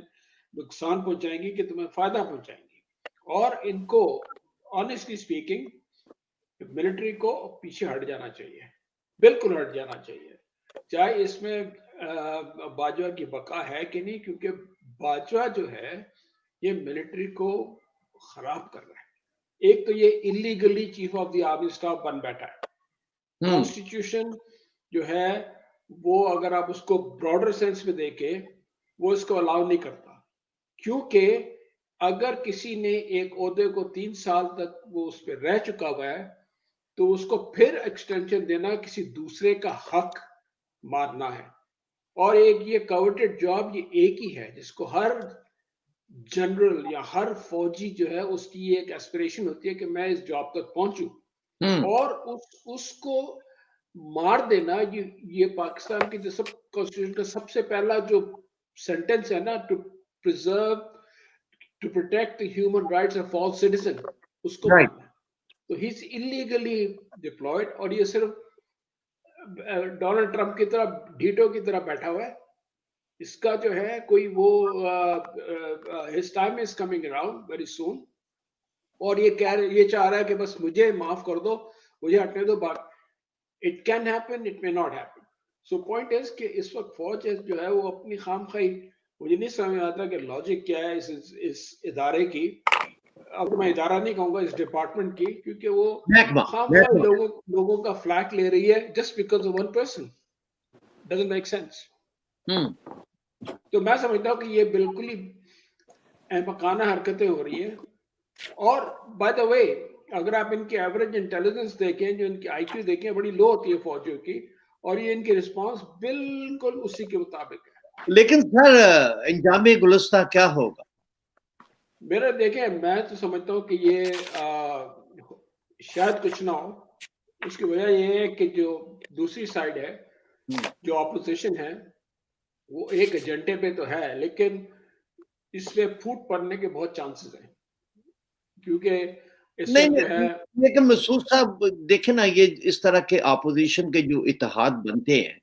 نقصان پہنچائیں گی کہ تمہیں فائدہ پہنچائیں گی. اور ان کو آنیسٹلی اسپیکنگ ملٹری کو پیچھے ہٹ جانا چاہیے, بالکل ہٹ جانا چاہیے, چاہے اس میں باجوہ کی بقا ہے کہ نہیں, کیونکہ باجوہ جو ہے یہ ملٹری کو خراب کر رہا ہے. ایک تو یہ illegally chief of the army staff بن بیٹھا ہے. کانسٹیٹیوشن جو ہے وہ اگر آپ اس کو براڈر سینس میں دیکھیں وہ اس کو الاؤ نہیں کرتا، کیونکہ اگر کسی نے ایک عہدے کو 3 سال تک وہ اس پہ رہ چکا ہوا ہے تو اس کو پھر ایکسٹینشن دینا کسی دوسرے کا حق مارنا ہے. اور ایک یہ کوٹڈ جاب یہ ایک ہی ہے جس کو ہر جنرل یا ہر فوجی جو ہے اس کی ایک ایسپریشن ہوتی ہے کہ میں اس جاب تک پہنچوں، اور اس کو مار دینا یہ پاکستان کی جو کانسٹیٹیوشن کا سب سے پہلا جو سینٹنس ہے نا، to preserve to protect the human rights of all citizen, اس کو مارنا. تو ہی از انلیگلی ڈپلائڈ، اور یہ صرف ڈونلڈ ٹرمپ کی طرح ڈیٹو کی طرح بیٹھا ہوا ہے. اس کا جو ہے کوئی وہ his time is coming around very soon، اور یہ چاہ رہا ہے کہ بس مجھے معاف کر دو، مجھے ہٹنے دو. بات it can happen, it may not happen. So point is کہ اس وقت فوج جو ہے وہ اپنی خام خواہی، مجھے نہیں سمجھ آتا کہ لاجک کیا ہے اس ادارے کی. اب میں ادارہ نہیں کہوں گا، اس ڈپارٹمنٹ کی، کیونکہ وہ خام خواہی لوگوں کا فلیک لے رہی ہے just because of one person. Doesn't make sense. تو میں سمجھتا ہوں کہ یہ بالکل ہی احمقانہ حرکتیں ہو رہی ہیں. اور بائی دا وے اگر آپ ان کی ایوریج انٹیلیجنس دیکھیں، جو ان کی آئی کیو دیکھیں، بڑی لو ہوتی ہے فوجیوں کی، اور یہ ان کی رسپانس بالکل اسی کے مطابق ہے. لیکن سر انجام گلستہ کیا ہوگا؟ میرا دیکھیں، میں تو سمجھتا ہوں کہ یہ شاید کچھ نہ ہو. اس کی وجہ یہ ہے کہ جو دوسری سائڈ ہے، جو اپوزیشن ہے، وہ ایک ایجنڈے پہ تو ہے، لیکن اس میں پھوٹ پڑنے کے بہت چانسز ہیں، کیونکہ لیکن مسعود صاحب دیکھیں نا، یہ اس طرح کے اپوزیشن کے جو اتحاد بنتے ہیں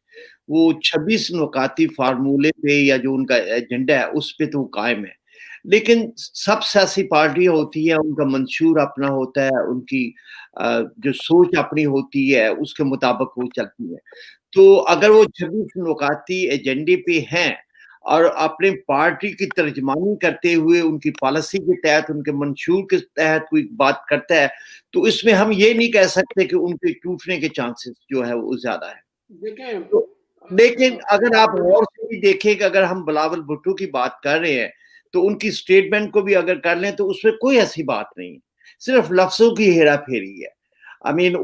وہ 26 نکاتی فارمولے پہ یا جو ان کا ایجنڈا ہے اس پہ تو قائم ہے، لیکن سب سیاسی پارٹیاں ہوتی ہیں، ان کا منشور اپنا ہوتا ہے، ان کی جو سوچ اپنی ہوتی ہے اس کے مطابق وہ چلتی ہے. تو اگر وہ 26 نکاتی ایجنڈے پہ ہیں اور اپنے پارٹی کی ترجمانی کرتے ہوئے ان کی پالیسی کے تحت، ان کے منشور کے تحت کوئی بات کرتا ہے، تو اس میں ہم یہ نہیں کہہ سکتے کہ ان کے ٹوٹنے کے چانسز جو ہے وہ زیادہ ہے. لیکن اگر آپ غور سے بھی دیکھیں کہ اگر ہم بلاول بھٹو کی بات کر رہے ہیں تو ان کی سٹیٹمنٹ کو بھی اگر کر لیں تو اس میں کوئی ایسی بات نہیں، صرف لفظوں کی ہیرا پھیری ہے.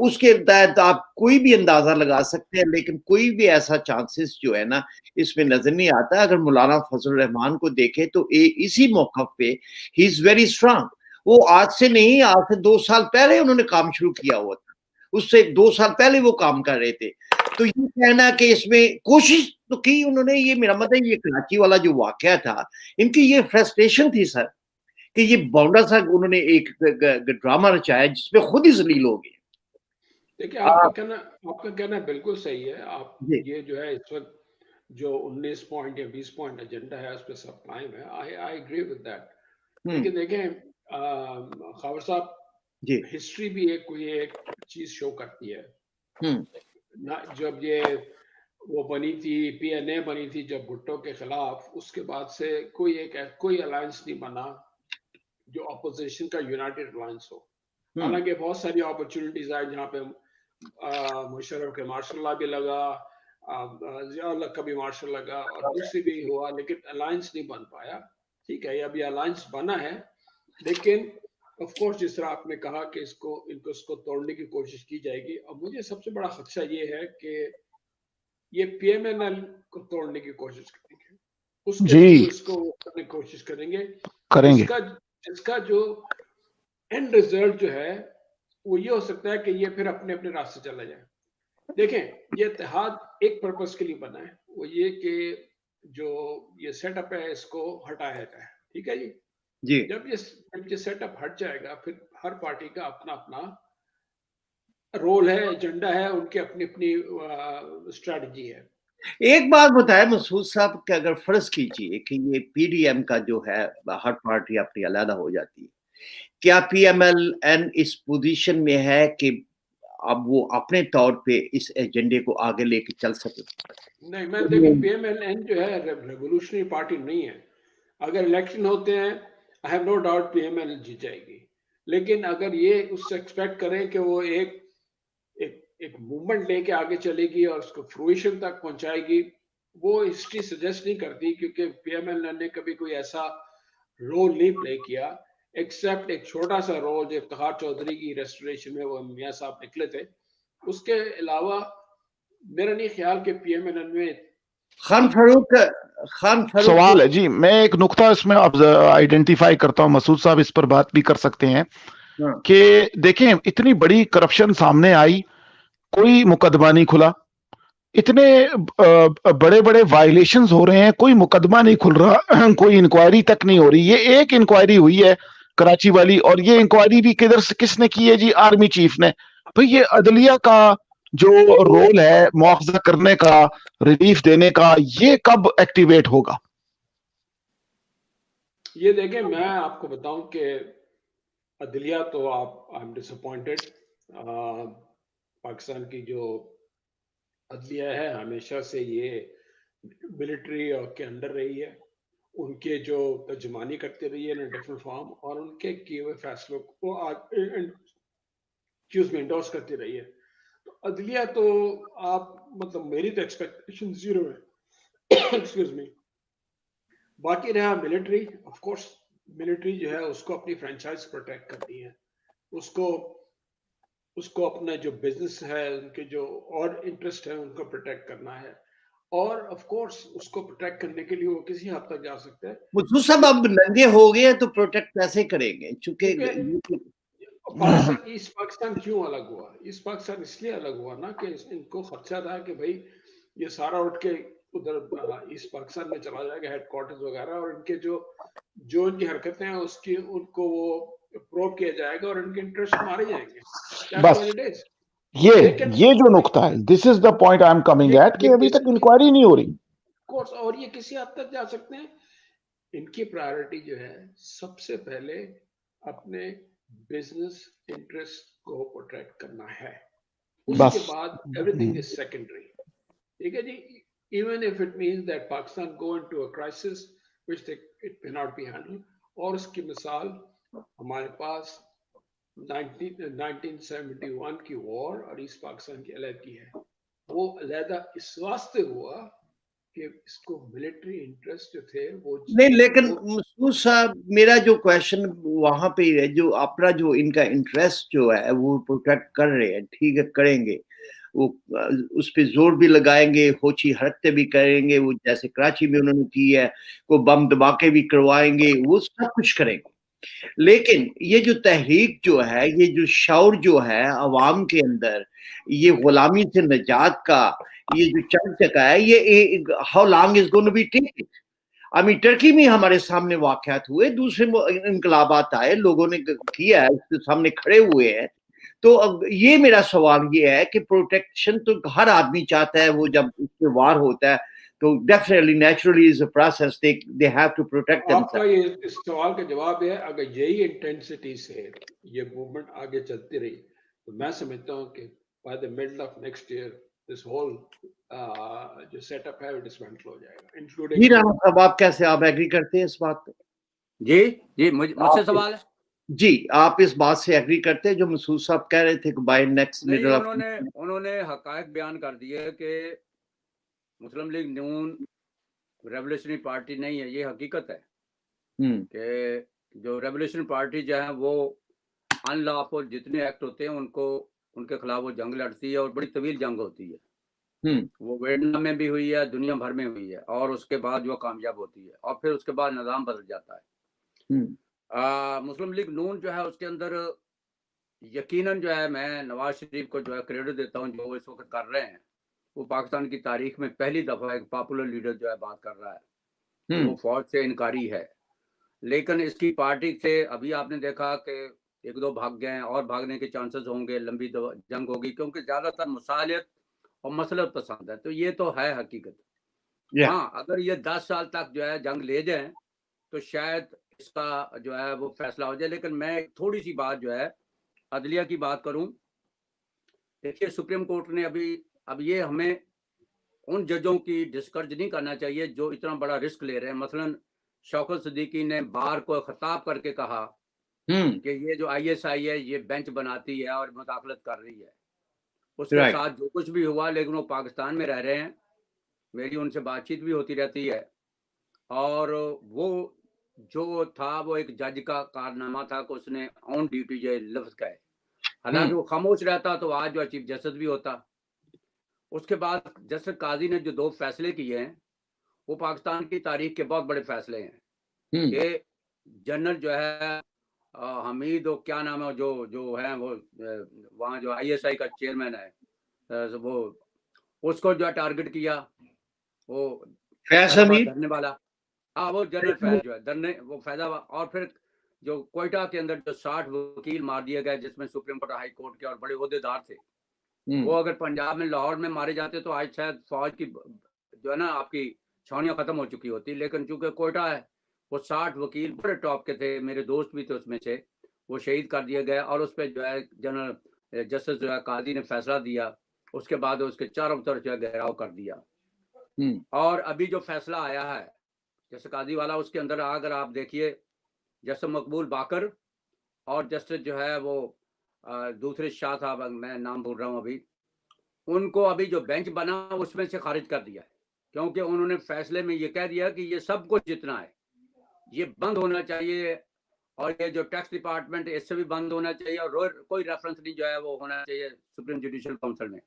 اس کے تحت آپ کوئی بھی اندازہ لگا سکتے ہیں، لیکن کوئی بھی ایسا چانسز جو ہے نا اس میں نظر نہیں آتا. اگر مولانا فضل الرحمان کو دیکھیں تو اسی موقع پہ ہی از ویری اسٹرانگ. وہ آج سے نہیں، آج سے 2 سال پہلے انہوں نے کام شروع کیا ہوا تھا، اس سے 2 سال پہلے وہ کام کر رہے تھے. تو یہ کہنا کہ اس میں کوشش تو کی انہوں نے، یہ میرا مطلب یہ کراچی والا جو واقعہ تھا، ان کی یہ فرسٹریشن تھی سر کہ یہ باؤنڈر سا انہوں نے ایک ڈرامہ رچایا جس میں خود ہی ذلیل ہو گئے. دیکھیں آپ کا کہنا بالکل صحیح ہے. آپ یہ جو ہے اس وقت جو 19 پوائنٹ یا 20 پوائنٹ ایجنڈا ہے اس پہ سب قائم ہے. I agree with that. لیکن دیکھیں خاور صاحب، ہسٹری بھی کوئی ایک چیز شو کرتی ہے. جب یہ وہ بنی تھی، پی این اے بنی تھی جب بھٹو کے خلاف، اس کے بعد سے کوئی الائنس نہیں بنا جو اپوزیشن کا یونائٹڈ الائنس ہو. حالانکہ بہت ساری اپرچونٹیز آئی جہاں پہ مشرف کے مارشل لا بھی لگا، ضیاء الحق کا بھی مارشل لگا، اور دوسری بھی ہوا، لیکن الائنس نہیں بن پایا. ٹھیک ہے، ابھی الائنس بنا ہے، لیکن آف کورس جس طرح آپ نے کہا کہ اس کو توڑنے کی کوشش کی جائے گی. اب مجھے سب سے بڑا خدشہ یہ ہے کہ یہ پی ایم این ایل کو توڑنے کی کوشش کریں گے، اس کے اس کو کرنے کی کوشش کریں گے. اس کا جو اینڈ ریزلٹ جو ہے وہ یہ ہو سکتا ہے کہ یہ پھر اپنے راستے چلا جائے. دیکھیں، یہ اتحاد ایک پرپس کے لیے بنا ہے، وہ یہ کہ جو یہ سیٹ اپ ہے اس کو ہٹایا جائے. ٹھیک ہے جی. جب یہ سیٹ اپ ہٹ جائے گا، پھر ہر پارٹی کا اپنا رول ہے، ایجنڈا ہے، ان کی اپنی اسٹریٹجی ہے. ایک بات بتائے مسعود صاحب کہ اگر فرض کیجئے کہ یہ پی ڈی ایم کا جو ہے ہر پارٹی اپنی علیحدہ ہو جاتی ہے، کیا پی ایم ایل این اس پوزیشن میں ہے کہ اب وہ اپنے طور پہ اس ایجنڈے کو آگے لے کے چل سکے؟ نہیں، میں دیکھیں پی ایم ایل این جو ہے ریولوشنری پارٹی نہیں ہے. اگر الیکشن ہوتے ہیں I have no doubt P M L جیت جائے گی. لیکن اگر یہ اس سے ایکسپیکٹ کریں کہ وہ ایک ایک موومنٹ لے کے آگے چلے گی اور اس کو فرویشن تک پہنچائے گی، وہ ہسٹری سجیسٹ نہیں کرتی، کیونکہ پی ایم ایل این نے کبھی کوئی ایسا رول نہیں پلے کیا ایکسیپٹ ایک چھوٹا سا رول جو افتخار چودھری کی ریسٹوریشن میں وہ میاں صاحب نکلے تھے. اس کے علاوہ میرا نہیں خیال کہ پی ایم ایل این میں خان فاروق سوال ہے جی. میں ایک نقطہ اس میں آئیڈینٹیفائی کرتا ہوں، مسعود صاحب اس پر بات بھی کر سکتے ہیں کہ دیکھیں اتنی بڑی کرپشن سامنے آئی، کوئی مقدمہ نہیں کھلا، اتنے بڑے بڑے وائلیشنز ہو رہے ہیں، کوئی مقدمہ نہیں کھل رہا، کوئی انکوائری تک نہیں ہو رہی. یہ ایک انکوائری ہوئی ہے کراچی والی، اور یہ انکوائری بھی کدھر سے کس نے کی ہے جی؟ آرمی چیف نے. بھئی یہ عدلیہ کا جو رول ہے مواخذہ کرنے کا، ریلیف دینے کا، یہ کب ایکٹیویٹ ہوگا؟ یہ دیکھیں میں آپ کو بتاؤں کہ عدلیہ تو I'm disappointed. پاکستان کی جو عدلیہ ہے ہمیشہ سے یہ ملٹری کے انڈر رہی ہے، ان کے جو ترجمانی کرتے رہی ہے ڈفرنٹ فارم، اور ان کے کیے ہوئے فیصلوں کو انڈورس کرتی رہی ہے. تو عدلیہ تو آپ مطلب میری تو ایکسپیکٹیشن زیرو ہے. Excuse me. باقی رہا ملٹری، آف کورس ملٹری جو ہے اس کو اپنی فرینچائز پروٹیکٹ کرنی ہے، اس کو اپنا جو بزنس ہے، ان کے جو اور انٹرسٹ ہے ان کو پروٹیکٹ کرنا ہے، اور آف کورس اس کو پروٹیکٹ کرنے کے لیے وہ کسی حد تک جا سکتا ہے. مسعود صاحب اب ننگے ہو گئے تو پروٹیکٹ کیسے کریں گے؟ چونکہ ایسٹ پاکستان کیوں الگ ہوا؟ ایسٹ پاکستان اس لیے الگ ہوا نا کہ ان کو خدشہ تھا کہ بھائی یہ سارا اٹھ کے ادھر ایسٹ پاکستان میں چلا جائے گا، ہیڈ کوارٹرز وغیرہ، اور ان کے جو ان کی حرکتیں ہیں اس کی ان کو وہ پروب کیا جائے گا اور ان کے انٹرسٹ مارے جائیں گے. بس یہ جو نقطہ ہے، this is the point I am coming at, کہ ابھی تک انکوائری نہیں ہو رہی. کورس اور یہ کسی حد تک جا سکتے ہیں. ان کی پرائیورٹی جو ہے سب سے پہلے اپنے بزنس انٹرسٹ کو پروٹیکٹ کرنا ہے، اس کے بعد ایوری تھنگ از سیکنڈری. ٹھیک ہے جی. Even if it means that Pakistan go into a crisis which it cannot be handled. اور اس کی مثال ہمارے پاس 1971 کی وار اور ایسٹ پاکستان کی علیحدگی ہے. وہ علیحدہ اس واسطے ہوا کہ اس کو ملٹری انٹرسٹ جو تھے وہ نہیں، لیکن مسعود صاحب میرا جو کویشچن وہاں پہ ہے، جو اپنا جو ان کا انٹرسٹ جو ہے وہ پروٹیکٹ کر رہے ہیں، ٹھیک ہے کریں گے، وہ اس پہ زور بھی لگائیں گے، ہوچی حرکتیں بھی کریں گے، وہ جیسے کراچی میں انہوں نے کی ہے، وہ بم دھماکے بھی کروائیں گے، وہ سب کچھ کریں گے. لیکن یہ جو تحریک جو ہے، یہ جو شعور جو ہے عوام کے اندر، یہ غلامی سے نجات کا یہ جو چل چکا ہے، یہ how long is gone to be take? Turkey میں ہمارے سامنے واقعات ہوئے، دوسرے انقلابات آئے، لوگوں نے کیا ہے، اس کے سامنے کھڑے ہوئے ہیں. تو اب یہ میرا سوال یہ ہے کہ پروٹیکشن تو ہر آدمی چاہتا ہے، وہ جب اس پہ وار ہوتا ہے تو definitely naturally is a process they have to protect themselves. آپ کا یہ اس سوال کا جواب ہے اگر یہی انٹینسٹی سے یہ موومنٹ آگے چلتی رہی تو میں سمجھتا ہوں کہ by the middle of next year this whole جو سیٹ اپ ہے وہ ڈسمینٹل ہو جائے گا، انکلوڈنگ. جی رانا صاحب آپ کیسے، آپ ایگری کرتے ہیں اس بات پہ؟ جی مجھ سے سوال ہے. جی آپ اس بات سے ایگری کرتے ہیں جو مسعود صاحب کہہ رہے تھے کہ بائی نیکسٹ مڈل آف، انہوں نے حقائق بیان کر دیے کہ مسلم لیگ نون ریولیوشنری پارٹی نہیں ہے. یہ حقیقت ہے کہ جو ریولیوشنری پارٹی جو ہے وہ ان لافل جتنے ایکٹ ہوتے ہیں ان کے خلاف وہ جنگ لڑتی ہے، اور بڑی طویل جنگ ہوتی ہے. وہ ویتنام میں بھی ہوئی ہے، دنیا بھر میں ہوئی ہے، اور اس کے بعد وہ کامیاب ہوتی ہے، اور پھر اس کے بعد نظام بدل جاتا ہے. مسلم لیگ نون جو ہے اس کے اندر یقیناً جو ہے میں نواز شریف کو جو ہے کریڈٹ دیتا ہوں جو وہ اس وقت کر رہے ہیں. وہ پاکستان کی تاریخ میں پہلی دفعہ ایک پاپولر لیڈر جو ہے بات کر رہا ہے، وہ فوج سے انکاری ہے. لیکن اس کی پارٹی سے ابھی آپ نے دیکھا کہ ایک دو بھاگ گئے ہیں، اور بھاگنے کے چانسز ہوں گے، لمبی جنگ ہوگی کیونکہ زیادہ تر مصالحت اور مسلط پسند ہے. تو یہ تو ہے حقیقت. ہاں اگر یہ 10 سال تک جو ہے جنگ لے جائیں تو شاید اس کا جو ہے وہ فیصلہ ہو جائے. لیکن میں تھوڑی سی بات جو ہے عدلیہ کی بات کروں. دیکھیے سپریم کورٹ نے اب یہ ہمیں ان ججوں کی ڈسکرج نہیں کرنا چاہیے جو اتنا بڑا رسک لے رہے ہیں. مثلا شوکت صدیقی نے بار کو خطاب کر کے کہا کہ یہ جو ISI ہے یہ بینچ بناتی ہے اور مداخلت کر رہی ہے. اس کے ساتھ جو کچھ بھی ہوا، لیکن وہ پاکستان میں رہ رہے ہیں، میری ان سے بات چیت بھی ہوتی رہتی ہے، اور وہ جو تھا وہ ایک جج کا کارنامہ تھا کہ اس نے آن ڈیوٹی جو لفظ کہے، حالانکہ وہ خاموش رہتا تو آج جو چیف جسٹس بھی ہوتا۔ اس کے بعد جسٹس قاضی نے جو 2 فیصلے کیے ہیں وہ پاکستان کی تاریخ کے بہت بڑے فیصلے ہیں، کہ جنرل جو ہے حمید، کیا نام ہے جو ہے وہ وہاں جو ISI کا چیئرمین ہے، وہ اس کو جو ہے ٹارگٹ کیا، وہ دھرنے والا، ہاں وہ جنرل فیض جو ہے دھرنے، وہ فیضا، اور پھر جو کوئٹہ کے اندر جو 60 وکیل مار دیے گئے جس میں سپریم کورٹ، ہائی کورٹ کے اور بڑے عہدیدار تھے، وہ اگر پنجاب میں لاہور میں مارے جاتے تو آج شاید فوج کی جو ہے نا آپ کی چھاؤنیاں ختم ہو چکی ہوتی، لیکن چونکہ کوئٹہ ہے، وہ 60 وکیل بڑے ٹاپ کے تھے، میرے دوست بھی تھے اس میں سے، وہ شہید کر دیے گئے، اور اس پہ جو ہے جنرل جسٹس جو ہے قاضی نے فیصلہ دیا، اس کے بعد اس کے چاروں طرف جو ہے گھیراؤ کر دیا۔ اور ابھی جو فیصلہ آیا ہے جیسے قاضی والا، اس کے اندر اگر آپ دیکھیے جسٹس مقبول باقر اور جسٹس جو ہے وہ دوسرے شاہ صاحب، میں نام بھول رہا ہوں ابھی، ان کو ابھی جو بینچ بنا اس میں سے خارج کر دیا ہے، کیونکہ انہوں نے فیصلے میں یہ کہہ دیا کہ یہ سب کچھ جتنا ہے یہ بند ہونا چاہیے، اور یہ جو ٹیکس ڈپارٹمنٹ اس سے بھی بند ہونا چاہیے، اور کوئی ریفرنس نہیں جو ہے وہ ہونا چاہیے سپریم جوڈیشل کونسل میں۔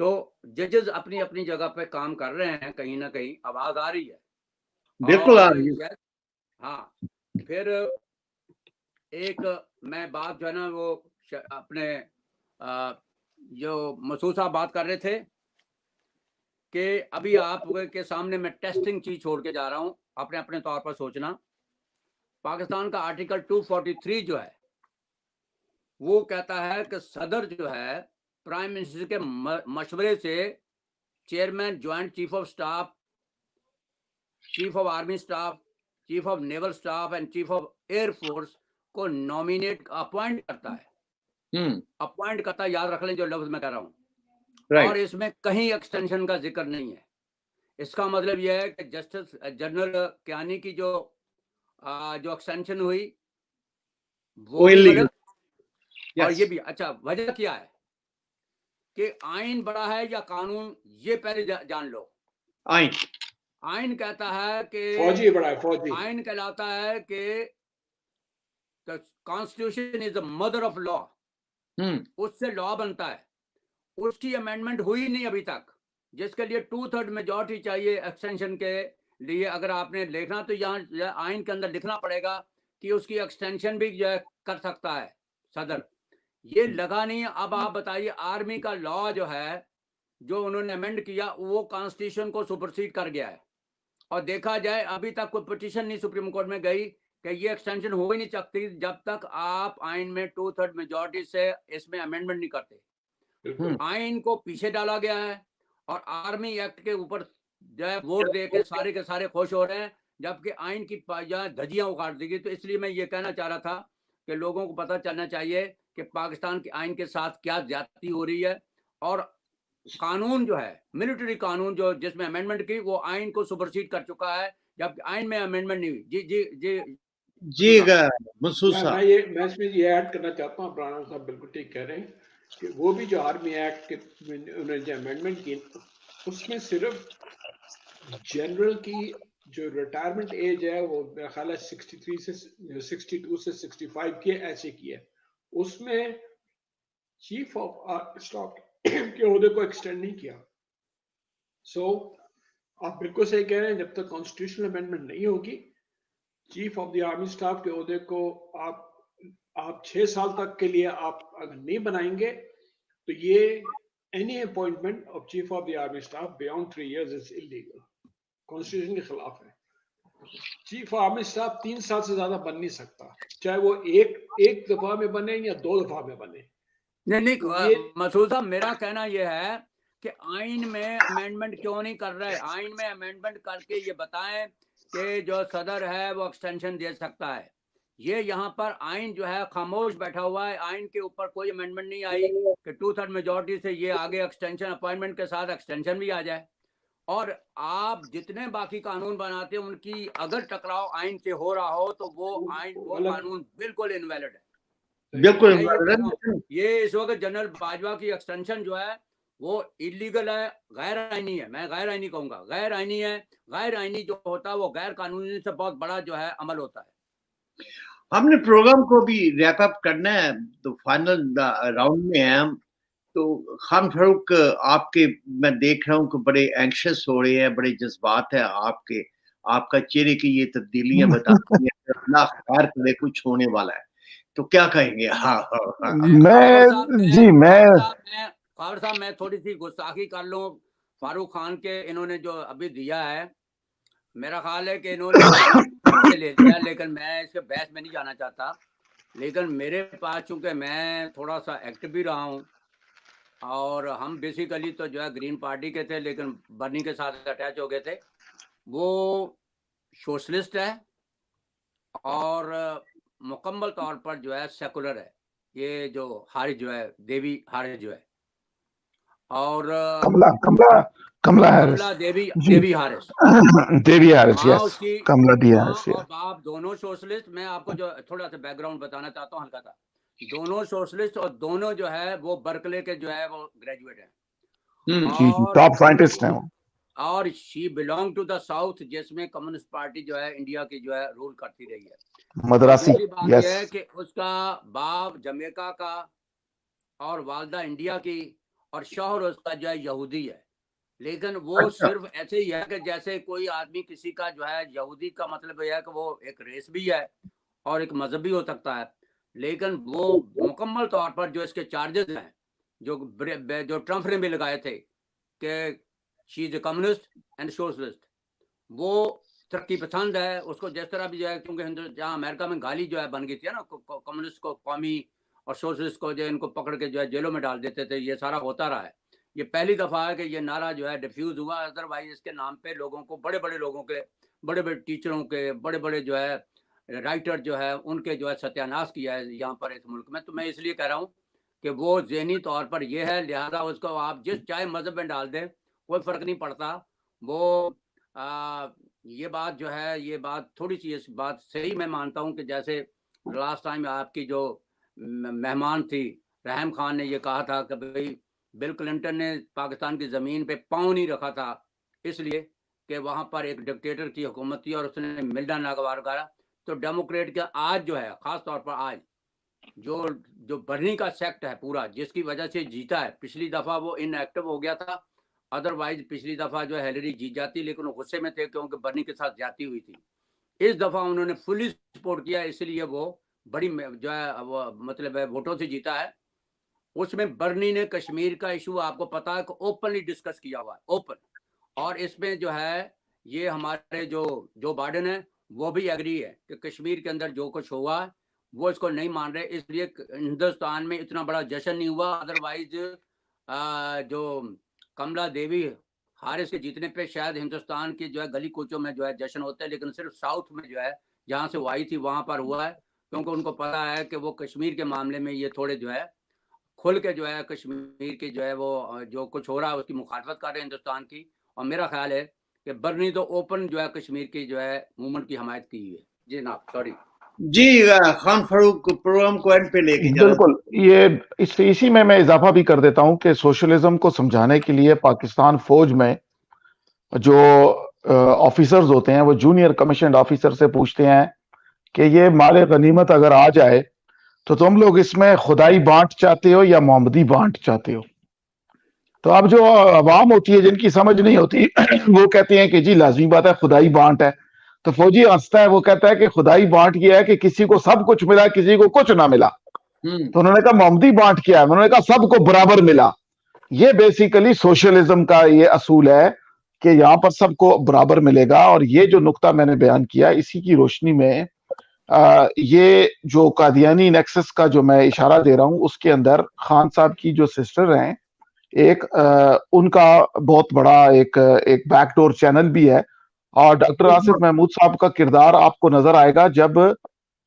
تو ججز اپنی اپنی جگہ پہ کام کر رہے ہیں، کہیں نہ کہیں آواز آ رہی ہے، بالکل آ رہی ہے۔ ہاں، پھر ایک میں بات جو ہے نا وہ اپنے جو مسعود صاحب بات کر رہے تھے کہ ابھی آپ کے سامنے میں ٹیسٹنگ چیز چھوڑ کے جا رہا ہوں، اپنے طور پر سوچنا۔ پاکستان کا آرٹیکل 243 جو ہے وہ کہتا ہے کہ صدر جو ہے پرائم منسٹر کے مشورے سے chairman joint chief of staff, chief of army staff, chief of naval staff and chief of air force کو نامینیٹ اپوائنٹ کرتا ہے، اپوائنٹ کرتا ہے، یاد رکھ لیں جو لفظ میں کہہ رہا ہوں، اور اس میں کہیں ایکسٹینشن کا ذکر نہیں ہے۔ اس کا مطلب یہ ہے کہ جسٹس جنرل کیانی کی جو ایکسٹینشن ہوئی وہ بھی غلط، اور یہ بھی اچھا وجہ کیا ہے کہ آئین بڑا ہے یا قانون، یہ پہلے جان لو۔ آئین کہتا ہے کہ فوجی بڑا ہے، فوجی آئین کہلاتا ہے کہ constitution is the mother of law, اس سے لا بنتا ہے، اس کی امینڈمنٹ ہوئی نہیں ابھی تک، جس کے لیے 2/3 میجورٹی چاہیے ایکسٹینشن کے لیے۔ اگر آپ نے لکھنا تو یہاں آئین کے اندر لکھنا پڑے گا کہ اس کی ایکسٹینشن بھی جو ہے کر سکتا ہے صدر، یہ لگا نہیں۔ اب آپ بتائیے آرمی کا لا جو ہے جو انہوں نے امینڈ کیا وہ کانسٹیٹیوشن کو سپرسیڈ کر گیا ہے، اور دیکھا جائے ابھی تک کوئی پٹیشن نہیں سپریم کورٹ میں گئی کہ یہ ایکسٹینشن ہو ہی نہیں سکتی جب تک آپ آئین میں 2/3 میجورٹی سے اس میں امینڈمنٹ نہیں کرتے۔ آئین کو پیچھے ڈالا گیا ہے، اور آرمی ایکٹ کے اوپر جو ہے ووٹ دے کے سارے خوش ہو رہے ہیں، جبکہ آئین کی دھجیاں اکاڑ دی گئی۔ تو اس لیے میں یہ کہنا چاہ رہا تھا کہ لوگوں کو پتہ چلنا چاہیے کہ پاکستان کے آئین کے ساتھ کیا زیادتی ہو رہی ہے، اور قانون جو ہے ملٹری قانون جو جس میں امینڈمنٹ کی وہ آئین کو سپرسیڈ کر چکا ہے، جبکہ آئین میں امینڈمنٹ نہیں ہوئی۔ جی مسعود صاحب، میں اس میں یہ ایڈ کرنا چاہتا ہوں، برانا صاحب بالکل ٹھیک کہہ رہے ہیں کہ وہ بھی جو آرمی ایکٹ کے انہوں نے جو امینڈمنٹ کی اس میں صرف جنرل کی جو ریٹائرمنٹ ایج ہے وہ میرا خیال ہے 62 سے 65 کی ایسے کی ہے، اس میں چیف آف اسٹاف کے عہدے کو ایکسٹینڈ نہیں کیا۔ سو آپ بالکل صحیح کہہ رہے ہیں، جب تک کانسٹیٹیوشنل امینڈمنٹ نہیں ہوگی chief of the army staff کے عہدے کو آپ 6 سال تک کے لیے آپ اگر نہیں بنائیں گے تو یہ any appointment of chief of the army staff beyond 3 years is illegal، constitution کے خلاف ہے۔ چیف آف آرمی سٹاف 3 سال سے زیادہ بن نہیں سکتا، چاہے وہ ایک دفعہ میں بنے یا 2 دفعہ میں بنے۔ نہیں مسعود صاحب، میرا کہنا یہ ہے کہ آئین میں امینڈمنٹ کیوں نہیں کر رہے؟ آئین میں امینڈمنٹ کر کے یہ بتائیں کہ جو صدر ہے وہ ایکسٹینشن دے سکتا ہے۔ یہ یہاں پر آئین جو ہے خاموش بیٹھا ہوا ہے، آئین کے اوپر کوئی امینڈمنٹ نہیں آئی کہ 2/3 میجورٹی سے یہ آگے ایکسٹینشن اپوائنٹمنٹ کے ساتھ ایکسٹینشن بھی آ جائے۔ اور آپ جتنے باقی قانون بناتے ہیں ان کی اگر ٹکراؤ آئین سے ہو رہا ہو تو وہ قانون بالکل انویلڈ ہے۔ بالکل یہ اس وقت جنرل باجوہ کی ایکسٹینشن جو ہے وہ ایلیگل ہے, غیر آئینی ہے. میں غیر آئینی کہوں گا, غیر آئینی ہے. غیر آئینی جو ہوتا ہے وہ غیر قانونی سے بہت بڑا جو ہے عمل ہوتا ہے. ہم نے پروگرام کو بھی ریپ اپ کرنا ہے, تو فائنل راؤنڈ میں ہیں ہم. تو خان فاروق, آپ کے میں دیکھ رہا ہوں کہ بڑے اینکشس ہو رہے ہیں, بڑے جذبات ہیں آپ کا چہرے کی یہ تبدیلیاں بتاتی ہیں اللہ خیر کرے کچھ ہونے والا ہے, تو کیا کہیں گے؟ خاور صاحب میں تھوڑی سی گستاخی کر لوں فاروق خان کے. انہوں نے جو ابھی دیا ہے, میرا خیال ہے کہ انہوں نے لے لیا, لیکن میں اس کے بحث میں نہیں جانا چاہتا. لیکن میرے پاس چونکہ میں تھوڑا سا ایکٹیو بھی رہا ہوں, اور ہم بیسیکلی تو جو ہے گرین پارٹی کے تھے, لیکن برنی کے ساتھ اٹیچ ہو گئے تھے. وہ سوشلسٹ ہے اور مکمل طور پر جو ہے سیکولر ہے. یہ جو حارث جو ہے, دیوی حارث جو ہے, اور کملا دیوی حارث, ماں اس کی اور باپ دونوں سوشلسٹ. میں آپ کو جو تھوڑا سا بیک گراؤنڈ بتانا چاہتا ہوں ہلکا سا. دونوں سوشلسٹ اور دونوں جو ہے وہ برکلے کے جو ہے وہ گریجویٹ ہیں, ٹاپ سائنٹسٹ ہیں. اور شی بلونگ ٹو دا ساؤتھ, جس میں کمیونسٹ پارٹی جو ہے انڈیا کی جو ہے رول کرتی رہی ہے. مدراسی. بات یہ ہے کہ اس کا باپ جمیکا کا اور والدہ انڈیا کی, اور شوہر اس کا جو ہے یہودی ہے. لیکن وہ صرف ایسے ہی ہے کہ جیسے کوئی آدمی کسی کا جو ہے یہودی کا مطلب یہ ہے کہ وہ ایک ریس بھی ہے اور ایک مذہب بھی ہو سکتا ہے. لیکن وہ مکمل طور پر جو اس کے چارجز ہیں جو ٹرمپ نے بھی لگائے تھے کہ شی از اے کمیونسٹ اینڈ سوشلسٹ, وہ ترقی پسند ہے. اس کو جس طرح بھی جو ہے, کیونکہ جہاں امریکہ میں گالی جو ہے بن گئی تھی نا, کمیونسٹ کو قومی اور سوشلسٹ کو جو ان کو پکڑ کے جو ہے جیلوں میں ڈال دیتے تھے, یہ سارا ہوتا رہا ہے. یہ پہلی دفعہ ہے کہ یہ نعرہ جو ہے ڈیفیوز ہوا. ادروائز اس کے نام پہ لوگوں کو, بڑے بڑے لوگوں کے, بڑے بڑے ٹیچروں کے, بڑے بڑے جو ہے رائٹر جو ہے ان کے جو ہے ستیاناش کیا ہے یہاں پر اس ملک میں. تو میں اس لیے کہہ رہا ہوں کہ وہ ذہنی طور پر یہ ہے, لہذا اس کو آپ جس چاہے مذہب میں ڈال دیں کوئی فرق نہیں پڑتا. وہ یہ بات جو ہے, یہ بات تھوڑی سی اس بات صحیح میں مانتا ہوں کہ جیسے لاسٹ ٹائم آپ کی جو مہمان تھی رحم خان نے یہ کہا تھا کہ بھائی بل کلنٹن نے پاکستان کی زمین پہ پاؤں نہیں رکھا تھا اس لیے کہ وہاں پر ایک ڈکٹیٹر کی حکومت تھی اور اس نے ملنا ناگوار کرا. تو ڈیموکریٹ کا آج جو ہے, خاص طور پر آج جو برنی کا سیکٹ ہے پورا, جس کی وجہ سے جیتا ہے. پچھلی دفعہ وہ ان ایکٹیو ہو گیا تھا, ادروائز پچھلی دفعہ جو ہے ہیلری جیت جاتی, لیکن وہ غصے میں تھے کیونکہ برنی کے ساتھ زیادتی ہوئی تھی. اس دفعہ انہوں نے فلی سپورٹ کیا, اس لیے وہ بڑی جو ہے وہ مطلب ہے ووٹوں سے جیتا ہے. اس میں برنی نے کشمیر کا ایشو آپ کو پتا ہے کہ اوپنلی ڈسکس کیا ہوا ہے, اوپن. اور اس میں جو ہے یہ ہمارے جو بائیڈن ہے وہ بھی ایگری ہے کہ کشمیر کے اندر جو کچھ ہوا ہے وہ اس کو نہیں مان رہے. اس لیے ہندوستان میں اتنا بڑا جشن نہیں ہوا. ادروائز جو کملا دیوی حارث کے جیتنے پہ شاید ہندوستان کی جو ہے گلی کوچوں میں جو ہے جشن ہوتا ہے, لیکن صرف ساؤتھ میں جو ہے جہاں سے وہ آئی تھی وہاں پر ہوا ہے, کیونکہ ان کو پتا ہے کہ وہ کشمیر کے معاملے میں یہ تھوڑے جو ہے کھل کے جو ہے کشمیر کی جو ہے وہ جو کچھ ہو رہا ہے اس کی مخالفت کر رہے ہیں ہندوستان کی. اور میرا خیال ہے کہ برنی تو اوپن جو ہے کشمیر کی جو ہے موومنٹ کی حمایت کی ہے. جی جناب, سوری. جی خان فاروق پروگرام کو اینڈ پہ لے کے بالکل, یہ اسی میں اضافہ بھی کر دیتا ہوں کہ سوشلزم کو سمجھانے کے لیے پاکستان فوج میں جو آفیسرز ہوتے ہیں وہ جونیئر کمیشنڈ آفیسر سے پوچھتے ہیں کہ یہ مال غنیمت اگر آ جائے تو تم لوگ اس میں خدائی بانٹ چاہتے ہو یا محمدی بانٹ چاہتے ہو؟ تو اب جو عوام ہوتی ہے جن کی سمجھ نہیں ہوتی وہ کہتے ہیں کہ جی لازمی بات ہے خدائی بانٹ ہے. تو فوجی ہنستا ہے, وہ کہتا ہے کہ خدائی بانٹ یہ ہے کہ کسی کو سب کچھ ملا کسی کو کچھ نہ ملا. تو انہوں نے کہا محمدی بانٹ کیا ہے؟ انہوں نے کہا سب کو برابر ملا. یہ بیسیکلی سوشلزم کا یہ اصول ہے کہ یہاں پر سب کو برابر ملے گا. اور یہ جو نقطہ میں نے بیان کیا اسی کی روشنی میں یہ جو قادیانی نیکسس کا جو میں اشارہ دے رہا ہوں اس کے اندر خان صاحب کی جو سسٹر ہیں ایک ان کا بہت بڑا ایک بیک ڈور چینل بھی ہے. اور ڈاکٹر آصف محمود صاحب کا کردار آپ کو نظر آئے گا جب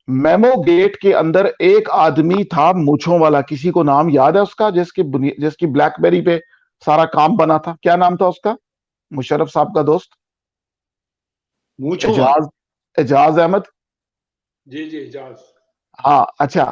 میمو گیٹ کے اندر ایک آدمی تھا مونچھوں والا, کسی کو نام یاد ہے اس کا, جس کی بلیک بیری پہ سارا کام بنا تھا؟ کیا نام تھا اس کا؟ مشرف صاحب کا دوست اعجاز احمد. جی اعجاز. ہاں اچھا,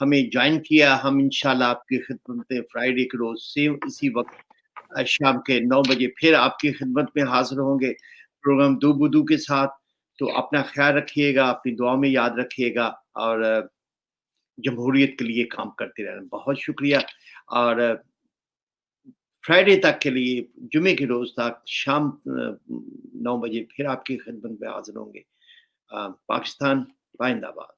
ہمیں جوائن کیا. ہم انشاءاللہ آپ کی خدمت میں فرائیڈے کے روز سیم اسی وقت شام کے 9 بجے پھر آپ کی خدمت میں حاضر ہوں گے پروگرام دو بدو کے ساتھ. تو اپنا خیال رکھیے گا, اپنی دعا میں یاد رکھیے گا, اور جمہوریت کے لیے کام کرتے رہنا. بہت شکریہ. اور فرائیڈے تک کے لیے, جمعے کے روز تک شام 9 بجے پھر آپ کی خدمت میں حاضر ہوں گے. پاکستان زندہ باد.